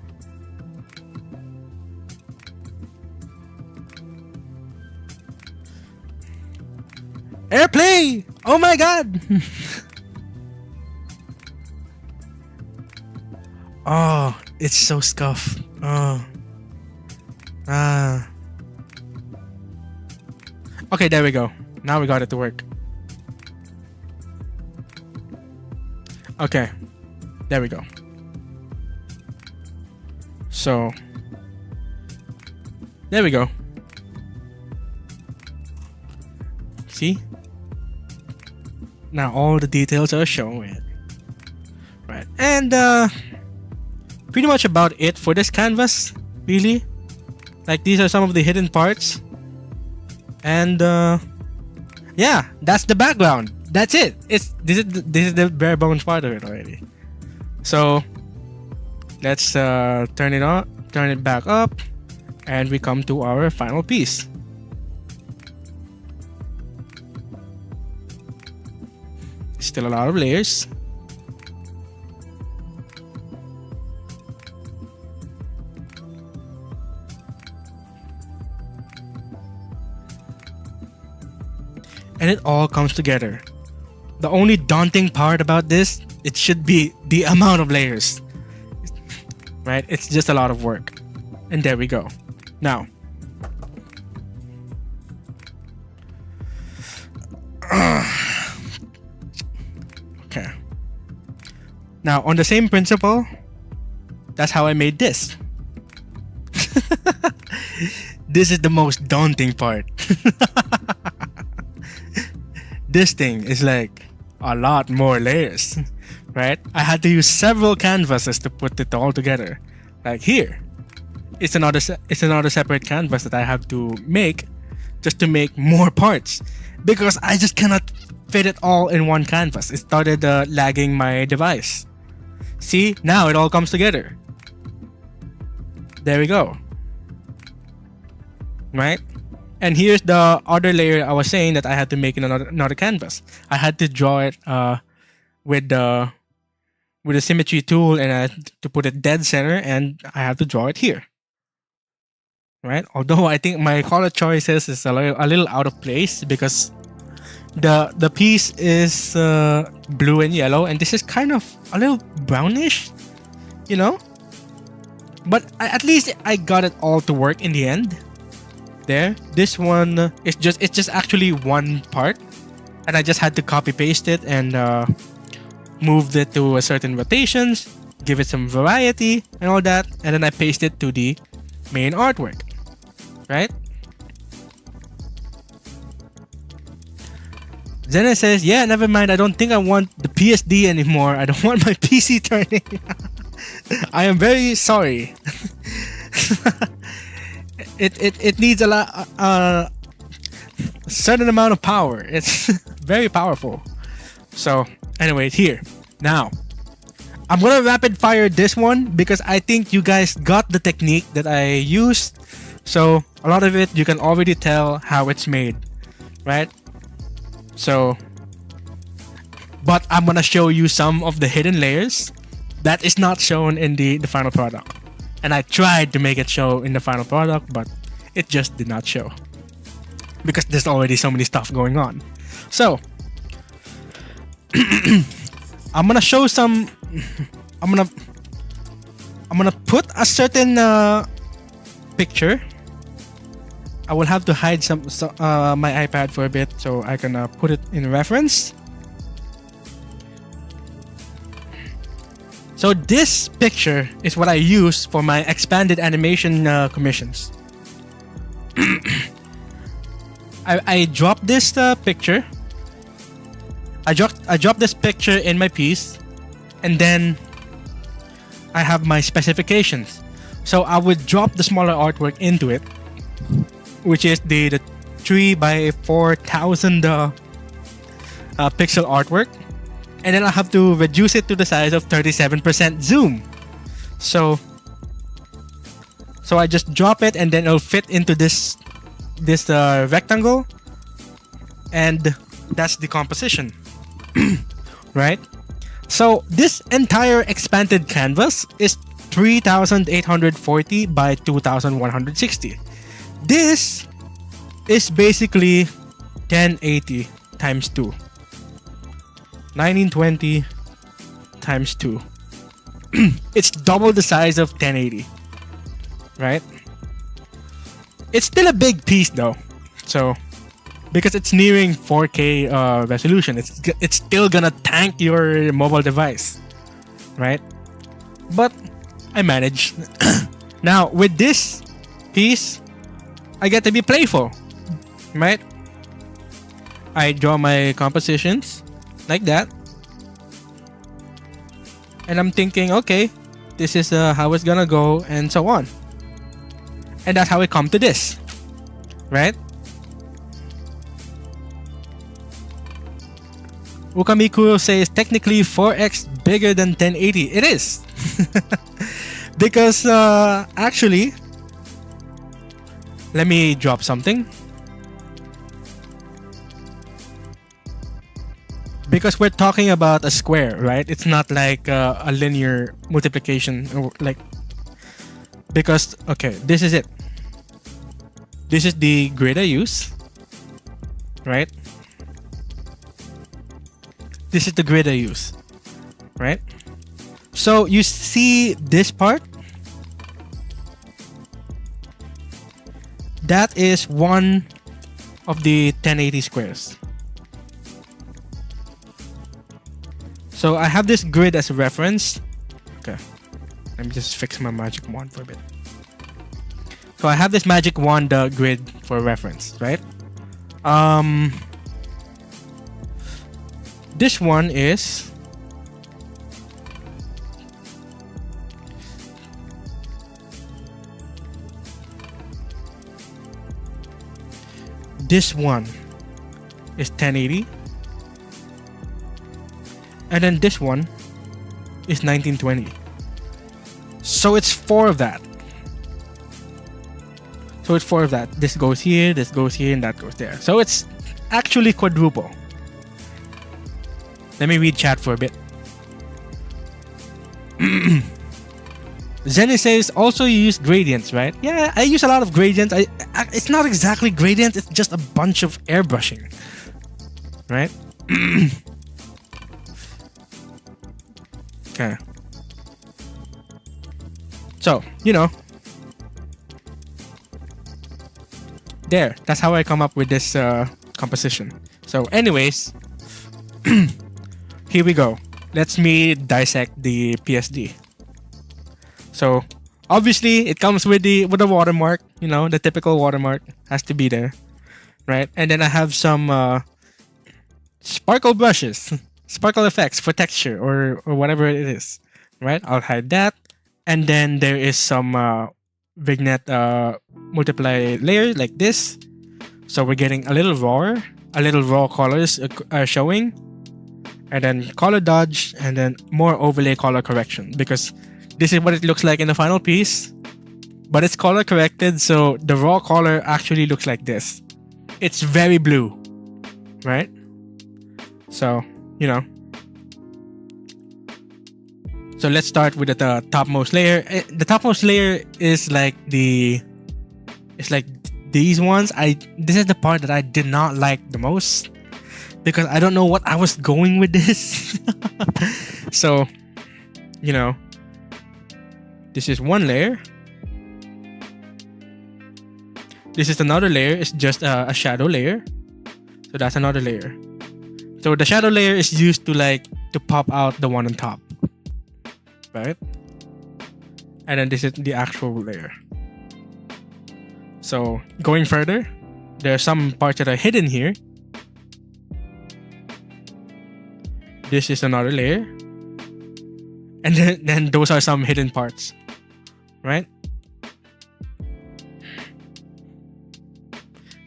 AirPlay! Oh my god! Oh, it's so scuffed. Oh. Ah. Okay, there we go. Now we got it to work. Okay. There we go. So. There we go. See? Now all the details are showing. Right. And pretty much about it for this canvas, really. Like, these are some of the hidden parts. And yeah, that's the background. That's it. This is the bare bones part of it already. So let's turn it back up, and we come to our final piece. Still a lot of layers. And it all comes together. The only daunting part about this, it should be the amount of layers. Right? It's just a lot of work. And there we go. Now. Okay. Now, on the same principle, that's how I made this. This is the most daunting part. This thing is like a lot more layers, right? I had to use several canvases to put it all together. Like here, it's another separate canvas that I have to make just to make more parts, because I just cannot fit it all in one canvas. It started lagging my device. See, now it all comes together. There we go. Right? And here's the other layer I was saying that I had to make in another canvas. I had to draw it with the symmetry tool, and I had to put it dead center, and I have to draw it here. Right? Although I think my color choices is a little out of place, because the piece is blue and yellow, and this is kind of a little brownish, you know. But at least I got it all to work in the end. There, this one it's just actually one part, and I just had to copy paste it and move it to a certain rotations, give it some variety and all that, and then I paste it to the main artwork, right? Zena says, yeah, never mind, I don't think I want the PSD anymore. I don't want my PC turning. I am very sorry. It needs a certain amount of power. It's very powerful. So Anyway, here. Now, I'm gonna rapid fire this one because I think you guys got the technique that I used. So a lot of it you can already tell how it's made, right? So, but I'm gonna show you some of the hidden layers that is not shown in the final product. And I tried to make it show in the final product, but it just did not show because there's already so many stuff going on. So I'm gonna show some. I'm gonna put a certain picture. I will have to hide my iPad for a bit so I can put it in reference. So this picture is what I use for my expanded animation commissions. I dropped this picture. I dropped this picture in my piece, and then I have my specifications. So I would drop the smaller artwork into it, which is the 3 by 4,000 pixel artwork, and then I have to reduce it to the size of 37% zoom. So I just drop it, and then it'll fit into this rectangle, and that's the composition. Right? So this entire expanded canvas is 3,840 by 2,160. This is basically 1080 times 2. 1920 times 2. It's double the size of 1080. Right? It's still a big piece though. So because it's nearing 4K resolution, it's still gonna tank your mobile device, right? But I managed. Now with this piece, I get to be playful, right? I draw my compositions like that, and I'm thinking, okay, this is how it's gonna go, and so on, and that's how it come to this, right? Ukamikuro says technically 4x bigger than 1080. It is. Because actually, let me drop something. Because we're talking about a square, right? It's not like a linear multiplication, or like, because okay, this is it. This is the grid I use, right? This is the grid I use, right? So you see this part? That is one of the 1080 squares. So I have this grid as a reference. Okay, let me just fix my magic wand for a bit. So I have this magic wand grid for reference, right? This one is this one is 1080, and then this one is 1920. So it's 4 of that. This goes here, and that goes there. So it's actually quadruple. Let me read chat for a bit. Zenny says also you use gradients, right? Yeah, I use a lot of gradients. It's not exactly gradients, it's just a bunch of airbrushing, right? Okay. So, you know, there. That's how I come up with this composition. So anyways, here we go. Let's me dissect the PSD. So obviously it comes with a watermark. You know, the typical watermark has to be there, right? And then I have some sparkle brushes, sparkle effects for texture or whatever it is, right? I'll hide that. And then there is some vignette multiply layer like this. So we're getting a little raw colors are showing. and then color dodge, and then more overlay color correction, because this is what it looks like in the final piece, but it's color corrected, so the raw color actually looks like this. It's very blue, right? So, you know. So let's start with the topmost layer. The topmost layer is like it's like these ones. This is the part that I did not like the most, because I don't know what I was going with this. So, you know, this is one layer. This is another layer. It's just a shadow layer. So that's another layer. So the shadow layer is used to pop out the one on top, right? And then this is the actual layer. So going further, there are some parts that are hidden here. This is another layer. And then those are some hidden parts, right?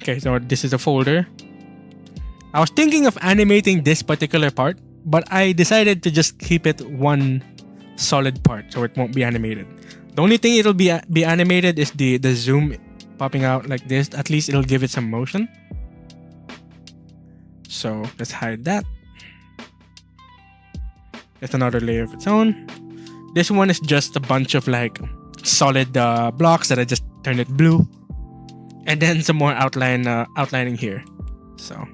Okay, so this is a folder. I was thinking of animating this particular part, but I decided to just keep it one solid part, so it won't be animated. The only thing it'll be animated is the zoom popping out like this. At least it'll give it some motion. So let's hide that. It's another layer of its own. This one is just a bunch of like solid blocks that I just turned it blue, and then some more outlining here. So.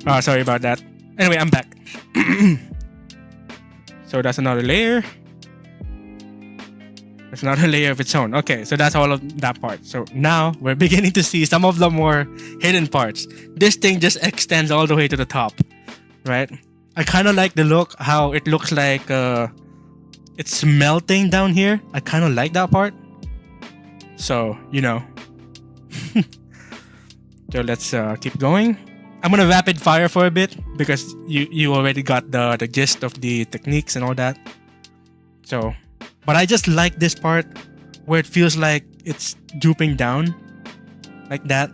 Oh, sorry about that. Anyway, I'm back. So that's another layer. That's another layer of its own. Okay, so that's all of that part. So now we're beginning to see some of the more hidden parts. This thing just extends all the way to the top, right? I kind of like the look, how it looks like it's melting down here. I kind of like that part. So, you know. So let's keep going. I'm gonna rapid fire for a bit because you already got the gist of the techniques and all that. So, but I just like this part where it feels like it's drooping down like that.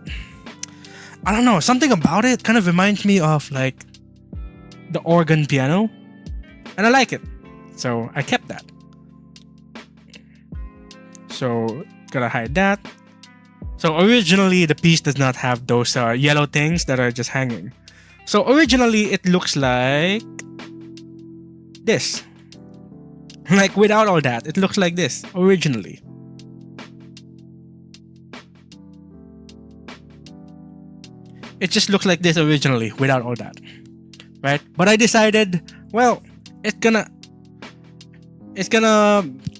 I don't know, something about it kind of reminds me of like the organ piano, and I like it, so I kept that. So gotta hide that. So originally the piece does not have those yellow things that are just hanging. So originally it looks like this. Like without all that, it looks like this originally. It just looks like this originally without all that, right? But I decided, well, it's gonna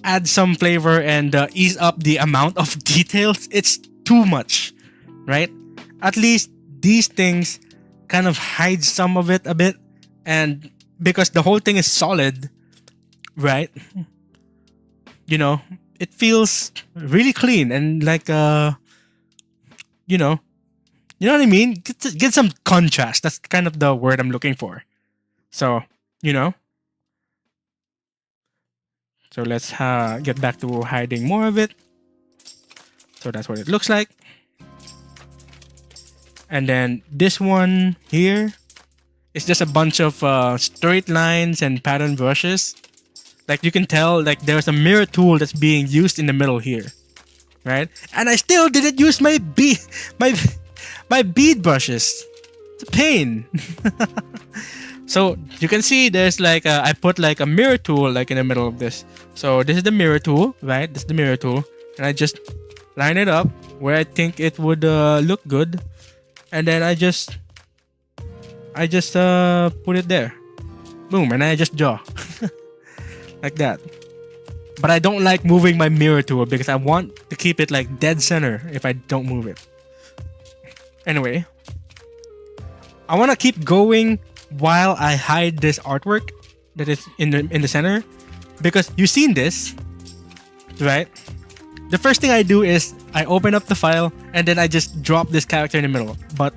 add some flavor and ease up the amount of details. It's too much, right? At least these things kind of hide some of it a bit, and because the whole thing is solid, right? You know, it feels really clean and like you know what I mean? Get some contrast. That's kind of the word I'm looking for. So, you know. So let's get back to hiding more of it. So that's what it looks like. And then this one here is just a bunch of straight lines and pattern brushes. Like you can tell, like there's a mirror tool that's being used in the middle here, right? And I still didn't use my bead brushes. It's a pain. So you can see there's like I put like a mirror tool like in the middle of this. So this is the mirror tool, right? This is the mirror tool, and I just line it up where I think it would look good, and then I just put it there, boom, and I just draw like that. But I don't like moving my mirror tool because I want to keep it like dead center if I don't move it. Anyway, I want to keep going while I hide this artwork that is in the center, because you've seen this, right? The first thing I do is I open up the file and then I just drop this character in the middle. But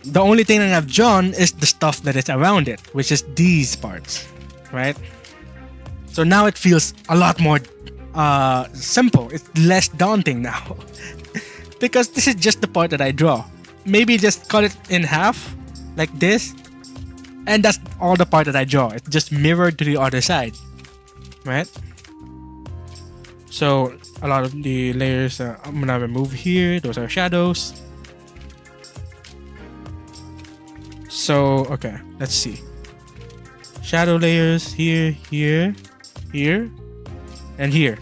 the only thing that I've drawn is the stuff that is around it, which is these parts, right? So now it feels a lot more simple. It's less daunting now because this is just the part that I draw. Maybe just cut it in half like this, and that's all the part that I draw. It's just mirrored to the other side, right? So a lot of the layers I'm gonna remove here. Those are shadows. So okay, let's see. Shadow layers here, here, here, and here.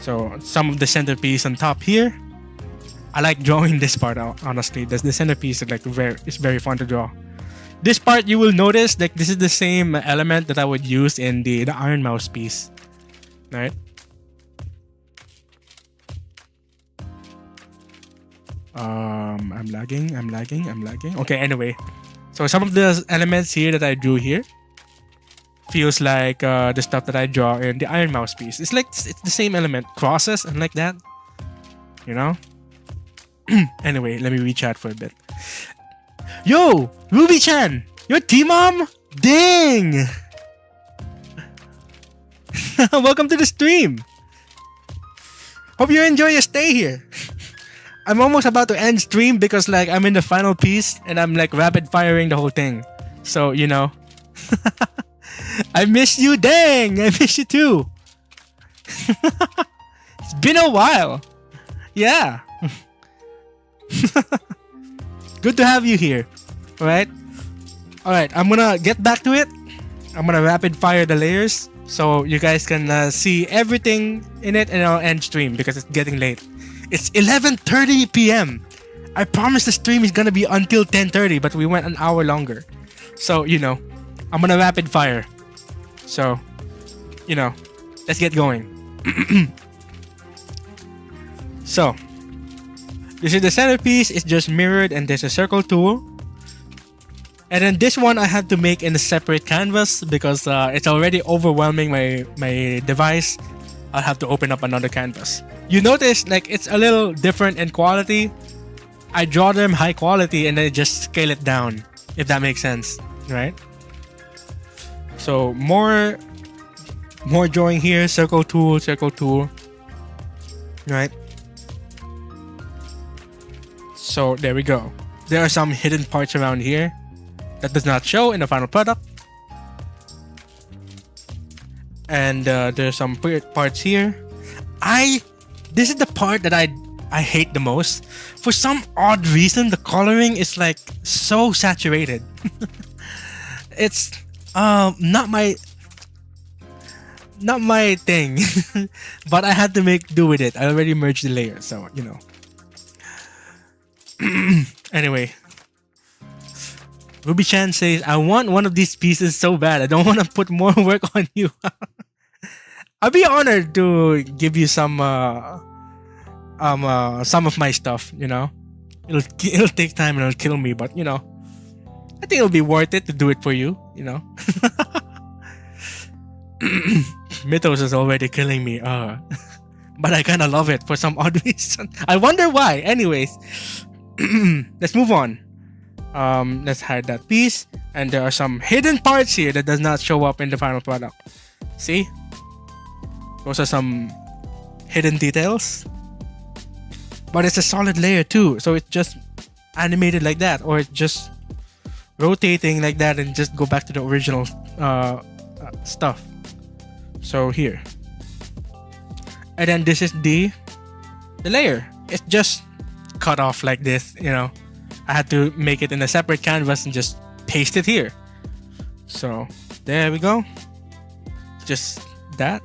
So some of the centerpiece on top here. I like drawing this part out, honestly. The centerpiece is like very fun to draw. This part you will notice like this is the same element that I would use in the Iron Mouse piece, right? I'm lagging. Okay, anyway. So some of the elements here that I drew here feels like the stuff that I draw in the Iron Mouse piece. It's like it's the same element, crosses and like that, you know. Anyway, let me rechat for a bit. Yo, Ruby-chan, your T-Mom? Dang! Welcome to the stream. Hope you enjoy your stay here. I'm almost about to end stream because like I'm in the final piece and I'm like rapid firing the whole thing. So, you know. I miss you, dang! I miss you too. It's been a while. Yeah. Good to have you here. Alright? Alright, I'm gonna get back to it. I'm gonna rapid fire the layers so you guys can see everything in it, and I'll end stream because it's getting late. It's 11:30 p.m. I promised the stream is gonna be until 10:30, but we went an hour longer. So, you know, I'm gonna rapid fire. So, you know, let's get going. So, this is the centerpiece. It's just mirrored and there's a circle tool. And then this one I had to make in a separate canvas because it's already overwhelming my device. I'll have to open up another canvas. You notice like it's a little different in quality. I draw them high quality and then just scale it down, if that makes sense, right? So more drawing here, circle tool, right? So there we go. There are some hidden parts around here that does not show in the final product. And there's some weird parts here. This is the part that I hate the most. For some odd reason, the coloring is like so saturated. It's not my thing. But I had to make do with it. I already merged the layers, so you know. Anyway, Ruby-chan says, I want one of these pieces so bad. I don't want to put more work on you. I'll be honored to give you some of my stuff, you know. It'll take time and it'll kill me, but you know, I think it'll be worth it to do it for you, you know. Mythos is already killing me. But I kind of love it for some odd reason. I wonder why. Anyways, let's move on. Let's hide that piece. And there are some hidden parts here that does not show up in the final product. See? Those are some hidden details. But it's a solid layer too. So it's just animated like that. Or it's just rotating like that and just go back to the original stuff. So here. And then this is the layer. It's just cut off like this, you know. I had to make it in a separate canvas and just paste it here. So there we go. Just that.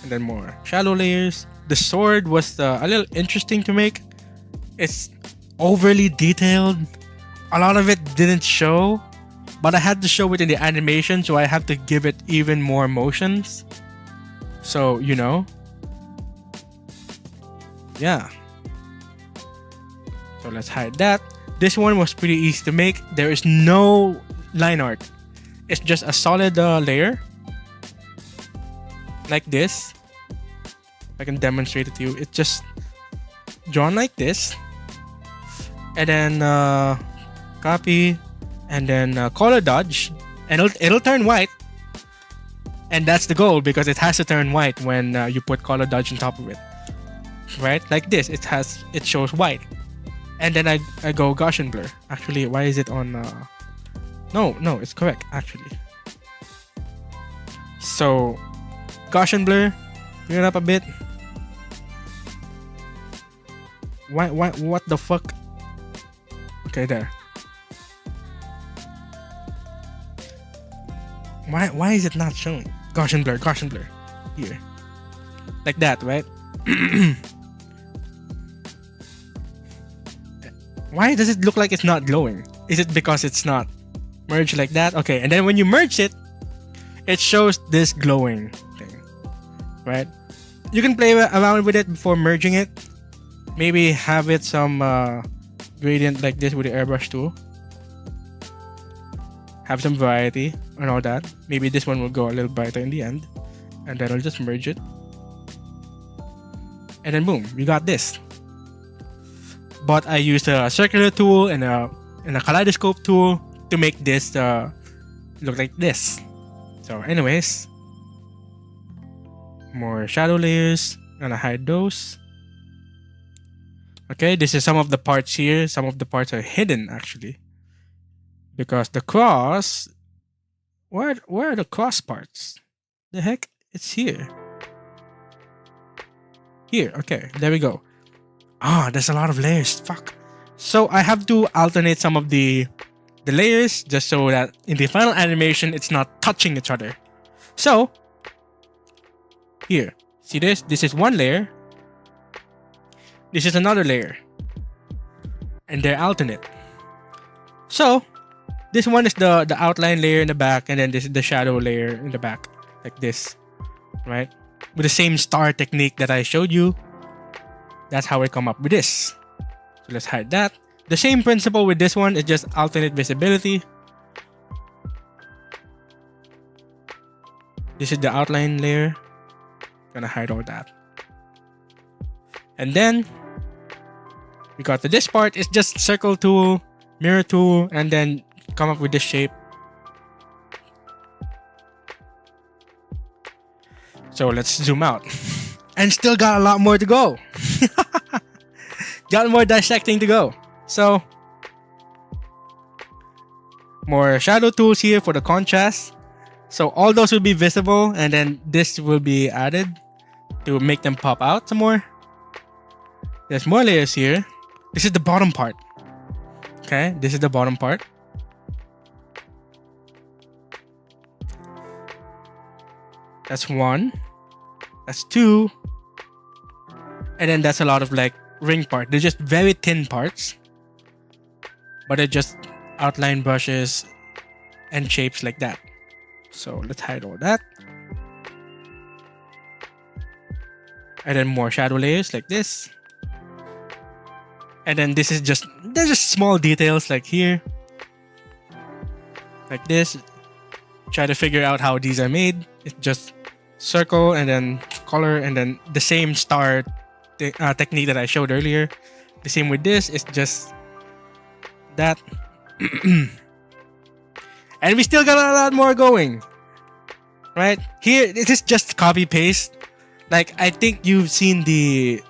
And then more shallow layers. The sword was a little interesting to make. It's overly detailed. A lot of it didn't show, but I had to show it in the animation, so I have to give it even more motions. So, you know. Yeah. So let's hide that. This one was pretty easy to make. There is no line art. It's just a solid layer like this. I can demonstrate it to you. It's just drawn like this, and then copy, and then color dodge, and it'll turn white. And that's the goal, because it has to turn white when you put color dodge on top of it, right? Like this, it shows white. And then I go Gaussian blur. Actually, why is it on? No, it's correct actually. So Gaussian blur, bring it up a bit. Why? What the fuck? Okay, there. Why is it not showing? Gaussian blur. Here. Like that, right? Why does it look like it's not glowing? Is it because it's not merged like that? Okay, and then when you merge it, it shows this glowing thing, right? You can play around with it before merging it. Maybe have it some gradient like this with the airbrush tool. Have some variety and all that. Maybe this one will go a little brighter in the end, and then I'll just merge it, and then boom, we got this. But I used a circular tool and a kaleidoscope tool to make this look like this. So anyways, more shadow layers. Gonna hide those. Okay, this is some of the parts here. Some of the parts are hidden actually, because the cross. Where are the cross parts? The heck? It's here. Here. Okay, there we go. There's a lot of layers. Fuck. So I have to alternate some of the layers just so that in the final animation it's not touching each other. So here, see this? This is one layer. This is another layer. And they're alternate. So this one is the outline layer in the back, and then this is the shadow layer in the back, like this, right? With the same star technique that I showed you. That's how I come up with this. So let's hide that. The same principle with this one is just alternate visibility. This is the outline layer. Gonna hide all that. And then we got to this part. It's just circle tool, mirror tool, and then come up with this shape. So let's zoom out. And still got a lot more to go. Got more dissecting to go. So more shadow tools here for the contrast. So all those will be visible, and then this will be added to make them pop out some more. There's more layers here. This is the bottom part. Okay, this is the bottom part. That's one. That's two. And then that's a lot of like ring part. They're just very thin parts, but they're just outline brushes and shapes like that. So let's hide all that. And then more shadow layers like this. And then this is just, they're just small details like here. Like this. Try to figure out how these are made. It's just circle and then color and then the same star technique that I showed earlier. The same with this. It's just that. And we still got a lot more going. Right? Here, this is just copy paste. Like, I think you've seen the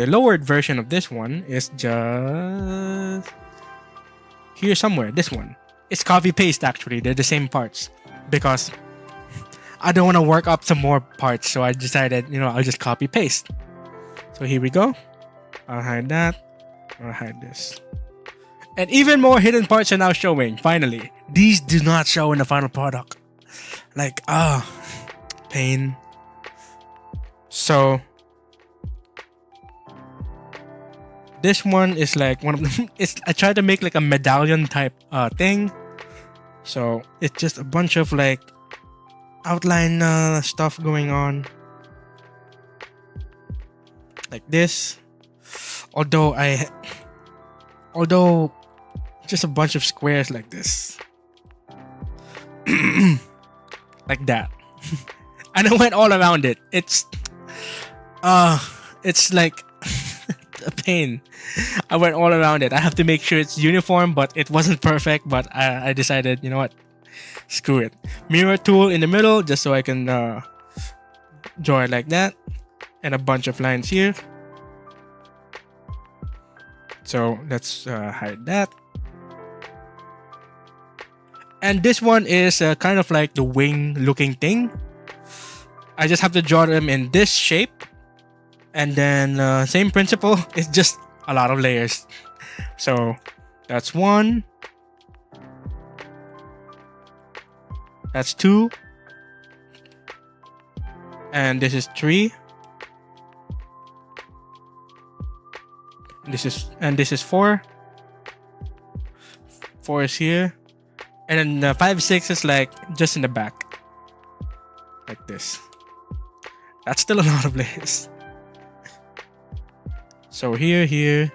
lowered version of this one is just here somewhere. This one. It's copy paste actually. They're the same parts. Because I don't want to work up some more parts. So I decided, I'll just copy paste. So here we go. I'll hide that. I'll hide this. And even more hidden parts are now showing, finally. These do not show in the final product. Like, pain. So, this one is like one of them. I tried to make like a medallion type thing. So, it's just a bunch of like outline stuff going on. Like this. Although just a bunch of squares like this. like that. And I went all around it. It's like a pain. I went all around it. I have to make sure it's uniform, but it wasn't perfect. But I decided, you know what? Screw it. Mirror tool in the middle, just so I can draw it like that. And a bunch of lines here. So let's hide that. And this one is kind of like the wing looking thing. I just have to draw them in this shape. And then same principle, it's just a lot of layers. So that's 1. That's 2. And this is 3. This is 4. 4 is here. And then 5, 6 is like just in the back. Like this. That's still a lot of layers. So here.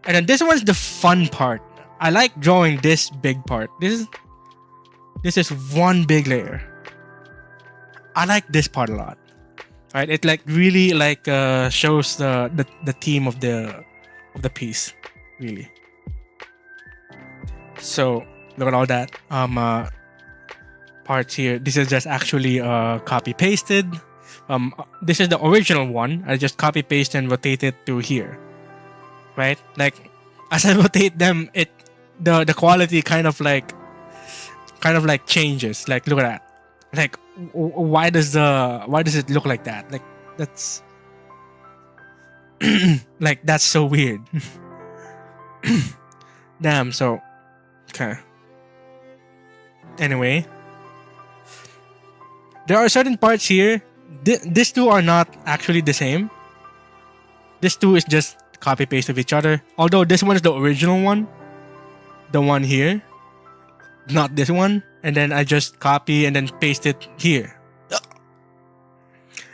And then this one's the fun part. I like drawing this big part. This is one big layer. I like this part a lot. Right? It like really like shows the theme of the piece. Really. So look at all that parts here. This is just actually copy pasted. This is the original one. I just copy paste and rotate it to here, right? Like as I rotate them, the quality kind of like changes. Like look at that. Like why does it look like that? Like that's like that's so weird. Damn. So okay. Anyway, there are certain parts here. These two are not actually the same. This two is just copy paste of each other. Although this one is the original one. The one here. Not this one. And then I just copy and then paste it here.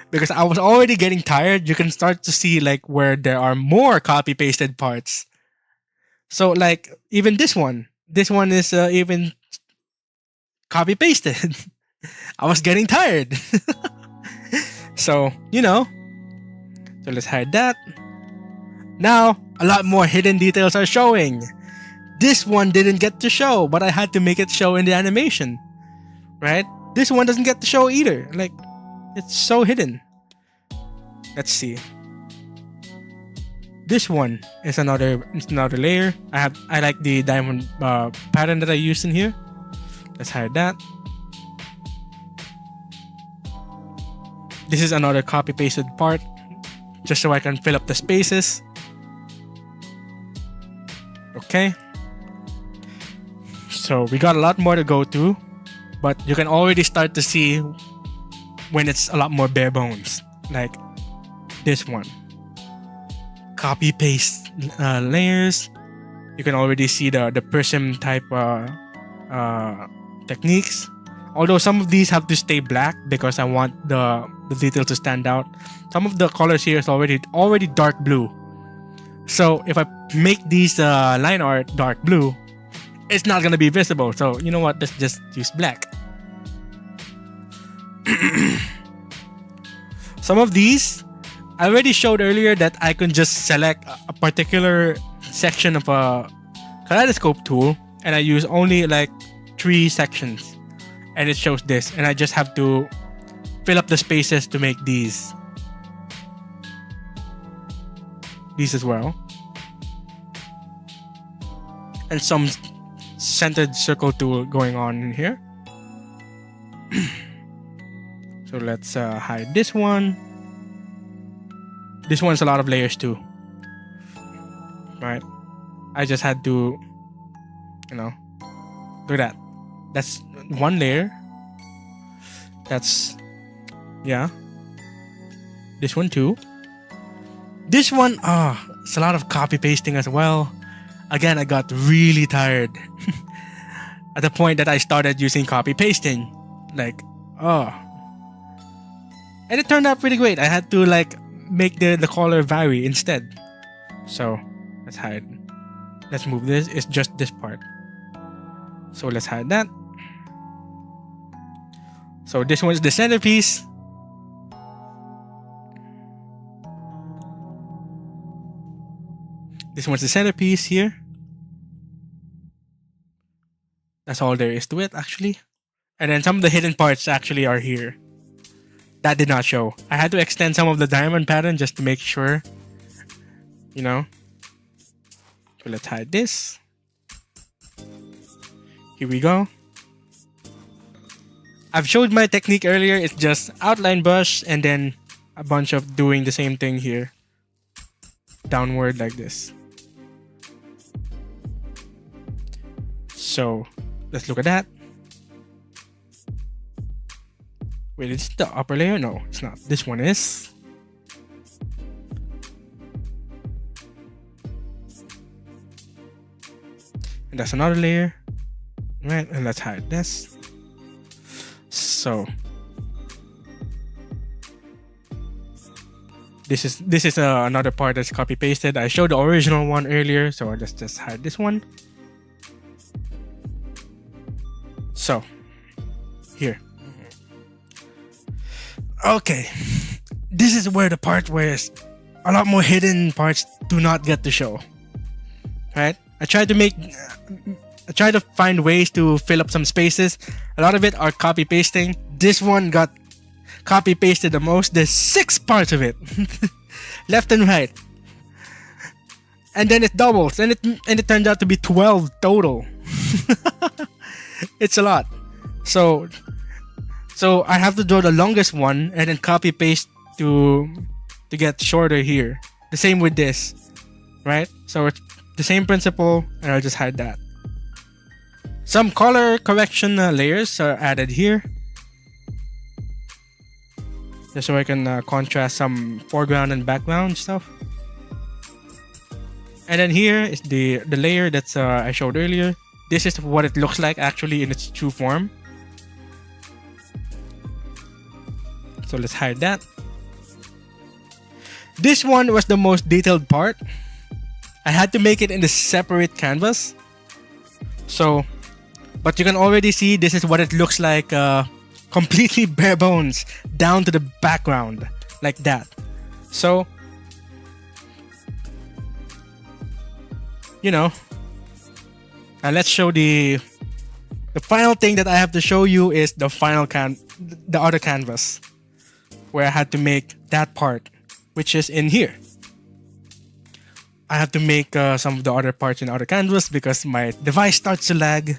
Because I was already getting tired. You can start to see like where there are more copy pasted parts. So like even this one. This one is even copy pasted. I was getting tired. So, you know. So let's hide that. Now, a lot more hidden details are showing. This one didn't get to show, but I had to make it show in the animation. Right? This one doesn't get to show either. Like, it's so hidden. Let's see. This one is another layer. I like the diamond pattern that I used in here. Let's hide that. This is another copy pasted part, just so I can fill up the spaces. Okay. So we got a lot more to go to, but you can already start to see when it's a lot more bare bones, like this one. Copy paste layers. You can already see the prism type techniques. Although some of these have to stay black because I want the detail to stand out. Some of the colors here is already dark blue. So if I make these line art dark blue, it's not gonna be visible. So you know what? Let's just use black. Some of these I already showed earlier that I can just select a particular section of a kaleidoscope tool and I use only like 3 sections and it shows this, and I just have to fill up the spaces to make these as well, and some centered circle tool going on in here. So let's hide this one. This one's a lot of layers too, right? I just had to, you know, look at that. That's one layer. That's, yeah. This one too. This one, it's a lot of copy pasting as well. Again, I got really tired at the point that I started using copy pasting. Like, and it turned out pretty great. I had to like make the color vary instead. So let's hide. Let's move this. It's just this part. So let's hide that. So this one's the centerpiece. This one's the centerpiece here. That's all there is to it, actually. And then some of the hidden parts actually are here. That did not show. I had to extend some of the diamond pattern just to make sure. You know. So let's hide this. Here we go. I've showed my technique earlier. It's just outline brush and then a bunch of doing the same thing here. Downward like this. So let's look at that. Wait, is it the upper layer? No, it's not. This one is. And that's another layer. Right, and let's hide this. So this is another part that's copy pasted. I showed the original one earlier, so I'll just hide this one. So here. Okay, this is where the part where a lot more hidden parts do not get to show. Right? I tried to find ways to fill up some spaces. A lot of it are copy pasting. This one got copy pasted the most. There's 6 parts of it, left and right, and then it doubles, and it turned out to be 12 total. It's a lot. So I have to draw the longest one and then copy paste to get shorter here. The same with this, right? So it's the same principle, and I'll just hide that. Some color correction layers are added here, just so I can contrast some foreground and background stuff. And then here is the layer that's I showed earlier. This is what it looks like actually in its true form. So let's hide that. This one was the most detailed part. I had to make it in the separate canvas. So, but you can already see this is what it looks like, completely bare bones down to the background like that. So, you know, and let's show the final thing that I have to show you is the final the other canvas, where I had to make that part, which is in here. I have to make some of the other parts in the other canvas because my device starts to lag.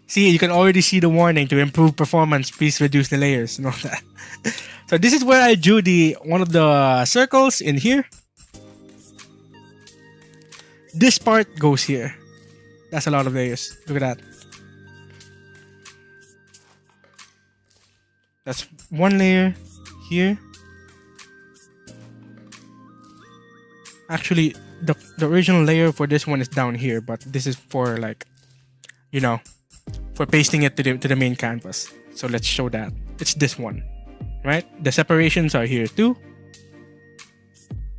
See, you can already see the warning: to improve performance, please reduce the layers and all that. So this is where I drew one of the circles in here. This part goes here. That's a lot of layers. Look at that. That's one layer here. Actually, the original layer for this one is down here, but this is for, like, you know, for pasting it to the main canvas. So let's show that. It's this one, right? The separations are here too.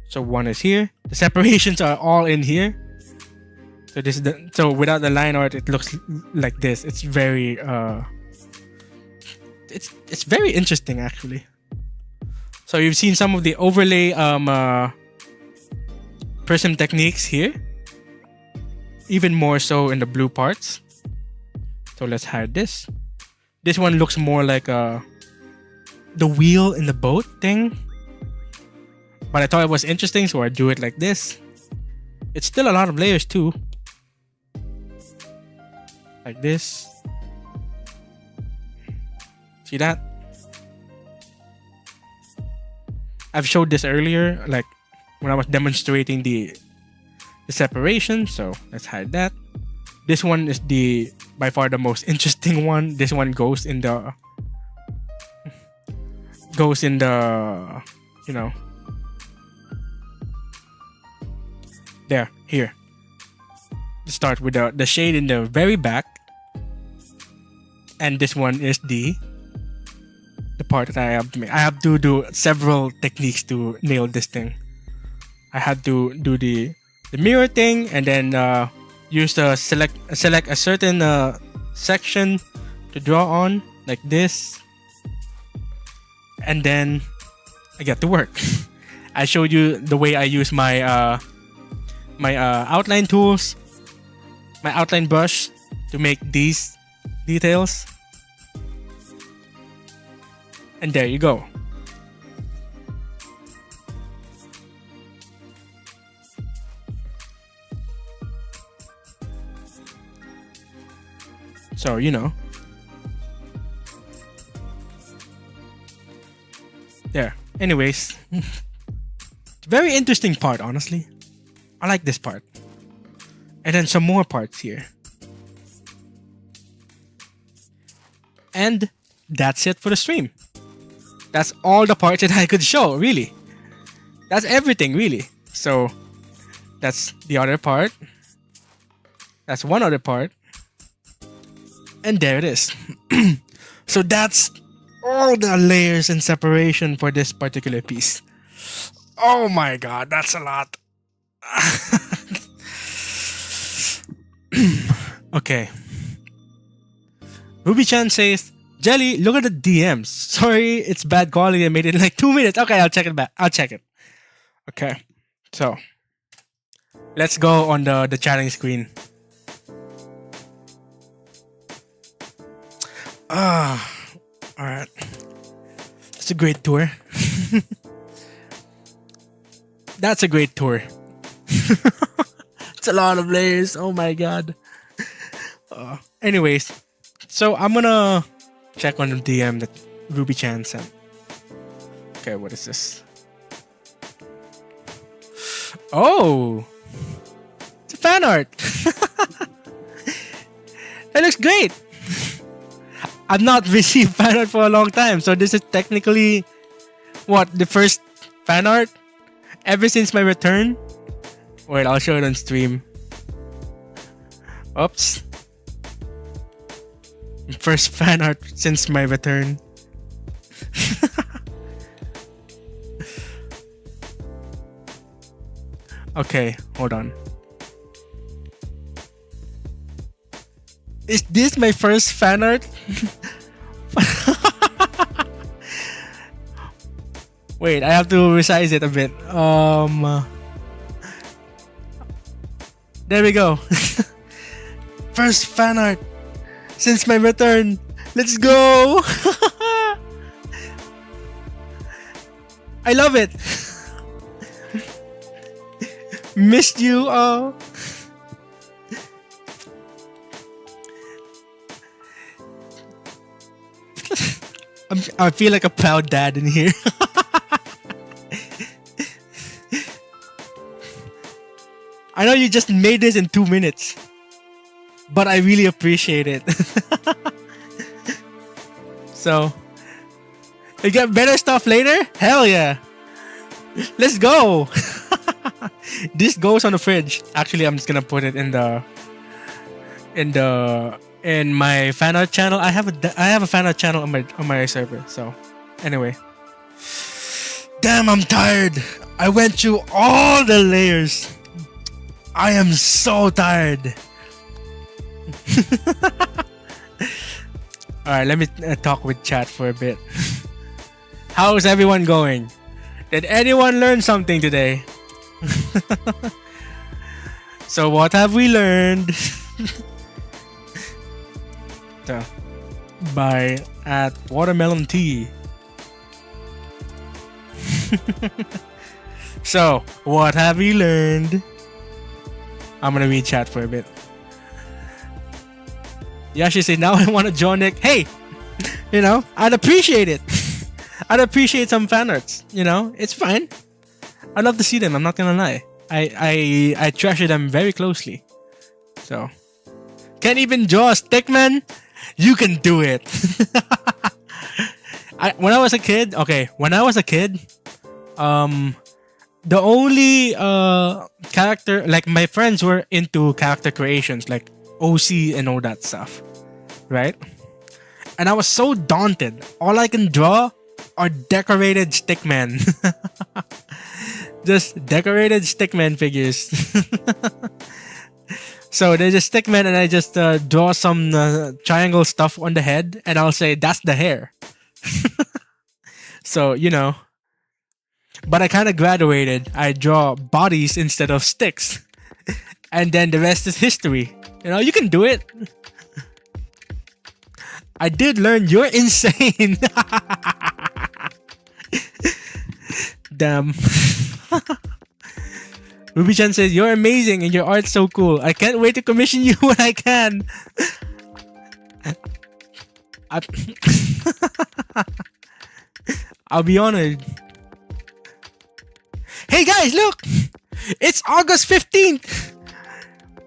So one is here. The separations are all in here. So this is so without the line art, it looks like this. It's very it's very interesting actually. So you've seen some of the overlay prism techniques here, even more so in the blue parts. So let's hide this. This one looks more like the wheel in the boat thing, but I thought it was interesting, so I drew it like this. It's still a lot of layers too, like this. See that? I've showed this earlier, like when I was demonstrating the separation. So let's hide that. This one is by far the most interesting one. This one goes in the you know, here. Let's start with the shade in the very back, and this one is the part that I have to make. I have to do several techniques to nail this thing. I had to do the mirror thing, and then use the select a certain section to draw on, like this. and then I get to work. I showed you the way I use my outline tools, my outline brush to make these details. And there you go. So, you know. There. Anyways. Very interesting part, honestly. I like this part. And then some more parts here. And that's it for the stream. That's all the parts that I could show, really. That's everything, really. So, that's the other part. That's one other part. And there it is. So that's all the layers and separation for this particular piece. Oh my god, that's a lot. Okay. Ruby-chan says, Jelly, look at the DMs. Sorry, it's bad quality. I made it in like 2 minutes. Okay, I'll check it back. I'll check it. Okay. So, let's go on the chatting screen. Alright. That's a great tour. That's a great tour. It's a lot of layers. Oh my god. Anyways, so I'm gonna check on the DM that Ruby-chan sent. Okay, what is this? Oh! It's a fan art! That looks great! I've not received fan art for a long time, so this is technically what, the first fan art ever since my return? Wait, I'll show it on stream. Oops. First fan art since my return. Okay, hold on. Is this my first fan art? Wait, I have to resize it a bit. There we go. First fan art since my return. Let's go. I love it. Missed you all. I feel like a proud dad in here. I know you just made this in 2 minutes, but I really appreciate it. So, you get better stuff later? Hell yeah. Let's go. This goes on the fridge. Actually, I'm just gonna put it in my fan art channel. I have a fan art channel on my server. So, anyway. Damn, I'm tired. I went through all the layers. I am so tired. Alright, let me talk with chat for a bit. How's everyone going? Did anyone learn something today? So what have we learned? By at watermelon tea. So what have we learned? I'm gonna read chat for a bit. Yashi said, now I want to join it. Hey, you know, I'd appreciate it. I'd appreciate some fan arts. You know, it's fine. I love to see them. I'm not gonna lie. I treasure them very closely. So, can't even draw a stick, man. You can do it. When I was a kid, the only character, like my friends were into character creations, like OC and all that stuff, right? And I was so daunted. All I can draw are decorated stickmen. Just decorated stickman figures. So there's a stickman and I just draw some triangle stuff on the head and I'll say, that's the hair. So, you know. But I kind of graduated. I draw bodies instead of sticks. And then the rest is history. You know, you can do it. I did learn you're insane. Damn. Ruby-chan says, you're amazing and your art's so cool. I can't wait to commission you when I can. I'll be honored. Hey guys, look! It's August 15th!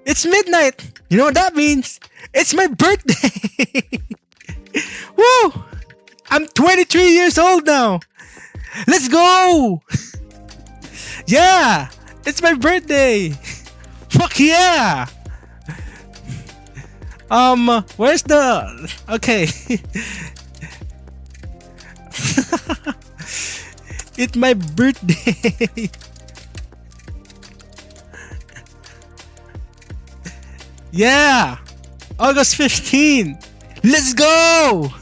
It's midnight! You know what that means? It's my birthday! Woo! I'm 23 years old now! Let's go! Yeah! It's my birthday! Fuck yeah! Where's the... Okay. It's my birthday! Yeah! August 15! Let's go!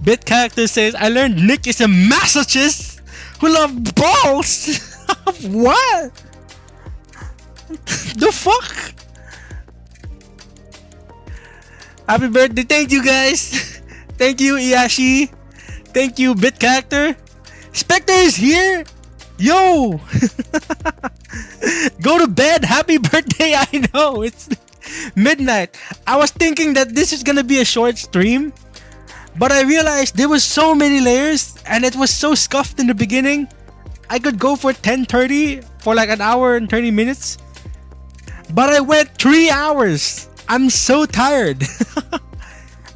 Bit character says, I learned Nick is a masochist who loves balls! What? The fuck? Happy birthday, thank you guys! Thank you, Iyashi. Thank you, Bit character. Spectre is here! Yo! Go to bed! Happy birthday! I know! It's midnight. I was thinking that this is gonna be a short stream, but I realized there was so many layers and it was so scuffed in the beginning. I could go for 10:30 for like an hour and 30 minutes, but I went 3 hours. I'm so tired.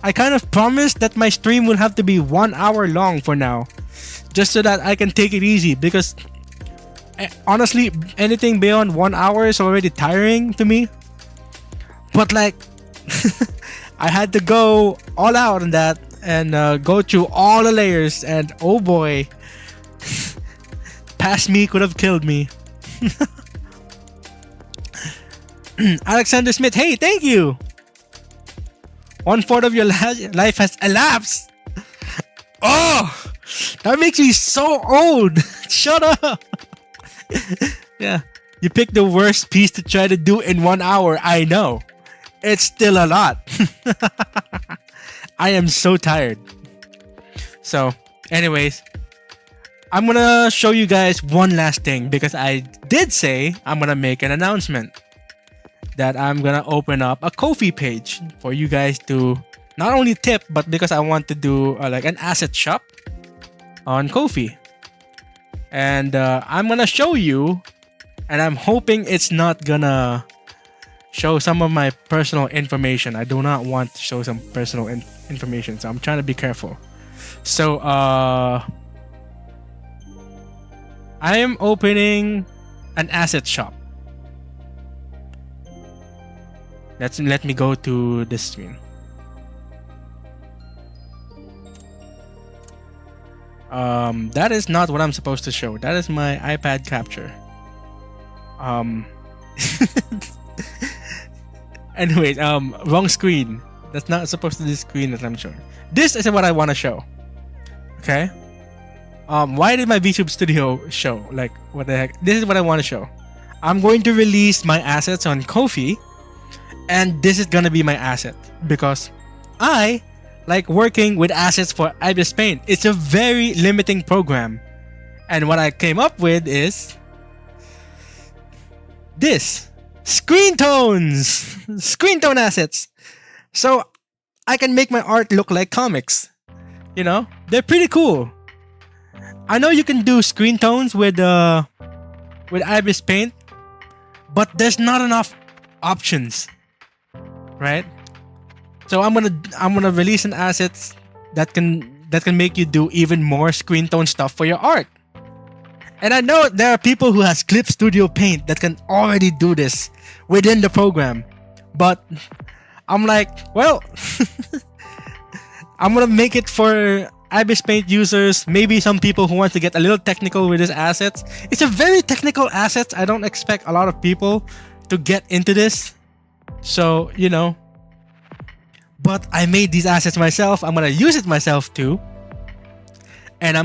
I kind of promised that my stream will have to be 1 hour long for now, just so that I can take it easy, because honestly, anything beyond 1 hour is already tiring to me. But like, I had to go all out on that and go through all the layers, and oh boy, past me could have killed me. Alexander Smith, hey, thank you. 1/4 of your life has elapsed. Oh, that makes me so old. Shut up. Yeah, you picked the worst piece to try to do in 1 hour. I know. It's still a lot. I am so tired. So, anyways, I'm gonna show you guys one last thing, because I did say I'm gonna make an announcement that I'm gonna open up a Ko-fi page for you guys to not only tip, but because I want to do like an asset shop on Ko-fi. And I'm gonna show you, and I'm hoping it's not gonna show some of my personal information. I do not want to show some personal information, so I'm trying to be careful. So I am opening an asset shop. Let me go to this screen. That is not what I'm supposed to show. That is my iPad capture. Anyways, wrong screen. That's not supposed to be the screen that I'm showing. This is what I want to show. Okay. Why did my VTube Studio show? Like, what the heck? This is what I want to show. I'm going to release my assets on Ko-fi, and this is gonna be my asset because I like working with assets for Ibis Paint. It's a very limiting program, and what I came up with is this: screen tones, screen tone assets. So I can make my art look like comics. You know, they're pretty cool. I know you can do screen tones with Ibis Paint, but there's not enough options, right? So I'm gonna release an assets that can make you do even more screen tone stuff for your art. And I know there are people who has Clip Studio Paint that can already do this within the program, but I'm like, well, I'm gonna make it for Ibis Paint users, maybe some people who want to get a little technical with these assets. It's a very technical asset. I don't expect a lot of people to get into this, so you know. but I made these assets myself. I'm gonna use it myself too, and I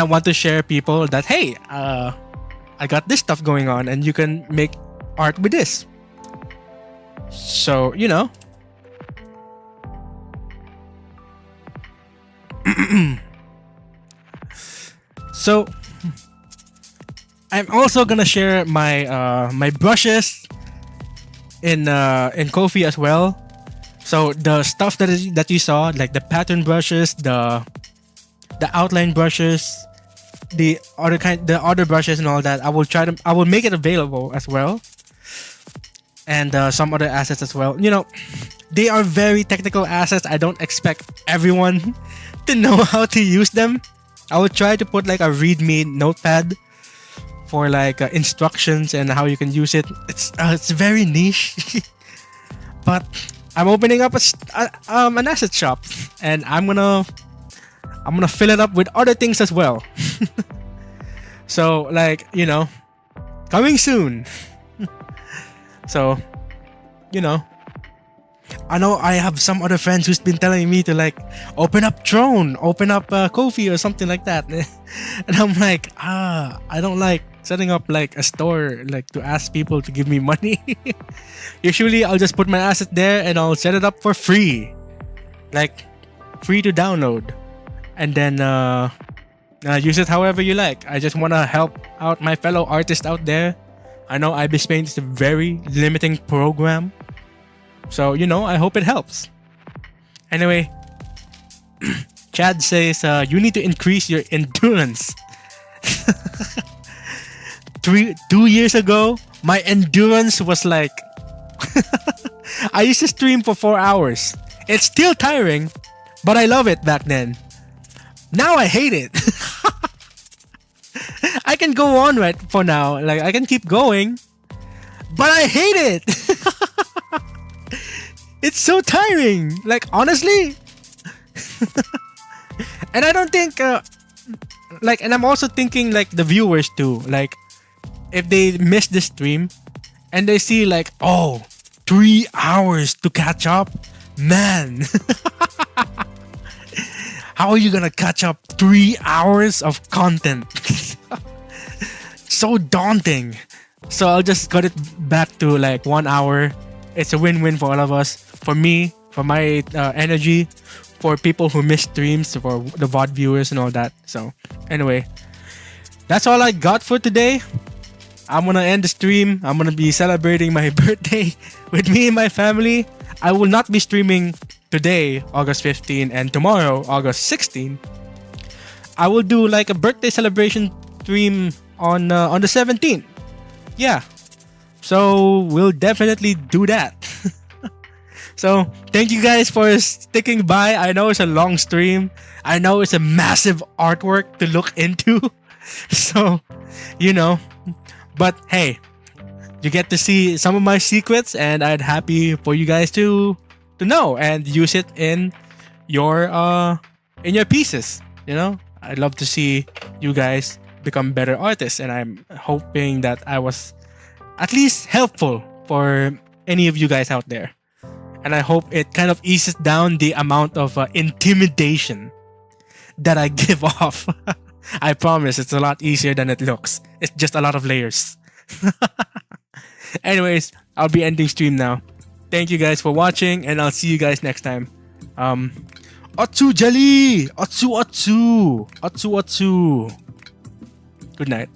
want to share people that, hey, I got this stuff going on, and you can make art with this. So, you know. So I'm also gonna share my my brushes in Ko-fi as well. So the stuff that you saw, like the pattern brushes, the outline brushes, the other brushes and all that, I will make it available as well, and some other assets as well. You know, they are very technical assets. I don't expect everyone to know how to use them. I will try to put like a README notepad for like instructions and how you can use it. It's very niche, but I'm opening up an asset shop, and I'm gonna fill it up with other things as well. So, like, you know, coming soon. So, you know, I know I have some other friends who's been telling me to like open up Throne, open up Ko-fi or something like that. And I'm like, I don't like setting up like a store like to ask people to give me money. Usually I'll just put my asset there and I'll set it up for free, like free to download, and then use it however you like. I just want to help out my fellow artists out there. I know Ibis Paint is a very limiting program, so, you know, I hope it helps. Anyway, Chad says you need to increase your endurance. 2 years ago, my endurance was like I used to stream for 4 hours. It's still tiring, but I love it back then. Now I hate it. I can go on right for now, like I can keep going, but I hate it. It's so tiring, like, honestly. And I don't think like, and I'm also thinking like the viewers too, like if they miss the stream and they see like, oh, 3 hours to catch up, man. How are you gonna catch up 3 hours of content? So daunting. So I'll just cut it back to like 1 hour. It's a win-win for all of us. For me, for my energy, for people who miss streams, for the VOD viewers and all that. So anyway, that's all I got for today. I'm gonna end the stream. I'm gonna be celebrating my birthday with me and my family. I will not be streaming today, August 15, and tomorrow, August 16. I will do like a birthday celebration stream on the 17th. Yeah, so we'll definitely do that. So thank you guys for sticking by. I know it's a long stream. I know it's a massive artwork to look into. So, you know, but hey, you get to see some of my secrets, and I'd happy for you guys to know and use it in your pieces. You know, I'd love to see you guys become better artists, and I'm hoping that I was at least helpful for any of you guys out there. And I hope it kind of eases down the amount of intimidation that I give off. I promise it's a lot easier than it looks. It's just a lot of layers. Anyways, I'll be ending stream now. Thank you guys for watching, and I'll see you guys next time. Otsu Jelly! Otsu Otsu! Otsu Otsu! Good night.